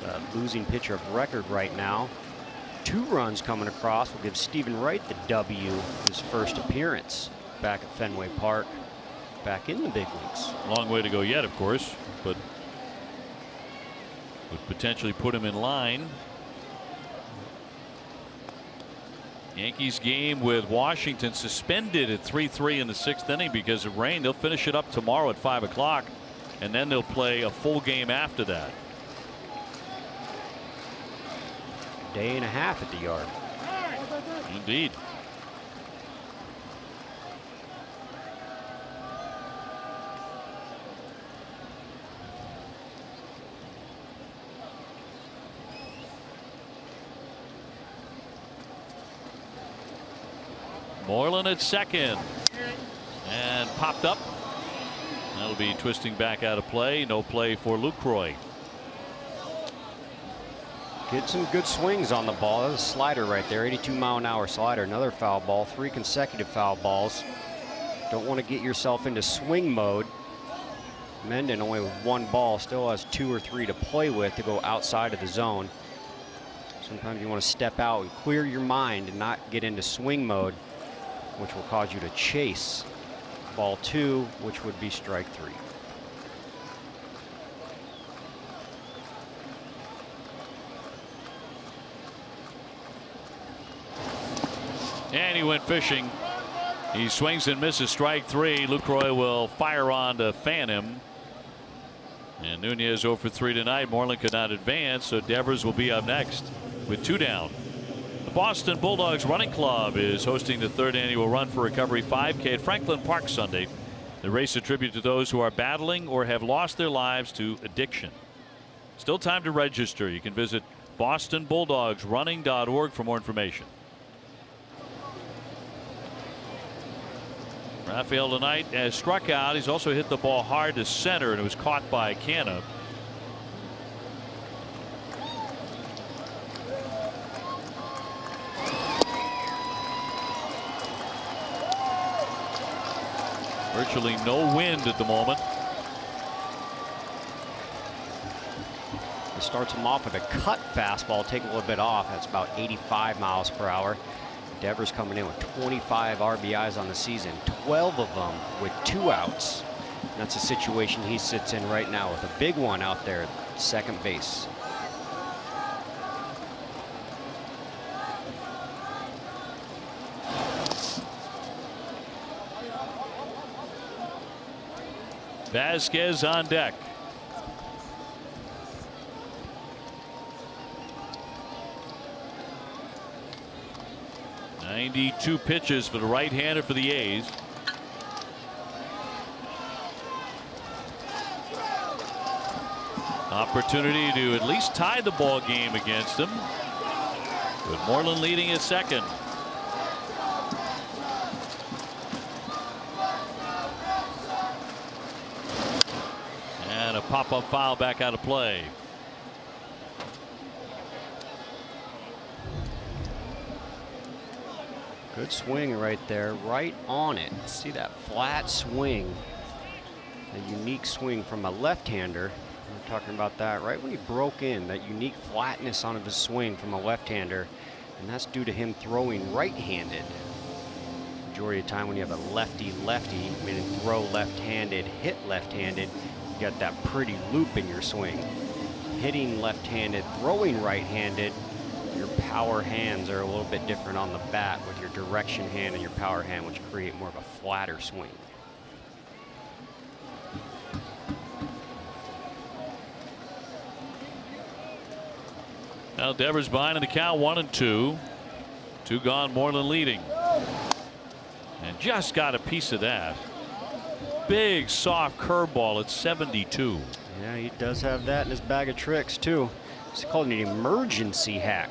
The losing pitcher of record right now. 2 runs coming across will give Stephen Wright the W, his first appearance back at Fenway Park, back in the big leagues. Long way to go yet, of course, but would potentially put him in line. Yankees game with Washington suspended at 3-3 in the 6th inning because of rain. They'll finish it up tomorrow at 5 o'clock, and then they'll play a full game after that. Day and a half at the yard. Indeed. Moreland at second and popped up. That'll be twisting back out of play. No play for Lucroy. Get some good swings on the ball. That's a slider right there, 82-mile-an-hour slider. Another foul ball, 3 consecutive foul balls. Don't want to get yourself into swing mode. Menden only with 1 ball, still has 2 or 3 to play with to go outside of the zone. Sometimes you want to step out and clear your mind and not get into swing mode, which will cause you to chase ball 2, which would be strike 3. And he went fishing. He swings and misses, strike 3. Lucroy will fire on to fan him. And Nunez 0 for 3 tonight. Moreland could not advance, so Devers will be up next with 2 down. The Boston Bulldogs Running Club is hosting the 3rd annual Run for Recovery 5K at Franklin Park Sunday. The race a tribute to those who are battling or have lost their lives to addiction. Still time to register. You can visit bostonbulldogsrunning.org for more information. Rafael tonight has struck out. He's also hit the ball hard to center, and it was caught by Canna. Virtually no wind at the moment. It starts him off with a cut fastball, take a little bit off. That's about 85 miles per hour. Devers coming in with 25 RBIs on the season, 12 of them with 2 outs. And that's a situation he sits in right now with a big one out there at second base. Vasquez on deck. .92 pitches for the right-hander for the A's. Opportunity to at least tie the ball game against him, with Moreland leading at second. pop-up foul back out of play. Good swing right there, right on it. See that flat swing, a unique swing from a left-hander. We're talking about that right when he broke in, that unique flatness on his swing from a left-hander, and that's due to him throwing right-handed. Majority of the time when you have a lefty-lefty, meaning throw left-handed, hit left-handed, you got that pretty loop in your swing. Hitting left-handed, throwing right-handed, your power hands are a little bit different on the bat with your direction hand and your power hand, which create more of a flatter swing. Now Devers behind in the count, 1-2. 2 gone, Moreland leading. And just got a piece of that. Big soft curveball at 72. Yeah, he does have that in his bag of tricks too. It's called an emergency hack.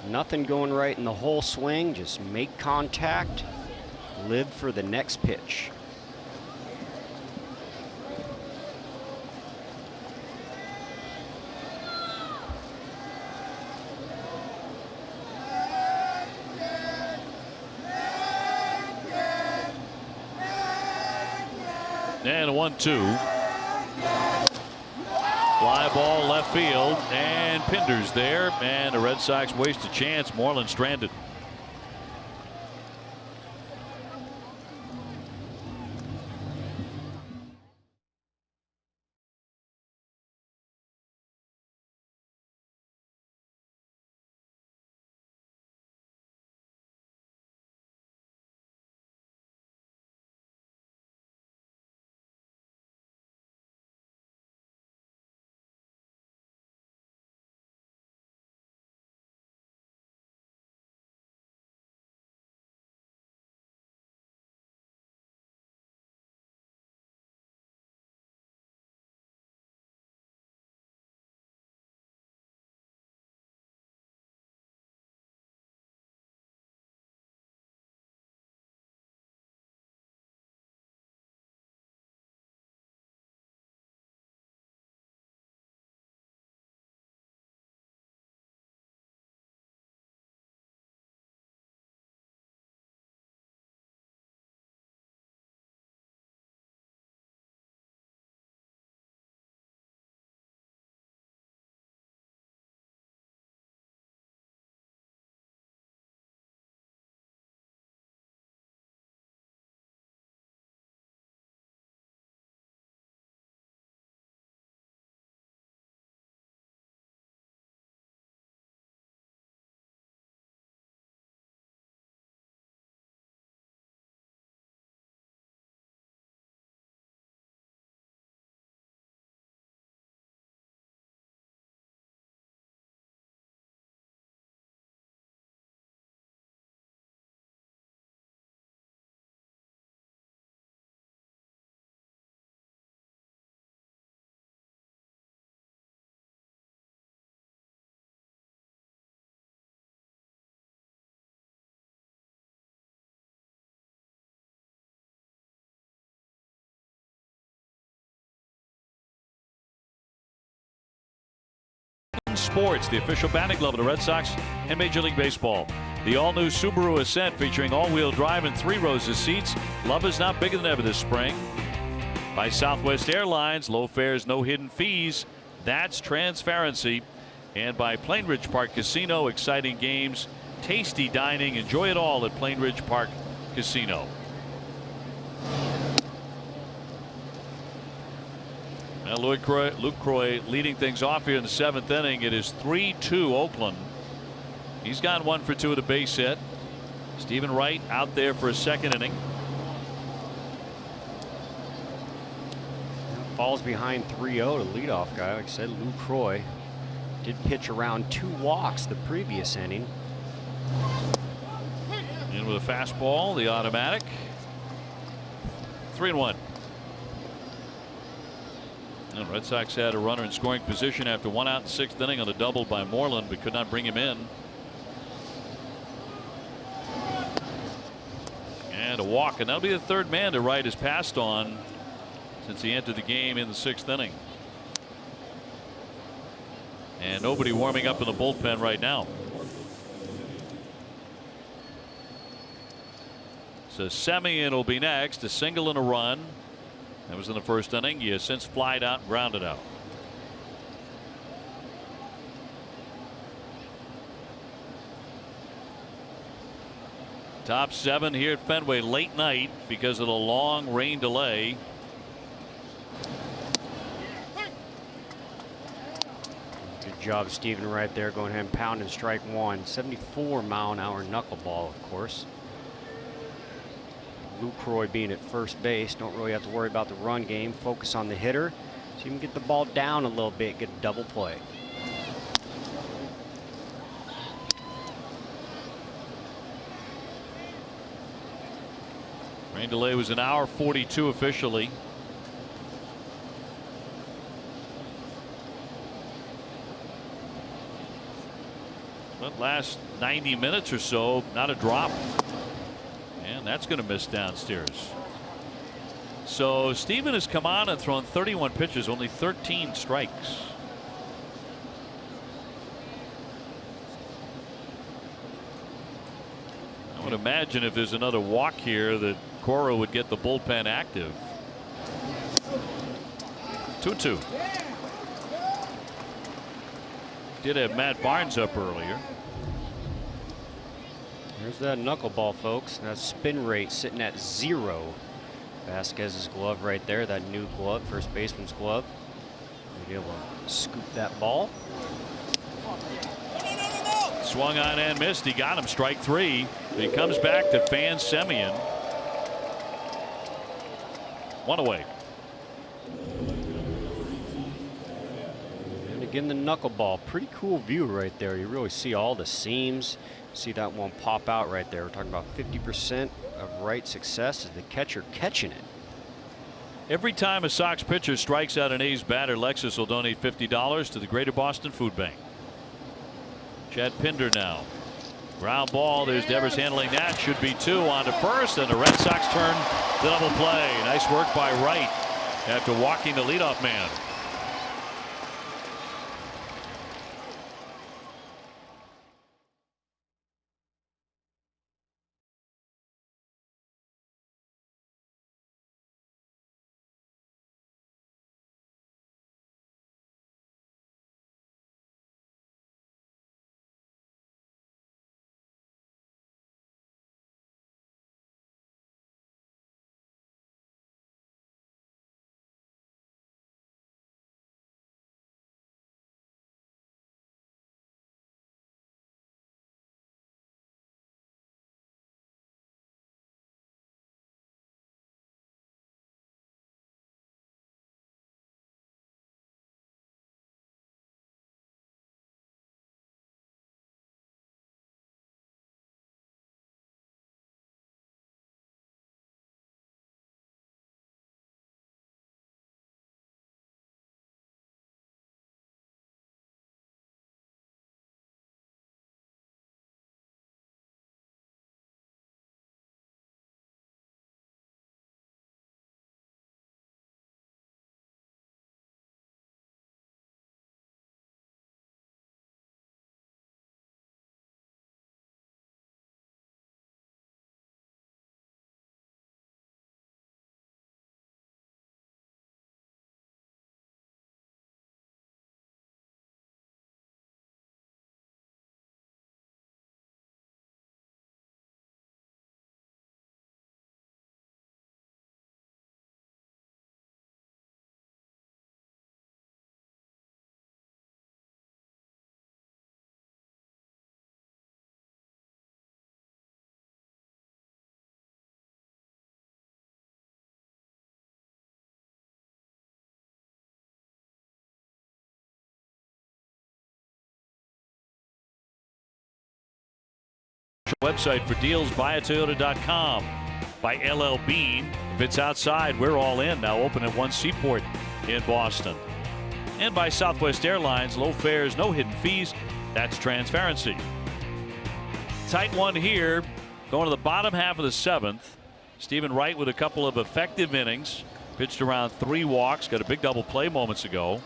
Nothing going right in the whole swing, just make contact, live for the next pitch. And a 1-2. Fly ball left field, and Pinder's there, and the Red Sox waste a chance. Moreland stranded. Sports, the official batting glove of the Red Sox and Major League Baseball. The all-new Subaru Ascent featuring all-wheel drive and 3 rows of seats. Love is not bigger than ever this spring. By Southwest Airlines, low fares, no hidden fees. That's transparency. And by Plainridge Park Casino, exciting games, tasty dining. Enjoy it all at Plainridge Park Casino. Now Luke Croy leading things off here in the 7th inning. It is 3-2 Oakland. He's gone 1 for 2 with a base hit. Stephen Wright out there for a 2nd inning. Falls behind 3-0 to leadoff guy. Like I said, Luke Croy did pitch around 2 walks the previous inning. In with a fastball, the automatic. 3-1. And Red Sox had a runner in scoring position after 1 out in 6th inning on a double by Moreland, but could not bring him in. And a walk, and that'll be the 3rd man to Wright has passed on since he entered the game in the 6th inning. And nobody warming up in the bullpen right now. So Semien will be next. A single and a run. That was in the 1st inning. He has since flied out and grounded out. Top 7 here at Fenway late night because of the long rain delay. Good job, Stephen, right there, going ahead and pounding strike 1. 74-mile-an-hour knuckleball, of course. Lucroy being at first base, don't really have to worry about the run game. Focus on the hitter, so you can get the ball down a little bit, get a double play. Rain delay was an hour 42 officially. But last 90 minutes or so, not a drop. And that's going to miss downstairs. So Stephen has come on and thrown 31 pitches, only 13 strikes. I would imagine if there's another walk here that Cora would get the bullpen active. 2-2. Did have Matt Barnes up earlier. There's that knuckleball, folks. That spin rate sitting at 0. Vasquez's glove right there, that new glove, first baseman's glove. Be able to scoop that ball. Swung on and missed. He got him, strike 3. He comes back to fan Semien. 1 away. And again, the knuckleball, pretty cool view right there. You really see all the seams. See that one pop out right there. We're talking about 50% of right success is the catcher catching it. Every time a Sox pitcher strikes out an A's batter, Lexus will donate $50 to the Greater Boston Food Bank. Chad Pinder now. Ground ball. There's Devers handling that. Should be 2 on to first, and the Red Sox turn the double play. Nice work by Wright after walking the leadoff man. Website for deals, buyatoyota.com. By LL Bean. If it's outside, we're all in. Now open at One Seaport in Boston. And by Southwest Airlines, low fares, no hidden fees. That's transparency. Tight one here, going to the bottom half of the 7th. Stephen Wright with a couple of effective innings. Pitched around 3 walks, got a big double play moments ago.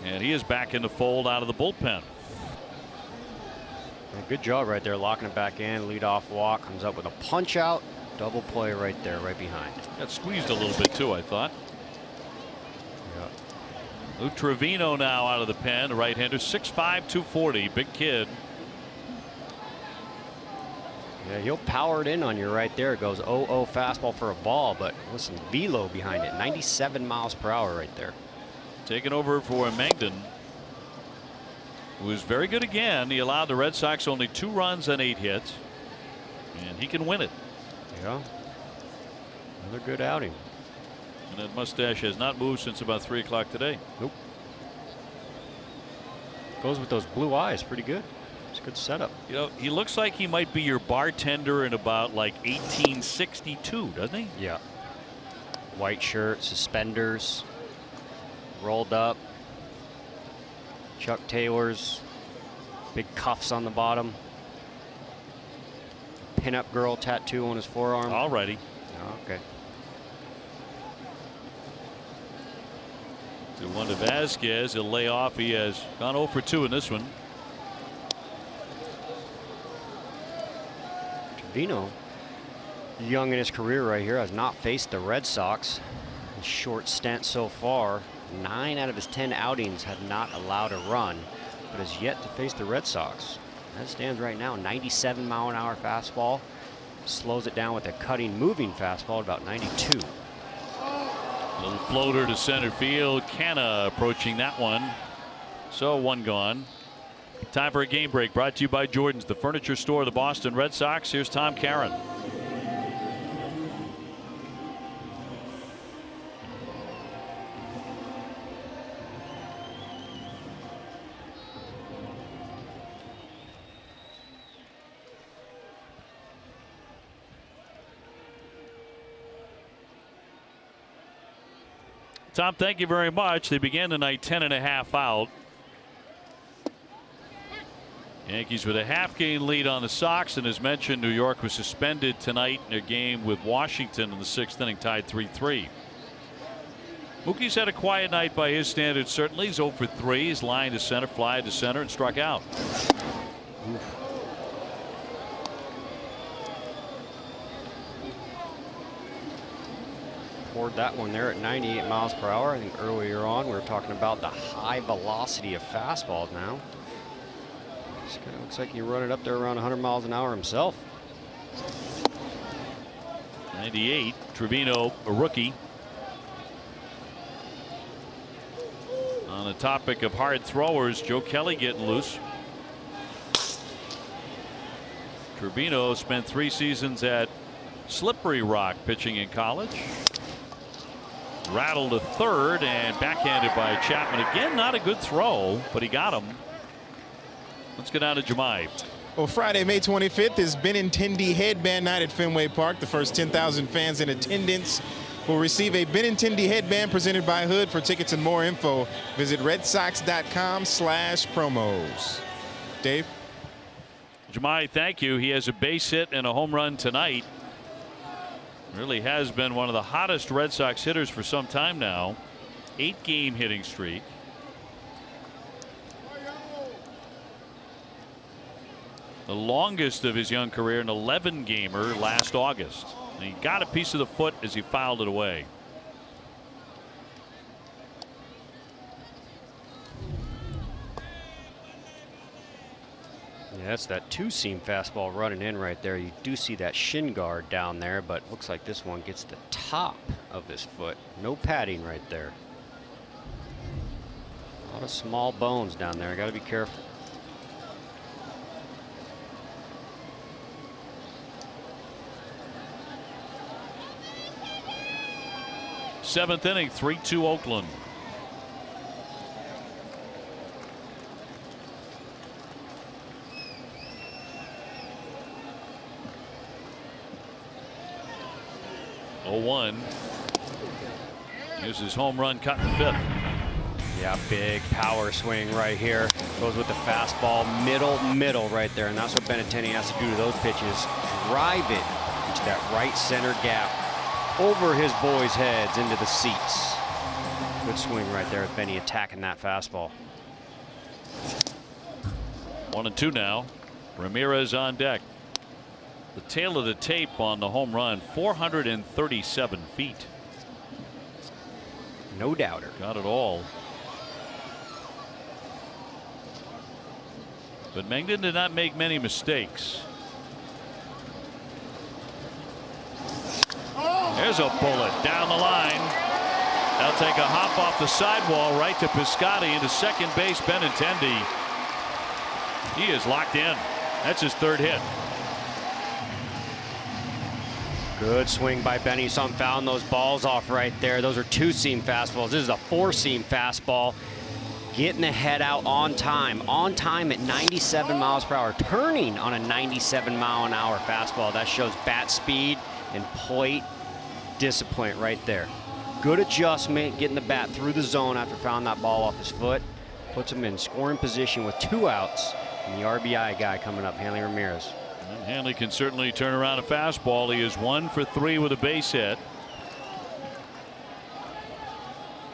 And he is back in the fold out of the bullpen. Good job right there, locking it back in. Lead off walk, comes up with a punch out. Double play right there, right behind. Got squeezed a little bit too, I thought. Lou Trevino now out of the pen, the right-hander, 6'5", 240, big kid. Yeah, he'll power it in on you right there. It goes 0-0 fastball for a ball, but listen, velo behind it, 97 miles per hour right there. Taking over for Mangden, who is very good again. He allowed the Red Sox only 2 runs and 8 hits, and he can win it. Yeah, another good outing. And that mustache has not moved since about 3 o'clock today. Nope. Goes with those blue eyes, pretty good. It's a good setup. You know, he looks like he might be your bartender in about like 1862, doesn't he? Yeah. White shirt, suspenders, rolled up, Chuck Taylors, big cuffs on the bottom, pinup girl tattoo on his forearm. Alrighty. Oh, okay. The one to Vasquez, he'll lay off. He has gone 0 for 2 in this one. Trevino, young in his career right here, has not faced the Red Sox. His short stint so far, 9 out of his 10 outings have not allowed a run, but has yet to face the Red Sox. That stands right now, 97 mile an hour fastball. Slows it down with a cutting, moving fastball at about 92. Little floater to center field. Canna approaching that one. So 1 gone. Time for a game break brought to you by Jordan's, the furniture store of the Boston Red Sox. Here's Tom Caron. Tom, thank you very much. They began the night 10.5 out. Yankees with a half-game lead on the Sox, and as mentioned, New York was suspended tonight in a game with Washington in the 6th inning, tied 3-3. Mookie's had a quiet night by his standards. Certainly, he's 0 for 3. He's lined to center, fly to center, and struck out. Oof. Poured that one there at 98 miles per hour. I think earlier on we were talking about the high velocity of fastballs now. This kind of looks like he run it up there around 100 miles an hour himself. 98. Trevino, a rookie. On the topic of hard throwers, Joe Kelly getting loose. Trevino spent 3 seasons at Slippery Rock pitching in college. Rattled to third and backhanded by Chapman. Again, not a good throw, but he got him. Let's get down to Jemai. Well, Friday, May 25th is Benintendi Headband Night at Fenway Park. The first 10,000 fans in attendance will receive a Benintendi headband presented by Hood. For tickets and more info, visit redsox.com/promos. Dave? Jemai, thank you. He has a base hit and a home run tonight. Really has been one of the hottest Red Sox hitters for some time now. 8-game hitting streak. The longest of his young career, an 11-gamer last August. And he got a piece of the foot as he fouled it away. Yeah, that's that 2-seam fastball running in right there. You do see that shin guard down there, but looks like this one gets the top of his foot. No padding right there. A lot of small bones down there. Got to be careful. Seventh inning, 3-2 Oakland. Oh-1. Here's his home run cut in the 5th. Yeah, big power swing right here. Goes with the fastball, middle right there. And that's what Benintendi has to do to those pitches. Drive it into that right center gap. over his boys' heads into the seats. Good swing right there with Benny attacking that fastball. 1-2 now. Ramirez on deck. The tail of the tape on the home run, 437 feet. No doubter. Got it all. But Mengden did not make many mistakes. There's a bullet down the line. They'll take a hop off the sidewall right to Piscotti into second base. Benintendi. He is locked in. That's his third hit. Good swing by Benny. Saw him fouling those balls off right there. Those are 2-seam fastballs. This is a 4-seam fastball. Getting the head out on time at 97 miles per hour, turning on a 97-mile-an-hour fastball. That shows bat speed and plate discipline right there. Good adjustment, getting the bat through the zone after fouling that ball off his foot. Puts him in scoring position with 2 outs. And the RBI guy coming up, Hanley Ramirez. And Hanley can certainly turn around a fastball. He is 1 for 3 with a base hit.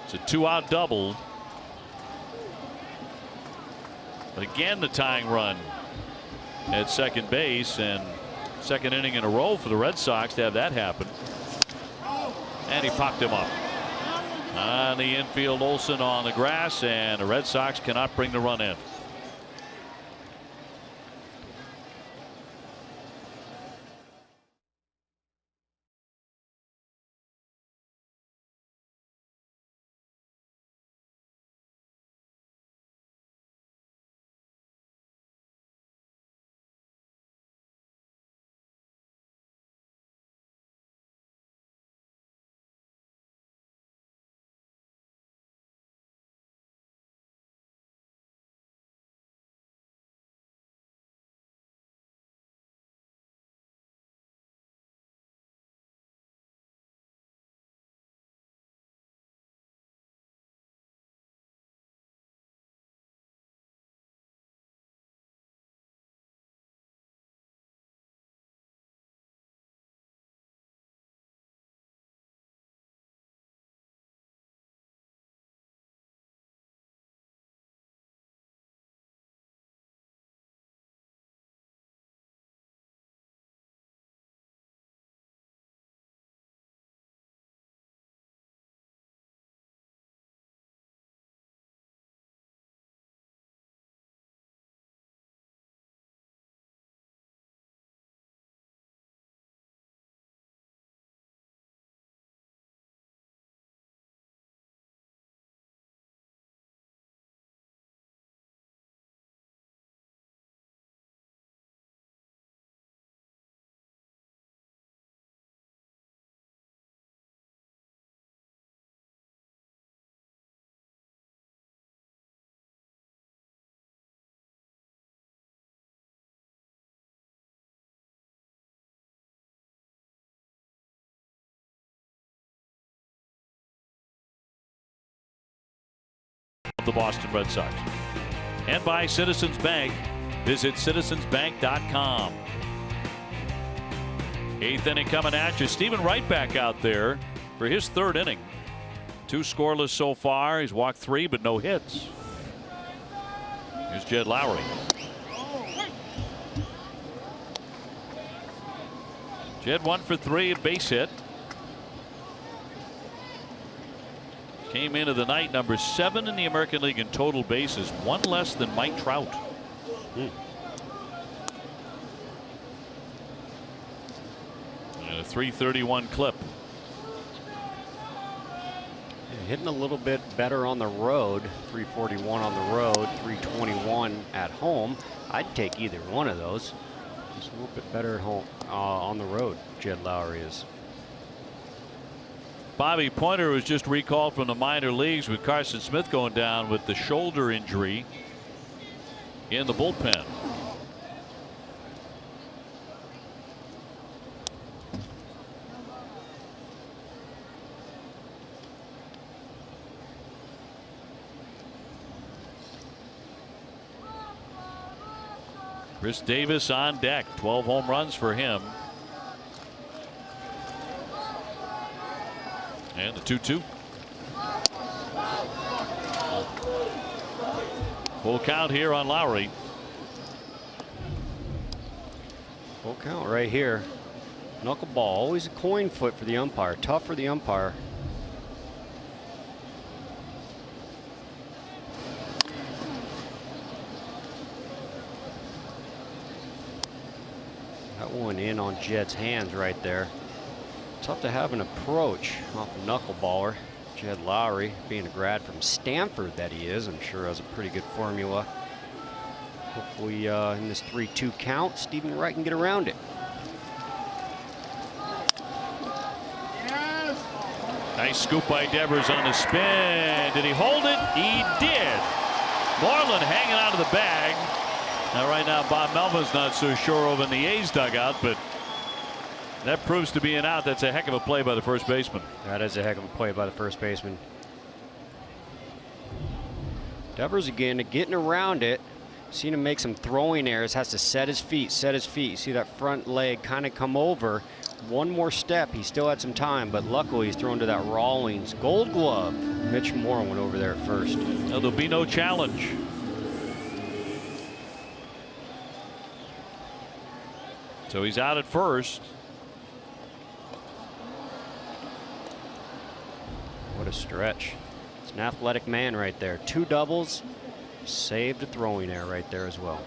It's a 2-out double. But again, the tying run at second base, and second inning in a row for the Red Sox to have that happen. And he popped him up. On the infield, Olsen on the grass, and the Red Sox cannot bring the run in. The Boston Red Sox. And by Citizens Bank. Visit citizensbank.com. 8th inning coming at you. Stephen Wright back out there for his 3rd inning. 2 scoreless so far. He's walked 3 but no hits. Here's Jed Lowry. Jed 1 for 3, a base hit. Came into the night number 7 in the American League in total bases, 1 less than Mike Trout. And a 331 clip. Hitting a little bit better on the road. 341 on the road, 321 at home. I'd take either one of those. Just a little bit better at home on the road. Jed Lowry is. Bobby Pointer was just recalled from the minor leagues with Carson Smith going down with the shoulder injury in the bullpen. Chris Davis on deck, 12 home runs for him. And the 2-2. Full count here on Lowry. Full count right here. Knuckleball, always a coin flip for the umpire. Tough for the umpire. That one in on Jed's hands right there. Tough to have an approach off a knuckleballer. Jed Lowry, being a grad from Stanford that he is, I'm sure has a pretty good formula. Hopefully in this 3-2 count, Stephen Wright can get around it. Nice scoop by Devers on the spin. Did he hold it? He did. Moreland hanging out of the bag. Now right now Bob Melvin's not so sure over in the A's dugout, but that proves to be an out. That's a heck of a play by the first baseman. That is a heck of a play by the first baseman. Devers again getting around it. Seen him make some throwing errors. Has to set his feet, set his feet. You see that front leg kind of come over. One more step. He still had some time, but luckily he's thrown to that Rawlings Gold Glove. Mitch Moore went over there at first. Now, there'll be no challenge. So he's out at first. What a stretch. It's an athletic man right there. 2 doubles. Saved a throwing error right there as well.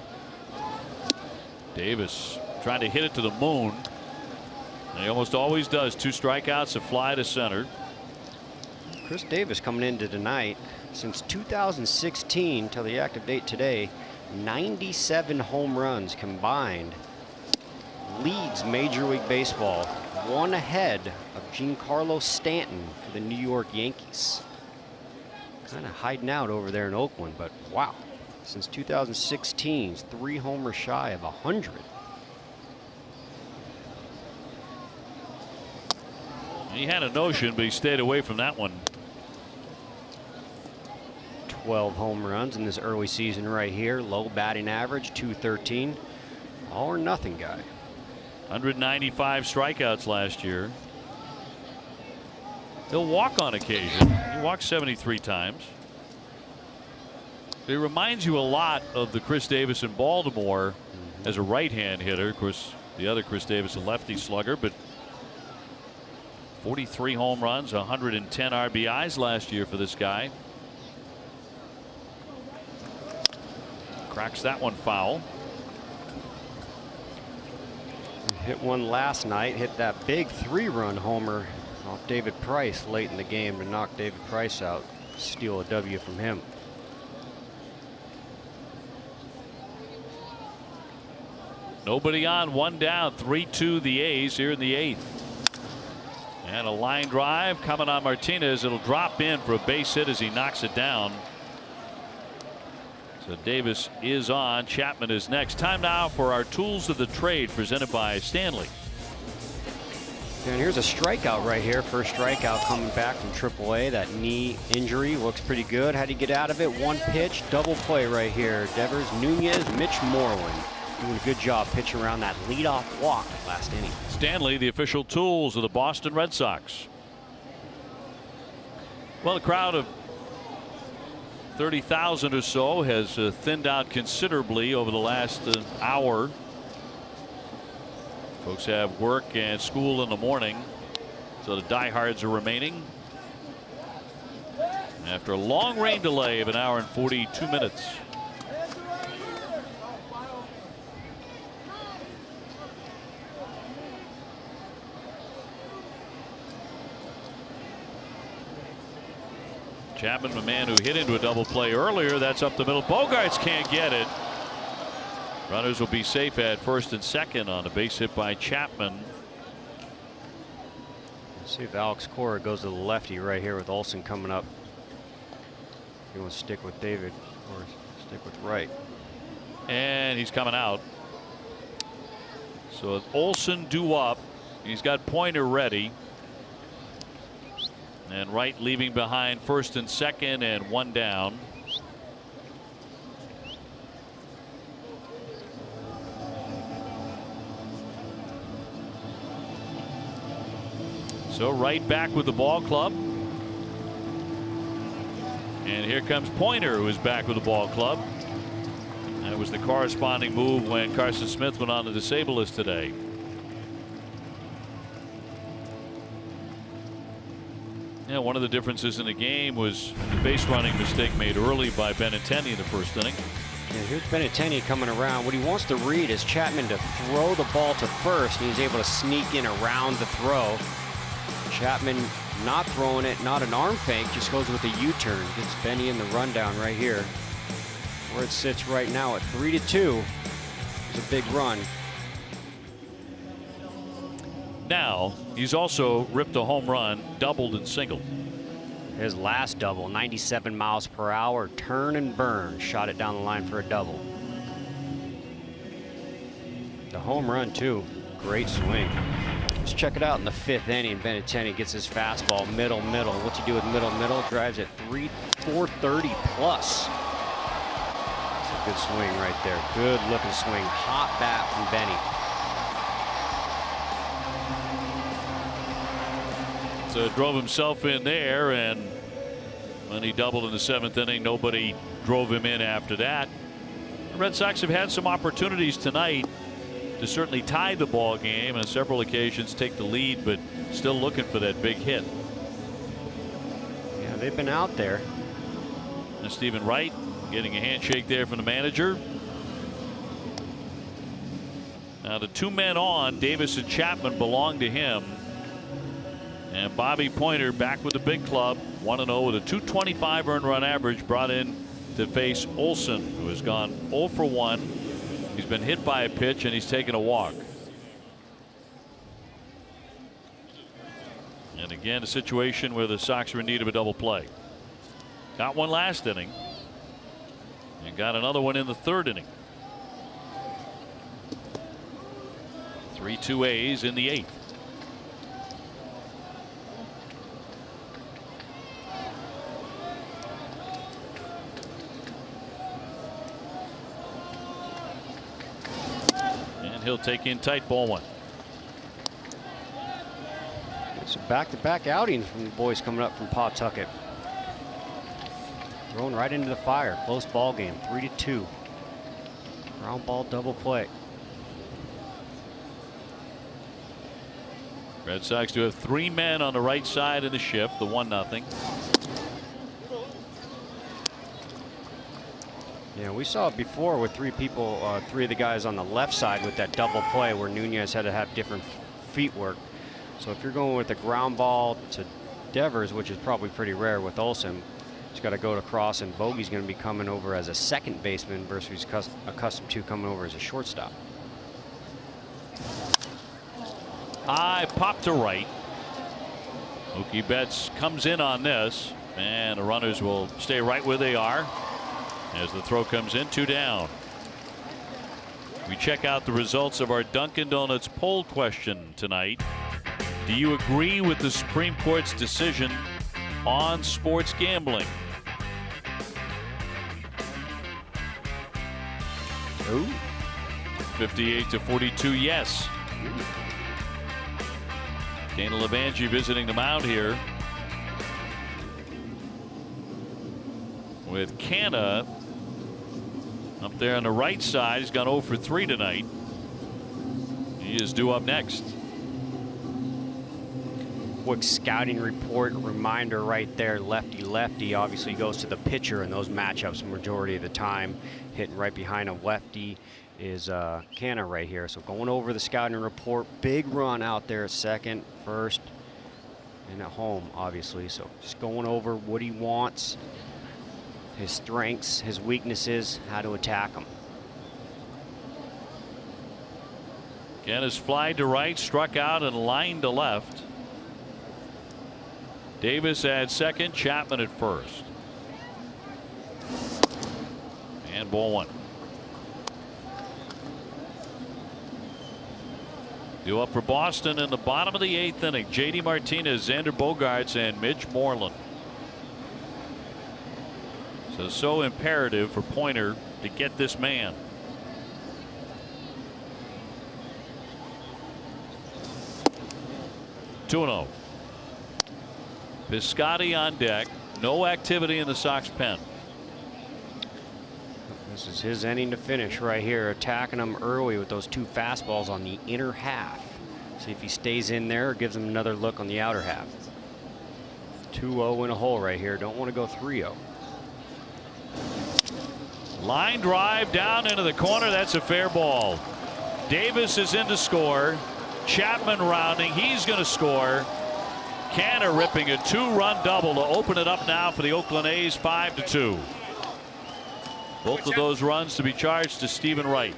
Davis trying to hit it to the moon. And he almost always does. 2 strikeouts, a fly to center. Chris Davis coming into tonight. Since 2016 till the active date today, 97 home runs combined. Leads Major League Baseball, 1 ahead of Giancarlo Stanton for the New York Yankees. Kind of hiding out over there in Oakland, but wow. Since 2016, he's 3 homers shy of 100. He had a notion, but he stayed away from that one. 12 home runs in this early season right here. Low batting average, .213. All or nothing guy. 195 strikeouts last year. He'll walk on occasion. He walked 73 times. He reminds you a lot of the Chris Davis in Baltimore as a right-hand hitter. Of course, the other Chris Davis, a lefty slugger, but 43 home runs, 110 RBIs last year for this guy. Cracks that one foul. Hit one last night, hit that big 3-run homer off David Price late in the game to knock David Price out, steal a W from him. Nobody on, 1 down, 3-2 the A's here in the 8th. And a line drive coming on Martinez. It'll drop in for a base hit as he knocks it down. So Davis is on. Chapman is next. Time now for our tools of the trade presented by Stanley. And here's a strikeout right here. First strikeout coming back from AAA. That knee injury looks pretty good. How do you get out of it? 1 pitch, double play right here. Devers, Nunez, Mitch Moreland doing a good job pitching around that leadoff walk last inning. Stanley, the official tools of the Boston Red Sox. Well, a crowd of 30,000 or so has thinned out considerably over the last hour. Folks have work and school in the morning, so the diehards are remaining. After a long rain delay of 1 hour and 42 minutes. Chapman, the man who hit into a double play earlier, that's up the middle. Bogarts can't get it. Runners will be safe at first and second on a base hit by Chapman. Let's see if Alex Cora goes to the lefty right here with Olsen coming up. He wants to stick with David or stick with Wright. And he's coming out. So Olsen due up. He's got Pointer ready. And Wright leaving behind first and second and 1 down. So right back with the ball club. And here comes Pointer, who is back with the ball club. That was the corresponding move when Carson Smith went on the disabled list today. Yeah, one of the differences in the game was the base running mistake made early by Benintendi in the first inning. Yeah, here's Benintendi coming around. What he wants to read is Chapman to throw the ball to first, and he's able to sneak in around the throw. Chapman not throwing it, not an arm fake, just goes with a U-turn. Gets Benny in the rundown right here. Where it sits right now at 3-2. It's a big run. Now, he's also ripped a home run, doubled and singled. His last double, 97 miles per hour, turn and burn. Shot it down the line for a double. The home run, too. Great swing. Let's check it out in the 5th inning. Benintendi gets his fastball middle. What's he do with middle? Drives it 430 plus. It's a good swing right there. Good looking swing. Hot bat from Benny. So drove himself in there, and when he doubled in the 7th inning, nobody drove him in after that. The Red Sox have had some opportunities tonight to certainly tie the ball game, and on several occasions take the lead, but still looking for that big hit. Yeah, they've been out there. And Stephen Wright getting a handshake there from the manager. Now the 2 men on, Davis and Chapman, belong to him. And Bobby Pointer back with the big club, 1-0 with a .225 earned run average, brought in to face Olson, who has gone 0 for 1. He's been hit by a pitch and he's taken a walk. And again, a situation where the Sox are in need of a double play. Got one last inning and got another one in the 3rd inning. 3-2 A's in the 8th. He'll take in tight, ball 1. It's a back-to-back outings from the boys coming up from Pawtucket. Thrown right into the fire. Close ball game, 3-2. Ground ball double play. Red Sox do have 3 men on the right side in the shift, the 1-0. Yeah, we saw it before with 3 people, 3 of the guys on the left side with that double play where Nunez had to have different feet work. So if you're going with a ground ball to Devers, which is probably pretty rare with Olson, he's got to go across, and Bogey's going to be coming over as a second baseman versus he's accustomed to coming over as a shortstop. I popped to right. Mookie Betts comes in on this, and the runners will stay right where they are. As the throw comes in, 2 down. We check out the results of our Dunkin' Donuts poll question tonight. Do you agree with the Supreme Court's decision on sports gambling? Ooh. 58-42 yes. Dana Levangie visiting the mound here with Canna up there on the right side. He's gone 0 for 3 tonight. He is due up next. Quick scouting report reminder right there. Lefty obviously goes to the pitcher in those matchups majority of the time. Hitting right behind a lefty is Canna right here. So going over the scouting report, big run out there at second, first, and at home obviously. So just going over what he wants, his strengths, his weaknesses, how to attack them. Canna's fly to right, struck out and lined to left. Davis at second, Chapman at first. And ball 1. Due up for Boston in the bottom of the 8th inning. J.D. Martinez, Xander Bogaerts, and Mitch Moreland. So imperative for Pointer to get this man. Two 2-0. Piscotty on deck. No activity in the Sox pen. This is his inning to finish right here, attacking him early with those 2 fastballs on the inner half. See if he stays in there or gives him another look on the outer half. 2-0 in a hole right here. Don't want to go 3-0. Line drive down into the corner. That's a fair ball. Davis is in to score. Chapman rounding. He's going to score. Canner ripping a 2-run double to open it up now for the Oakland A's, 5-2. Both of those runs to be charged to Stephen Wright.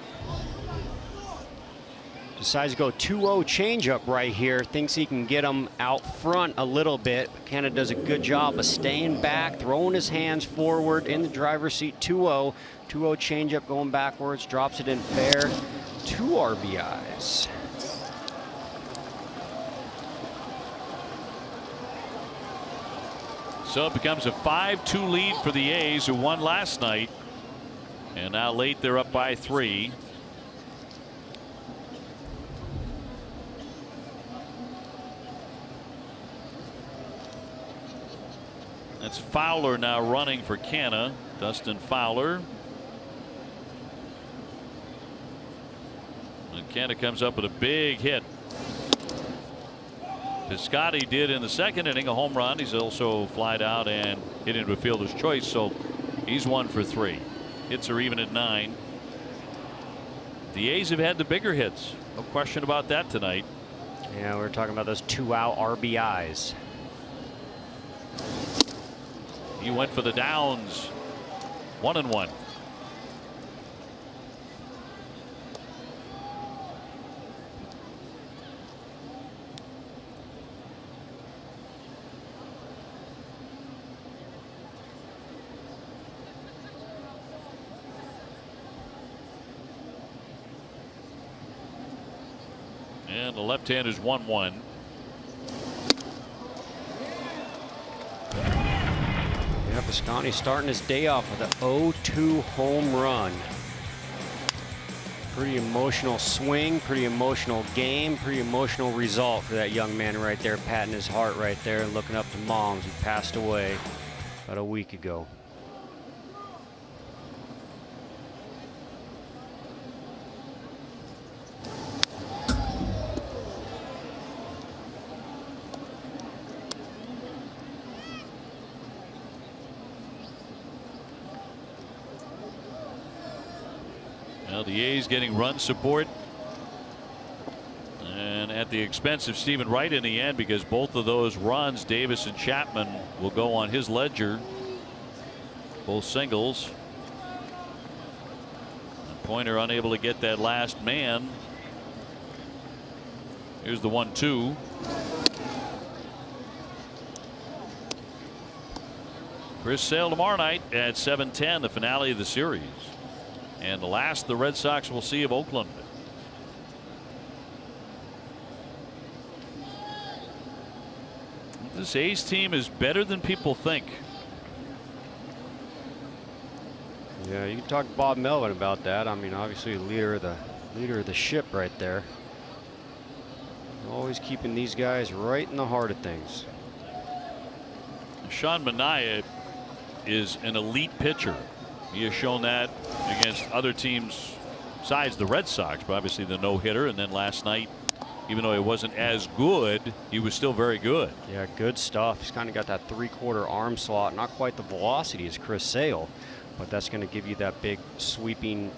Decides to go 2-0 changeup right here. Thinks he can get him out front a little bit. Canada does a good job of staying back, throwing his hands forward in the driver's seat. 2-0. 2-0 changeup going backwards. Drops it in fair. 2 RBIs. So it becomes a 5-2 lead for the A's, who won last night. And now late they're up by 3. That's Fowler now running for Canna. Dustin Fowler. And Canna comes up with a big hit. Piscotty did in the second inning a home run. He's also flied out and hit into a fielder's choice, so he's 1 for 3. Hits are even at 9. The A's have had the bigger hits. No question about that tonight. Yeah, we're talking about those 2-out RBIs. He went for the downs. 1-1. And the left-hander's 1-1. Yeah, Piscotty starting his day off with an 0-2 home run. Pretty emotional swing, pretty emotional game, pretty emotional result for that young man right there, patting his heart right there and looking up to Moms, who passed away about a week ago. Well, the A's getting run support, and at the expense of Stephen Wright in the end, because both of those runs, Davis and Chapman, will go on his ledger. Both singles. Pointer unable to get that last man. Here's the 1-2. Chris Sale tomorrow night at 7:10, the finale of the series. And the last the Red Sox will see of Oakland. This A's team is better than people think. Yeah, you can talk to Bob Melvin about that. I mean, obviously the leader of the ship right there. Always keeping these guys right in the heart of things. Sean Manaea is an elite pitcher. He has shown that against other teams besides the Red Sox, but obviously the no-hitter, and then last night, even though he wasn't as good, he was still very good. Yeah, good stuff. He's kind of got that 3/4 arm slot, not quite the velocity as Chris Sale, but that's going to give you that big sweeping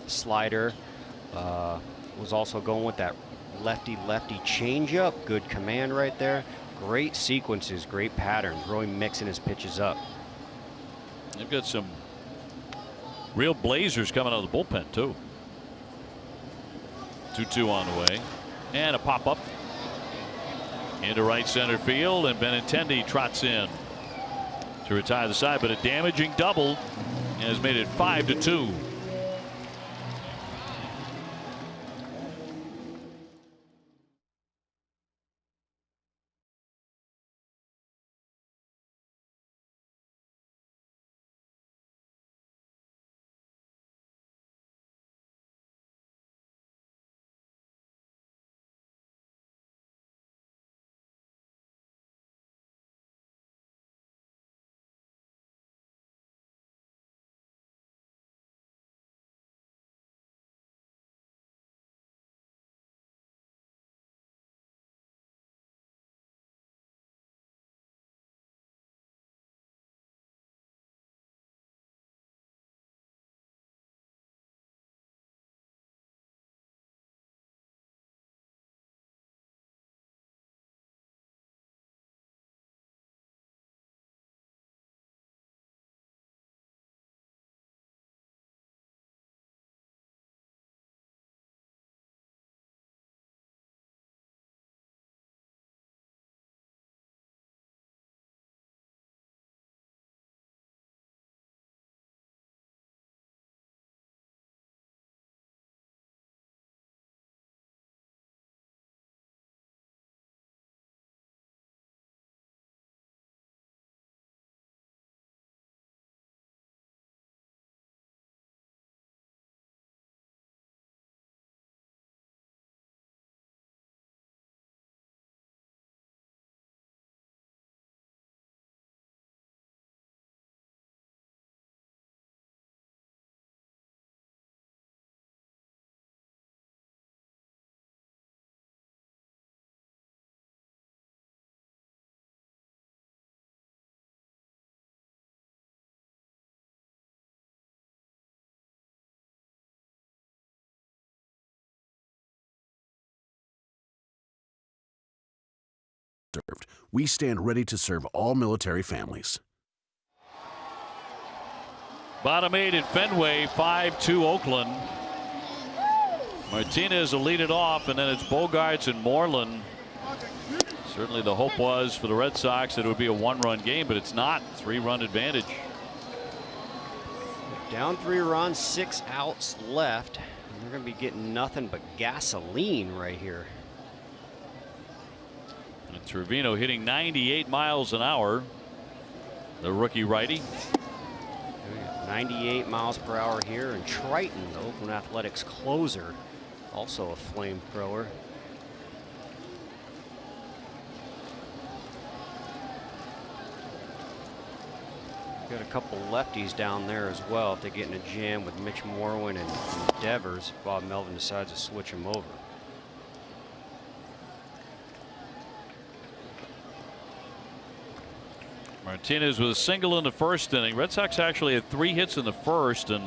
slider. Was also going with that lefty-lefty changeup. Good command right there. Great sequences, great patterns, really mixing his pitches up. They've got some real blazers coming out of the bullpen too. 2-2 on the way, and a pop-up into right center field, and Benintendi trots in to retire the side, but a damaging double has made it 5-2. We stand ready to serve all military families. Bottom 8 at Fenway, 5-2 Oakland. Martinez will lead it off, and then it's Bogaerts and Moreland. Certainly the hope was for the Red Sox that it would be a 1-run game, but it's not. 3-run advantage. Down 3 runs, 6 outs left. And they're going to be getting nothing but gasoline right here. And Trevino hitting 98 miles an hour. The rookie righty. 98 miles per hour here. And Triton, the Oakland Athletics closer, also a flamethrower. Got a couple lefties down there as well. If they get in a jam with Mitch Morwin and Devers, Bob Melvin decides to switch him over. Martinez with a single in the first inning. Red Sox actually had 3 hits in the first, and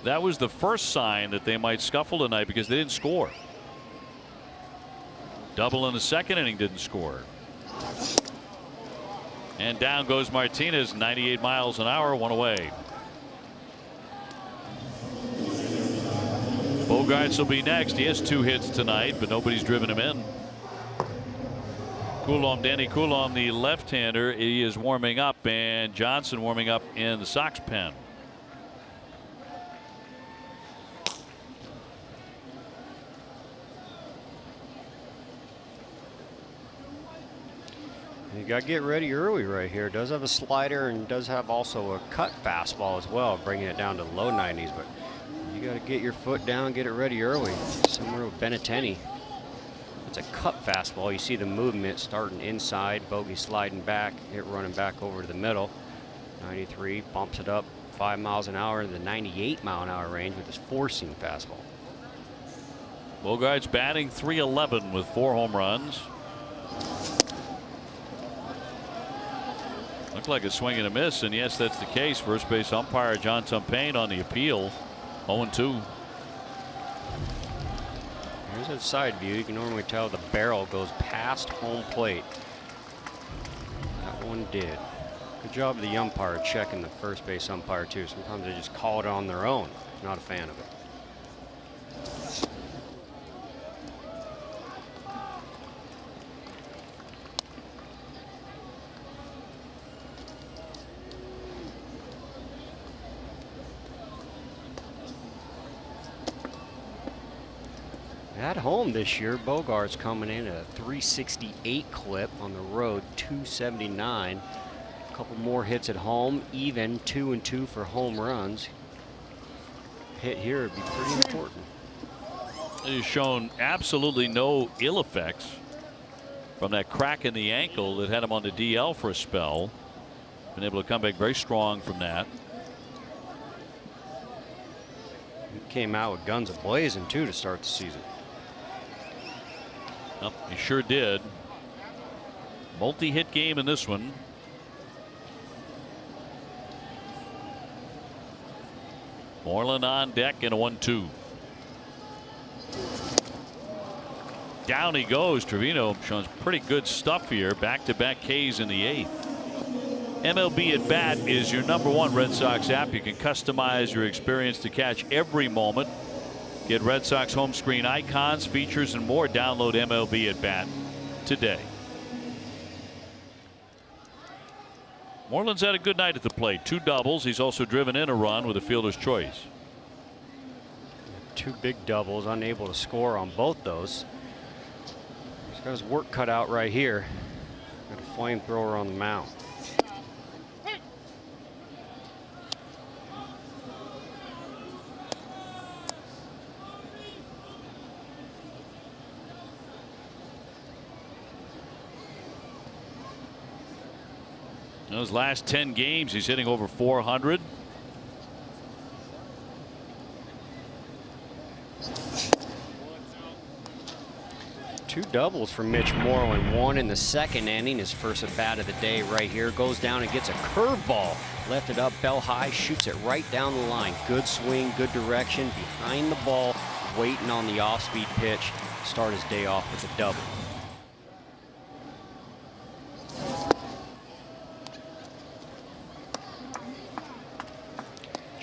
that was the first sign that they might scuffle tonight because they didn't score. Double in the second inning, didn't score. And down goes Martinez, 98 miles an hour, 1 away. Bogaerts will be next. He has 2 hits tonight, but nobody's driven him in. Coulomb, Danny Coulomb, the left-hander, he is warming up, and Johnson warming up in the Sox pen. You got to get ready early right here. Does have a slider and does have also a cut fastball as well, bringing it down to low 90s. But you got to get your foot down, get it ready early. Similar with Benintendi. It's a cut fastball. You see the movement starting inside, bogey sliding back, hit running back over to the middle. 93 bumps it up 5 miles an hour in the 98 mile an hour range with his 4-seam fastball. Bogaerts batting .311 with 4 home runs. Looked like a swing and a miss, and yes, that's the case. First base umpire John Tumpain on the appeal. 0-2. Here's a side view. You can normally tell the barrel goes past home plate. That one did. Good job of the umpire checking the first base umpire too. Sometimes they just call it on their own. Not a fan of it. At home this year, Bogaerts coming in at a 368 clip, on the road 279. A couple more hits at home, even 2-2 for home runs. Hit here would be pretty important. He's shown absolutely no ill effects from that crack in the ankle that had him on the DL for a spell. Been able to come back very strong from that. He came out with guns a-blazing too to start the season. Well, he sure did. Multi-hit game in this one. Moreland on deck in a 1-2. Down he goes. Trevino shows pretty good stuff here. Back-to-back Ks in the 8th. MLB at Bat is your #1 Red Sox app. You can customize your experience to catch every moment. Get Red Sox home screen icons, features, and more. Download MLB at Bat today. Moreland's had a good night at the plate. 2 doubles. He's also driven in a run with a fielder's choice. 2 big doubles, unable to score on both those. He's got his work cut out right here. Got a flamethrower on the mound. In those last 10 games, he's hitting over 400. Two doubles for Mitch Moreland. One in the second inning, his first at bat of the day right here. Goes down and gets a curveball. Left it up, bell high, shoots it right down the line. Good swing, good direction. Behind the ball, waiting on the off-speed pitch. Start his day off with a double.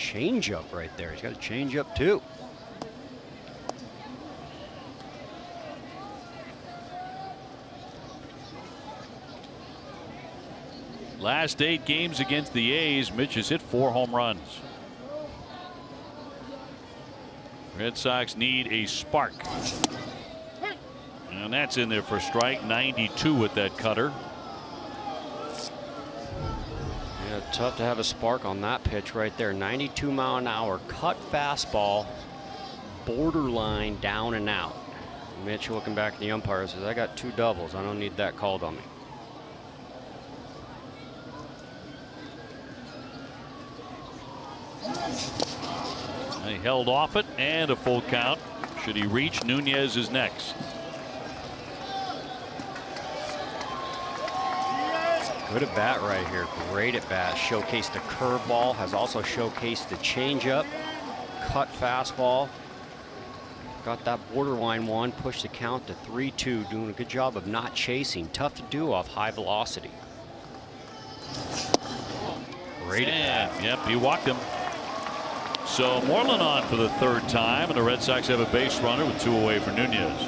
changeup right there. He's got a changeup too. Last 8 games against the A's, Mitch has hit 4 home runs. Red Sox need a spark. And that's in there for strike. 92 with that cutter. Yeah, tough to have a spark on that pitch right there. 92 mile an hour cut fastball, borderline down and out. Mitch looking back at the umpire says, I got 2 doubles. I don't need that called on me. He held off it and a full count. Should he reach, Nunez is next. Good at bat right here. Great at bat. Showcased the curveball. Has also showcased the changeup. Cut fastball. Got that borderline one. Pushed the count to 3-2. Doing a good job of not chasing. Tough to do off high velocity. Great at bat. Yep, he walked him. So Moreland on for the 3rd time, and the Red Sox have a base runner with 2 away for Nunez.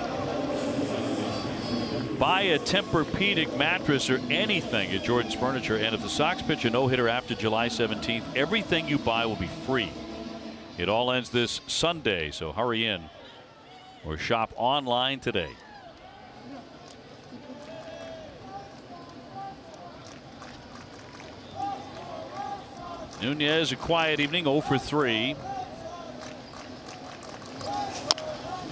Buy a Tempur-Pedic mattress or anything at Jordan's Furniture, and if the Sox pitch a no-hitter after July 17th, everything you buy will be free. It all ends this Sunday, so hurry in or shop online today. Nunez, a quiet evening, 0 for 3.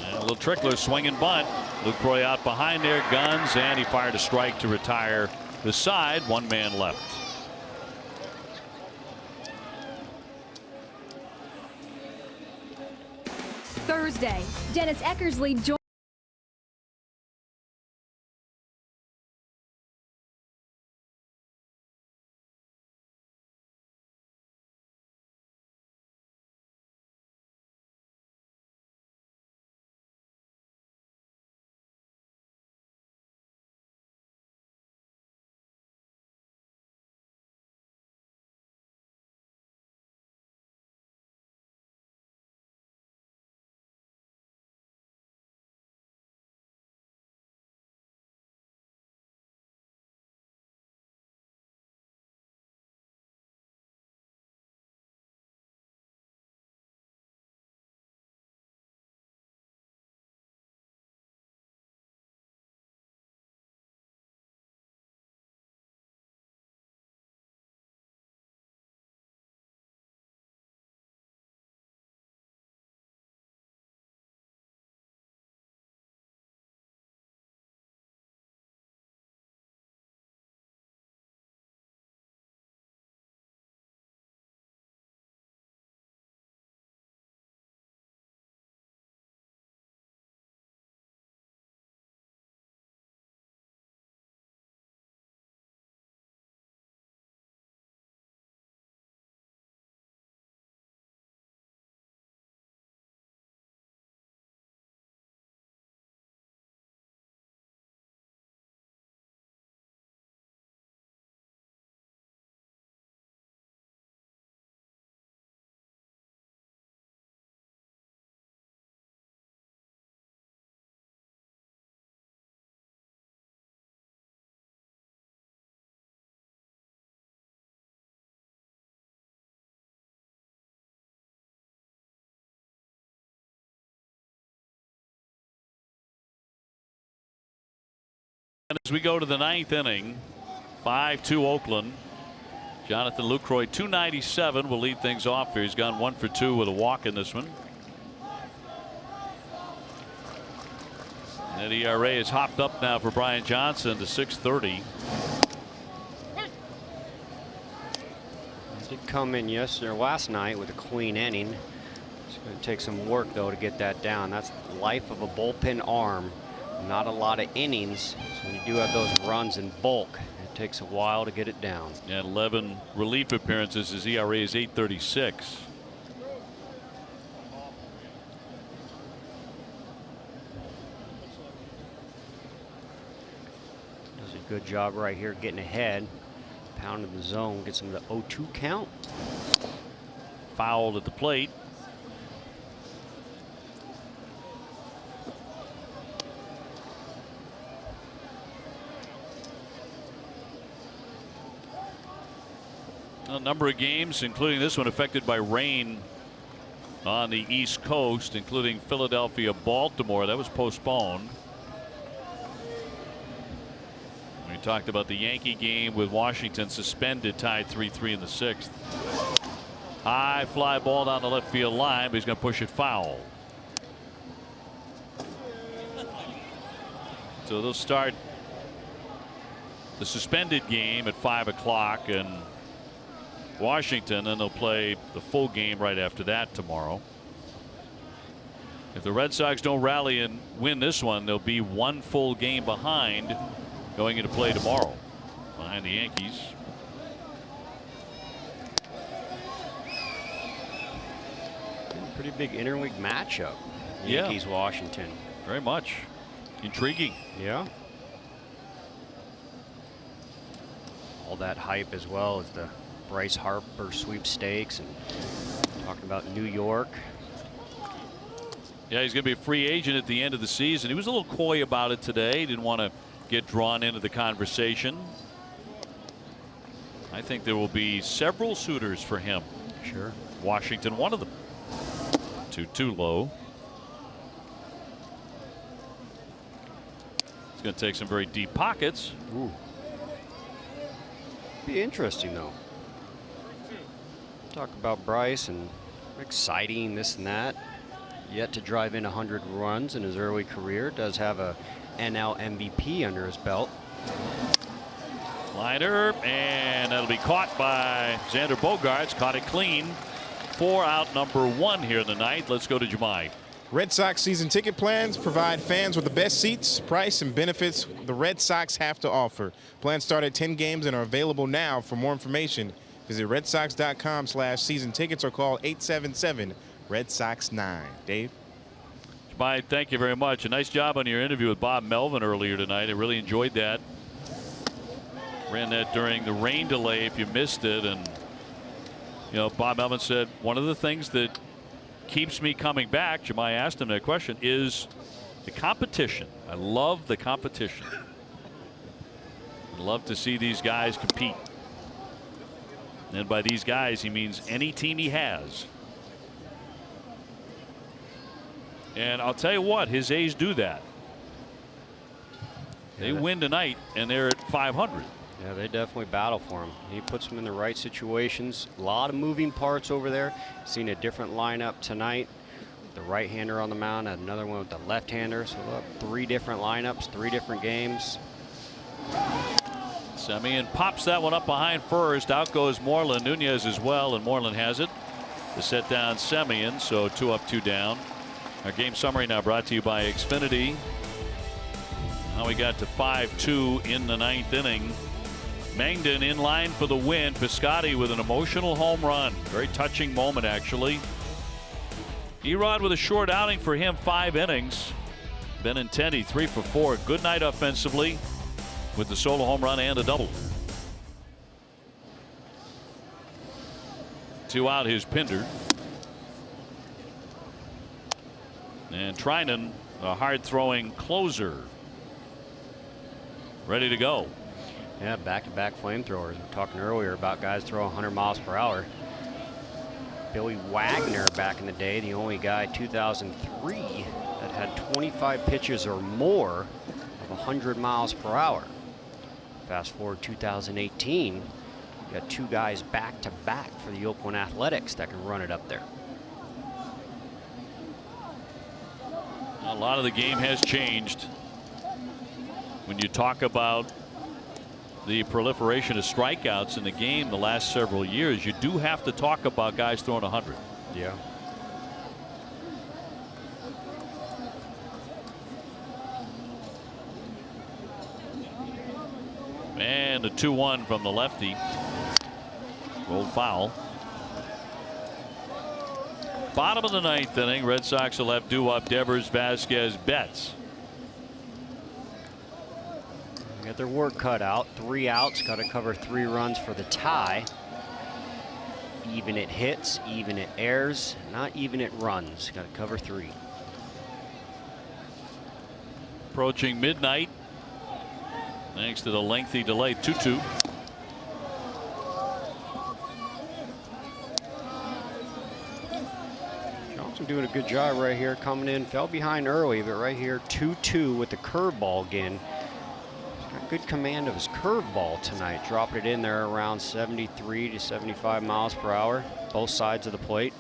And a little trickler, swing and bunt. Lucroy out behind there, guns, and he fired a strike to retire the side. 1 man left. Thursday, Dennis Eckersley joined. As we go to the 9th inning, 5-2 Oakland. Jonathan Lucroy, 297, will lead things off here. He's gone 1 for 2 with a walk in this one. That ERA is hopped up now for Brian Johnson to 630. Did come in yesterday or last night with a clean inning. It's going to take some work though to get that down. That's the life of a bullpen arm. Not a lot of innings. So when you do have those runs in bulk, it takes a while to get it down. Yeah, 11 relief appearances. His ERA is 8.36. Does a good job right here getting ahead. Pounding the zone, gets him to 0-2 count. fouled at the plate. A number of games, including this one, affected by rain on the East Coast, including Philadelphia, Baltimore. That was postponed. We talked about the Yankee game with Washington suspended, tied 3-3 in the 6th. High fly ball down the left field line, but he's going to push it foul. So they'll start the suspended game at 5 o'clock in Washington, and they'll play the full game right after that tomorrow. If the Red Sox don't rally and win this one, they'll be one full game behind going into play tomorrow behind the Yankees. Pretty big interleague matchup. Yeah. Yankees-Washington. Very much. Intriguing. Yeah. All that hype as well as the Bryce Harper sweepstakes and talking about New York. Yeah, he's going to be a free agent at the end of the season. He was a little coy about it today. He didn't want to get drawn into the conversation. I think there will be several suitors for him. Sure. Washington, one of them. 2-2 low. It's going to take some very deep pockets. Ooh. Be interesting though. Talk about Bryce and exciting this and that. Yet to drive in 100 runs in his early career. Does have a NL MVP under his belt. Liner, and that'll be caught by Xander Bogaerts. Caught it clean. 4 out, number 1 here in the ninth. Let's go to Jemai. Red Sox season ticket plans provide fans with the best seats, price, and benefits the Red Sox have to offer. Plans start at 10 games and are available now. For more information, visit redsox.com/season tickets or call 877-RED-SOX-9. Dave? Jemai, thank you very much. A nice job on your interview with Bob Melvin earlier tonight. I really enjoyed that. Ran that during the rain delay if you missed it. And, you know, Bob Melvin said one of the things that keeps me coming back, Jemai asked him that question, is the competition. I love the competition. I love to see these guys compete. And by these guys, he means any team he has. And I'll tell you what, his A's do that. They win tonight, and they're at 500. Yeah, they definitely battle for him. He puts them in the right situations. A lot of moving parts over there. Seen a different lineup tonight. The right-hander on the mound, another one with the left-hander. So look, 3 different lineups, 3 different games. Semien pops that one up behind first. Out goes Moreland. Nunez as well, and Moreland has it to set down Semien. So 2 up, 2 down. Our game summary now brought to you by Xfinity. Now we got to 5-2 in the 9th inning. Mangden in line for the win. Piscotty with an emotional home run. Very touching moment, actually. Erod with a short outing for him, 5 innings. Benintendi 3 for 4. Good night offensively with the solo home run and a double. 2 out, here's Pinder. And Trinan, a hard-throwing closer, ready to go. Yeah, back-to-back flamethrowers. We were talking earlier about guys throwing 100 miles per hour. Billy Wagner back in the day, the only guy 2003 that had 25 pitches or more of 100 miles per hour. Fast forward 2018, you got 2 guys back-to-back for the Oakland Athletics that can run it up there. A lot of the game has changed. When you talk about the proliferation of strikeouts in the game the last several years, you do have to talk about guys throwing 100. Yeah. And a 2-1 from the lefty. Rolled foul. Bottom of the 9th inning. Red Sox will have due-up Devers, Vasquez, Betts. Got their work cut out. 3 outs. Got to cover 3 runs for the tie. Even it hits, even it airs, not even it runs. Got to cover 3. Approaching midnight. Thanks to the lengthy delay. 2-2. Johnson doing a good job right here, coming in. Fell behind early, but right here 2-2 with the curveball again. He's got good command of his curveball tonight. Dropping it in there around 73 to 75 miles per hour, both sides of the plate.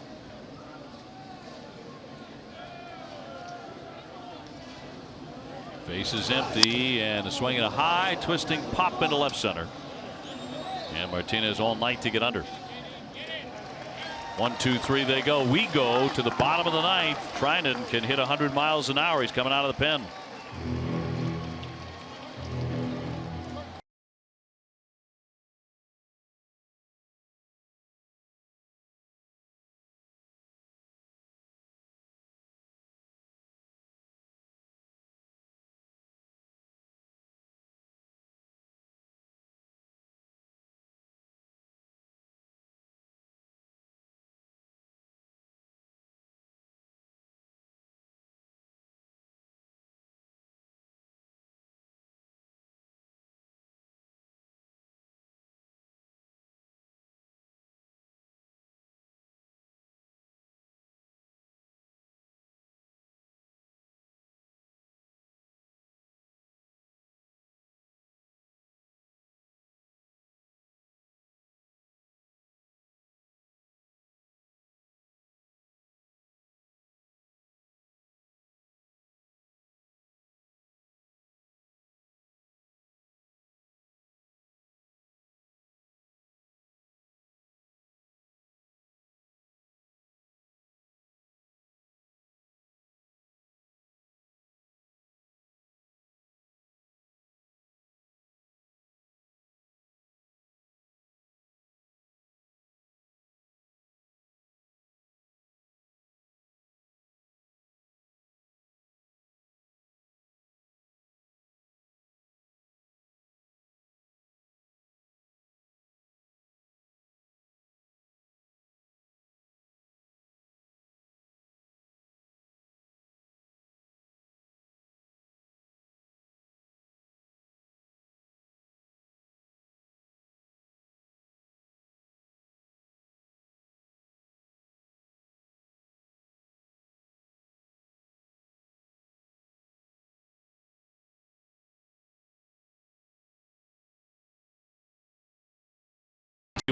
Base is empty, and a swing and a high, twisting pop into left center. And Martinez all night to get under. 1, 2, 3, they go. We go to the bottom of the 9th. Trinan can hit 100 miles an hour. He's coming out of the pen.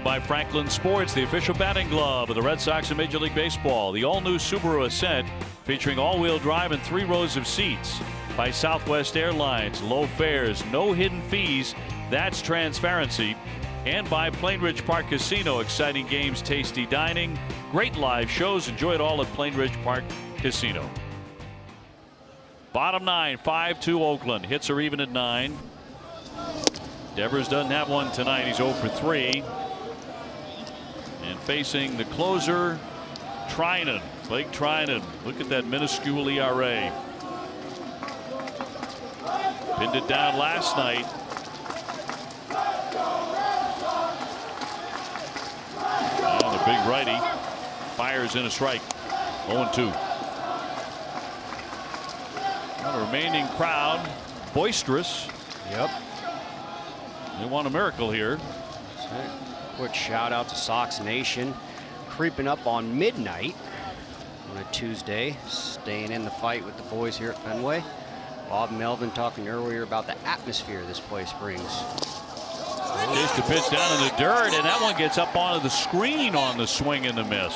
By Franklin Sports, the official batting glove of the Red Sox and Major League Baseball. The all-new Subaru Ascent, featuring all-wheel drive and 3 rows of seats. By Southwest Airlines, low fares, no hidden fees. That's transparency. And by Plainridge Park Casino, exciting games, tasty dining, great live shows. Enjoy it all at Plainridge Park Casino. Bottom 9, 5-2 Oakland. Hits are even at 9. Devers doesn't have one tonight. He's 0 for 3. And facing the closer, Trinan, Blake Trinan. Look at that minuscule ERA. Pinned it down last night. And the big righty fires in a strike. 0-2. The remaining crowd boisterous. Yep. They want a miracle here. That's it. Quick shout out to Sox Nation, creeping up on midnight on a Tuesday, staying in the fight with the boys here at Fenway. Bob Melvin talking earlier about the atmosphere this place brings. Takes the pitch down in the dirt, and that one gets up onto the screen on the swing and the miss.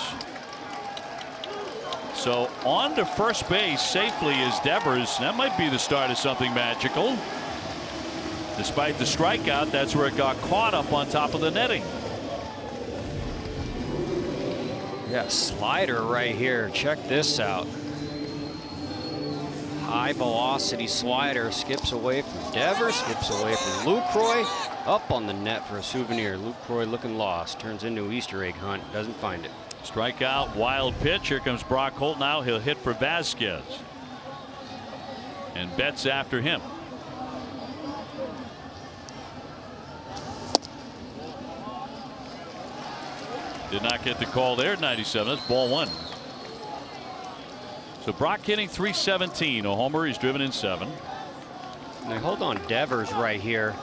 So on to first base safely is Devers. That might be the start of something magical. Despite the strikeout, that's where it got caught up on top of the netting. Yeah, slider right here. Check this out. High velocity slider, skips away from Devers, skips away from Lucroy, up on the net for a souvenir. Lucroy looking lost, turns into an Easter egg hunt, doesn't find it. Strikeout, wild pitch. Here comes Brock Holt now. He'll hit for Vasquez. And Betts after him. Did not get the call there at 97. That's ball one. So Brock hitting .317. A homer. He's driven in 7. Now hold on Devers right here.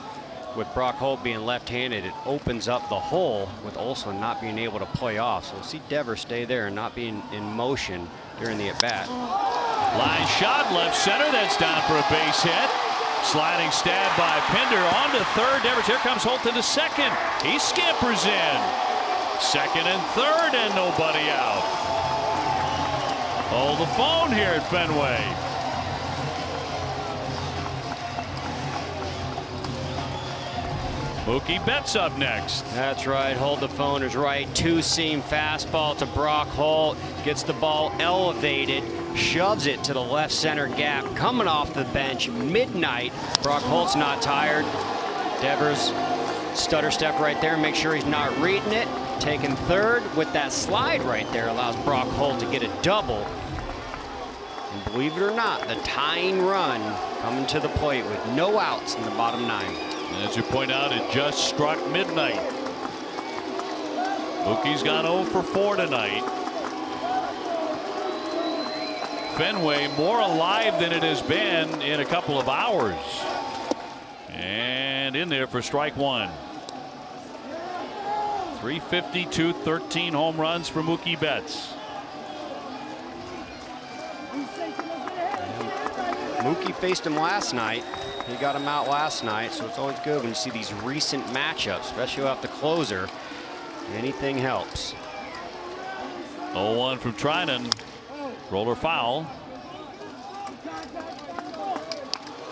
With Brock Holt being left-handed, it opens up the hole with Olson not being able to play off. So we'll see Devers stay there and not being in motion during the at-bat. Line shot left center. That's down for a base hit. Sliding stab by Pinder on to third. Devers. Here comes Holt into second. He scampers in. Second and third and nobody out. Hold the phone here at Fenway. Mookie Betts up next. That's right. Hold the phone is right. Two-seam fastball to Brock Holt. Gets the ball elevated. Shoves it to the left center gap. Coming off the bench. Midnight. Brock Holt's not tired. Devers stutter step right there. Make sure he's not reading it. Taking third with that slide right there. Allows Brock Holt to get a double. And believe it or not, the tying run coming to the plate with no outs in the bottom 9. And as you point out, it just struck midnight. Mookie's gone 0 for 4 tonight. Fenway more alive than it has been in a couple of hours. And in there for strike one. 352, 13 home runs for Mookie Betts. Mookie faced him last night. He got him out last night, so it's always good when you see these recent matchups, especially without the closer. Anything helps. 0-1 from Trinan. Roller foul.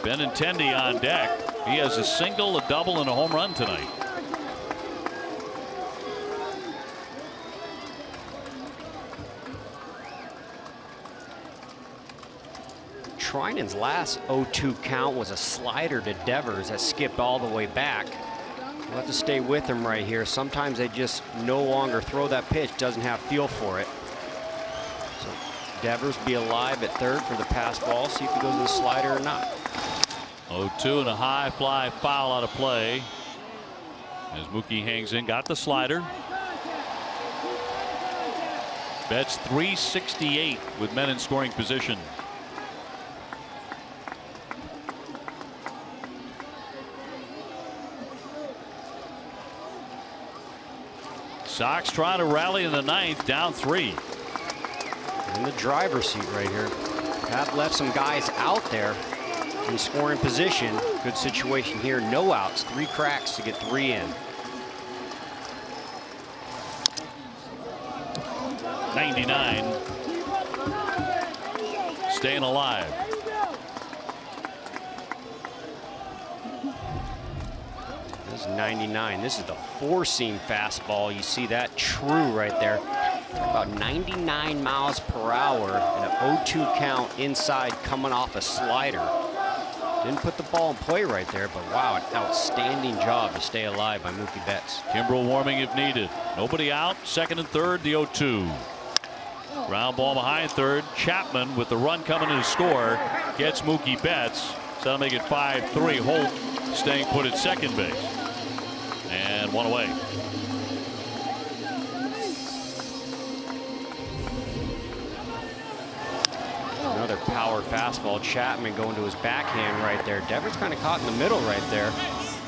Benintendi on deck. He has a single, a double, and a home run tonight. Trinan's last 0-2 count was a slider to Devers that skipped all the way back. We'll have to stay with him right here. Sometimes they just no longer throw that pitch, doesn't have feel for it. So Devers be alive at third for the pass ball, see if he goes to the slider or not. 0-2 and a high fly foul out of play. As Mookie hangs in, got the slider. Betts .368 with men in scoring position. Sox trying to rally in the 9th, down 3. In the driver's seat right here. Have left some guys out there in scoring position. Good situation here. No outs. 3 cracks to get 3 in. 99. Staying alive. This is 99. This is the 4-seam fastball. You see that true right there. About 99 miles per hour and an 0-2 count inside coming off a slider. Didn't put the ball in play right there, but wow, an outstanding job to stay alive by Mookie Betts. Kimbrel warming if needed. Nobody out. Second and third, the 0-2. Ground ball behind third. Chapman with the run coming to score gets Mookie Betts. So that'll make it 5-3. Holt staying put at second base. And one away. Another power fastball. Chapman going to his backhand right there. Devers kind of caught in the middle right there.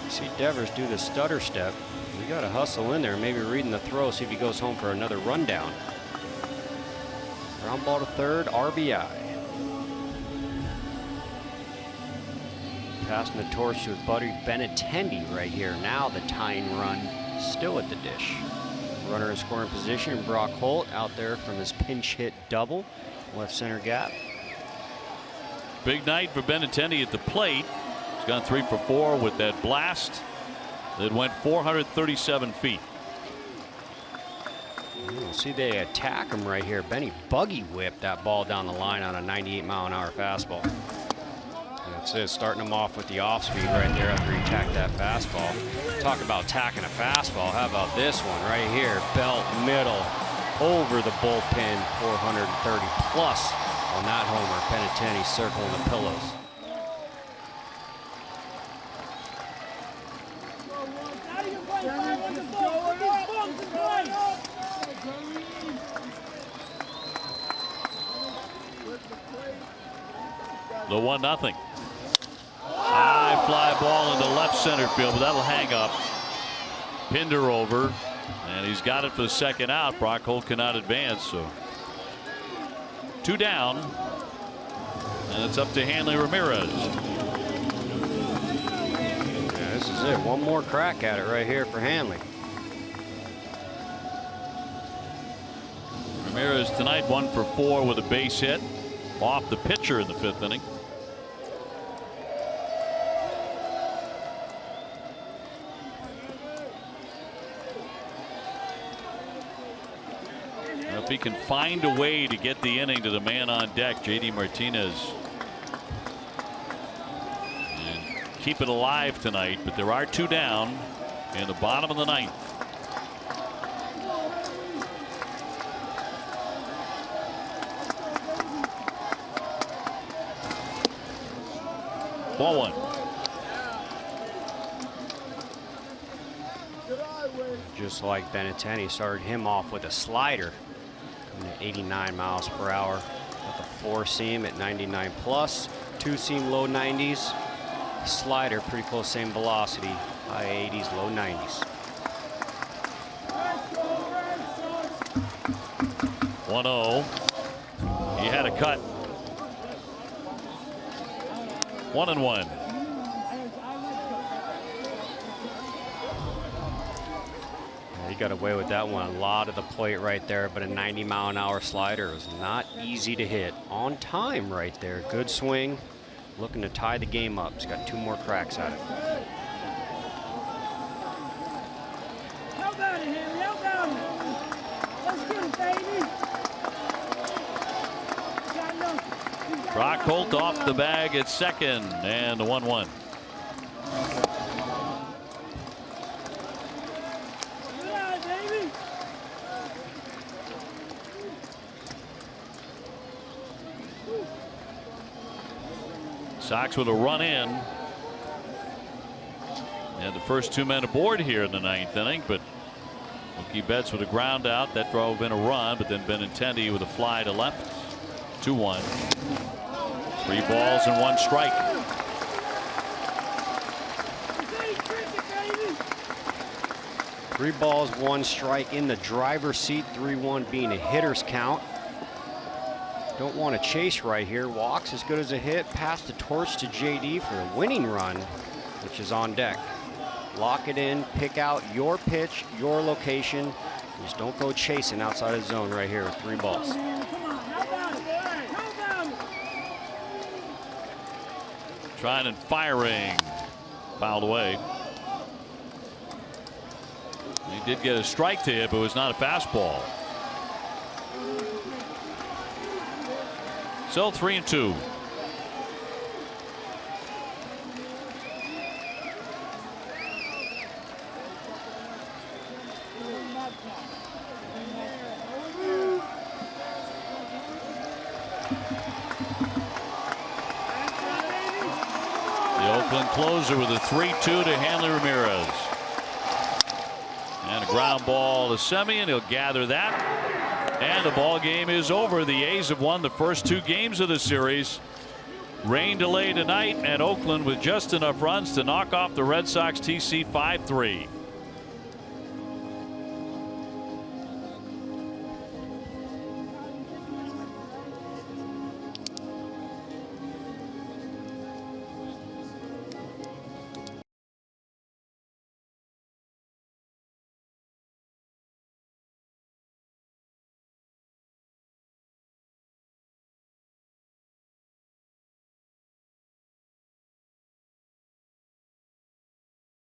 See Devers do the stutter step. We got to hustle in there, maybe reading the throw, see if he goes home for another rundown. Ground ball to third, RBI. Passing the torch to his buddy Benintendi right here. Now the tying run still at the dish. Runner in scoring position. Brock Holt out there from his pinch hit double. Left center gap. Big night for Benintendi at the plate. He's gone 3 for 4 with that blast that went 437 feet. You'll see they attack him right here. Benny buggy whipped that ball down the line on a 98-mile-an-hour fastball. That's it, starting him off with the off speed right there after he tacked that fastball. Talk about tacking a fastball. How about this one right here? Belt middle over the bullpen, 430 plus on that homer. Benintendi circling the pillows. The 1-0. High fly ball into left center field, but that'll hang up. Pinder over, and he's got it for the second out. Brock Holt cannot advance, so 2 down, and it's up to Hanley Ramirez. Yeah, this is it. One more crack at it right here for Hanley. Ramirez tonight 1 for 4 with a base hit off the pitcher in the 5th inning. If he can find a way to get the inning to the man on deck, JD Martinez, and keep it alive tonight, but there are 2 down in the bottom of the 9th. Ball 1. Just like Benintendi, started him off with a slider. 89 miles per hour with a 4-seam at 99 plus, 2-seam low 90s, slider pretty close same velocity, high 80s, low 90s. 1-0. He had a cut. 1-1. He got away with that one. A lot of the plate right there, but a 90-mile-an-hour slider is not easy to hit. On time right there. Good swing. Looking to tie the game up. He's got 2 more cracks at it. How about it, Henry? How about it? Let's get it, baby. Brock Holt off the bag at second, and the 1-1. Sox with a run in, and the first 2 men aboard here in the 9th inning, but Mookie Betts with a ground out that drove in a run, but then Benintendi with a fly to left. 2-1. 3 balls and 1 strike. Three balls, 1 strike in the driver's seat. 3-1 being a hitter's count. Don't want to chase right here. Walks as good as a hit. Pass the torch to JD for the winning run, which is on deck. Lock it in. Pick out your pitch, your location. Just don't go chasing outside of the zone right here with 3 balls. Trying and firing. Fouled away. He did get a strike to it, but it was not a fastball. So 3-2. The Oakland closer with a 3-2 to Hanley Ramirez. And a ground ball to Semien. He'll gather that. And the ball game is over. The A's have won the first 2 games of the series. Rain delay tonight, and Oakland with just enough runs to knock off the Red Sox TC 5-3.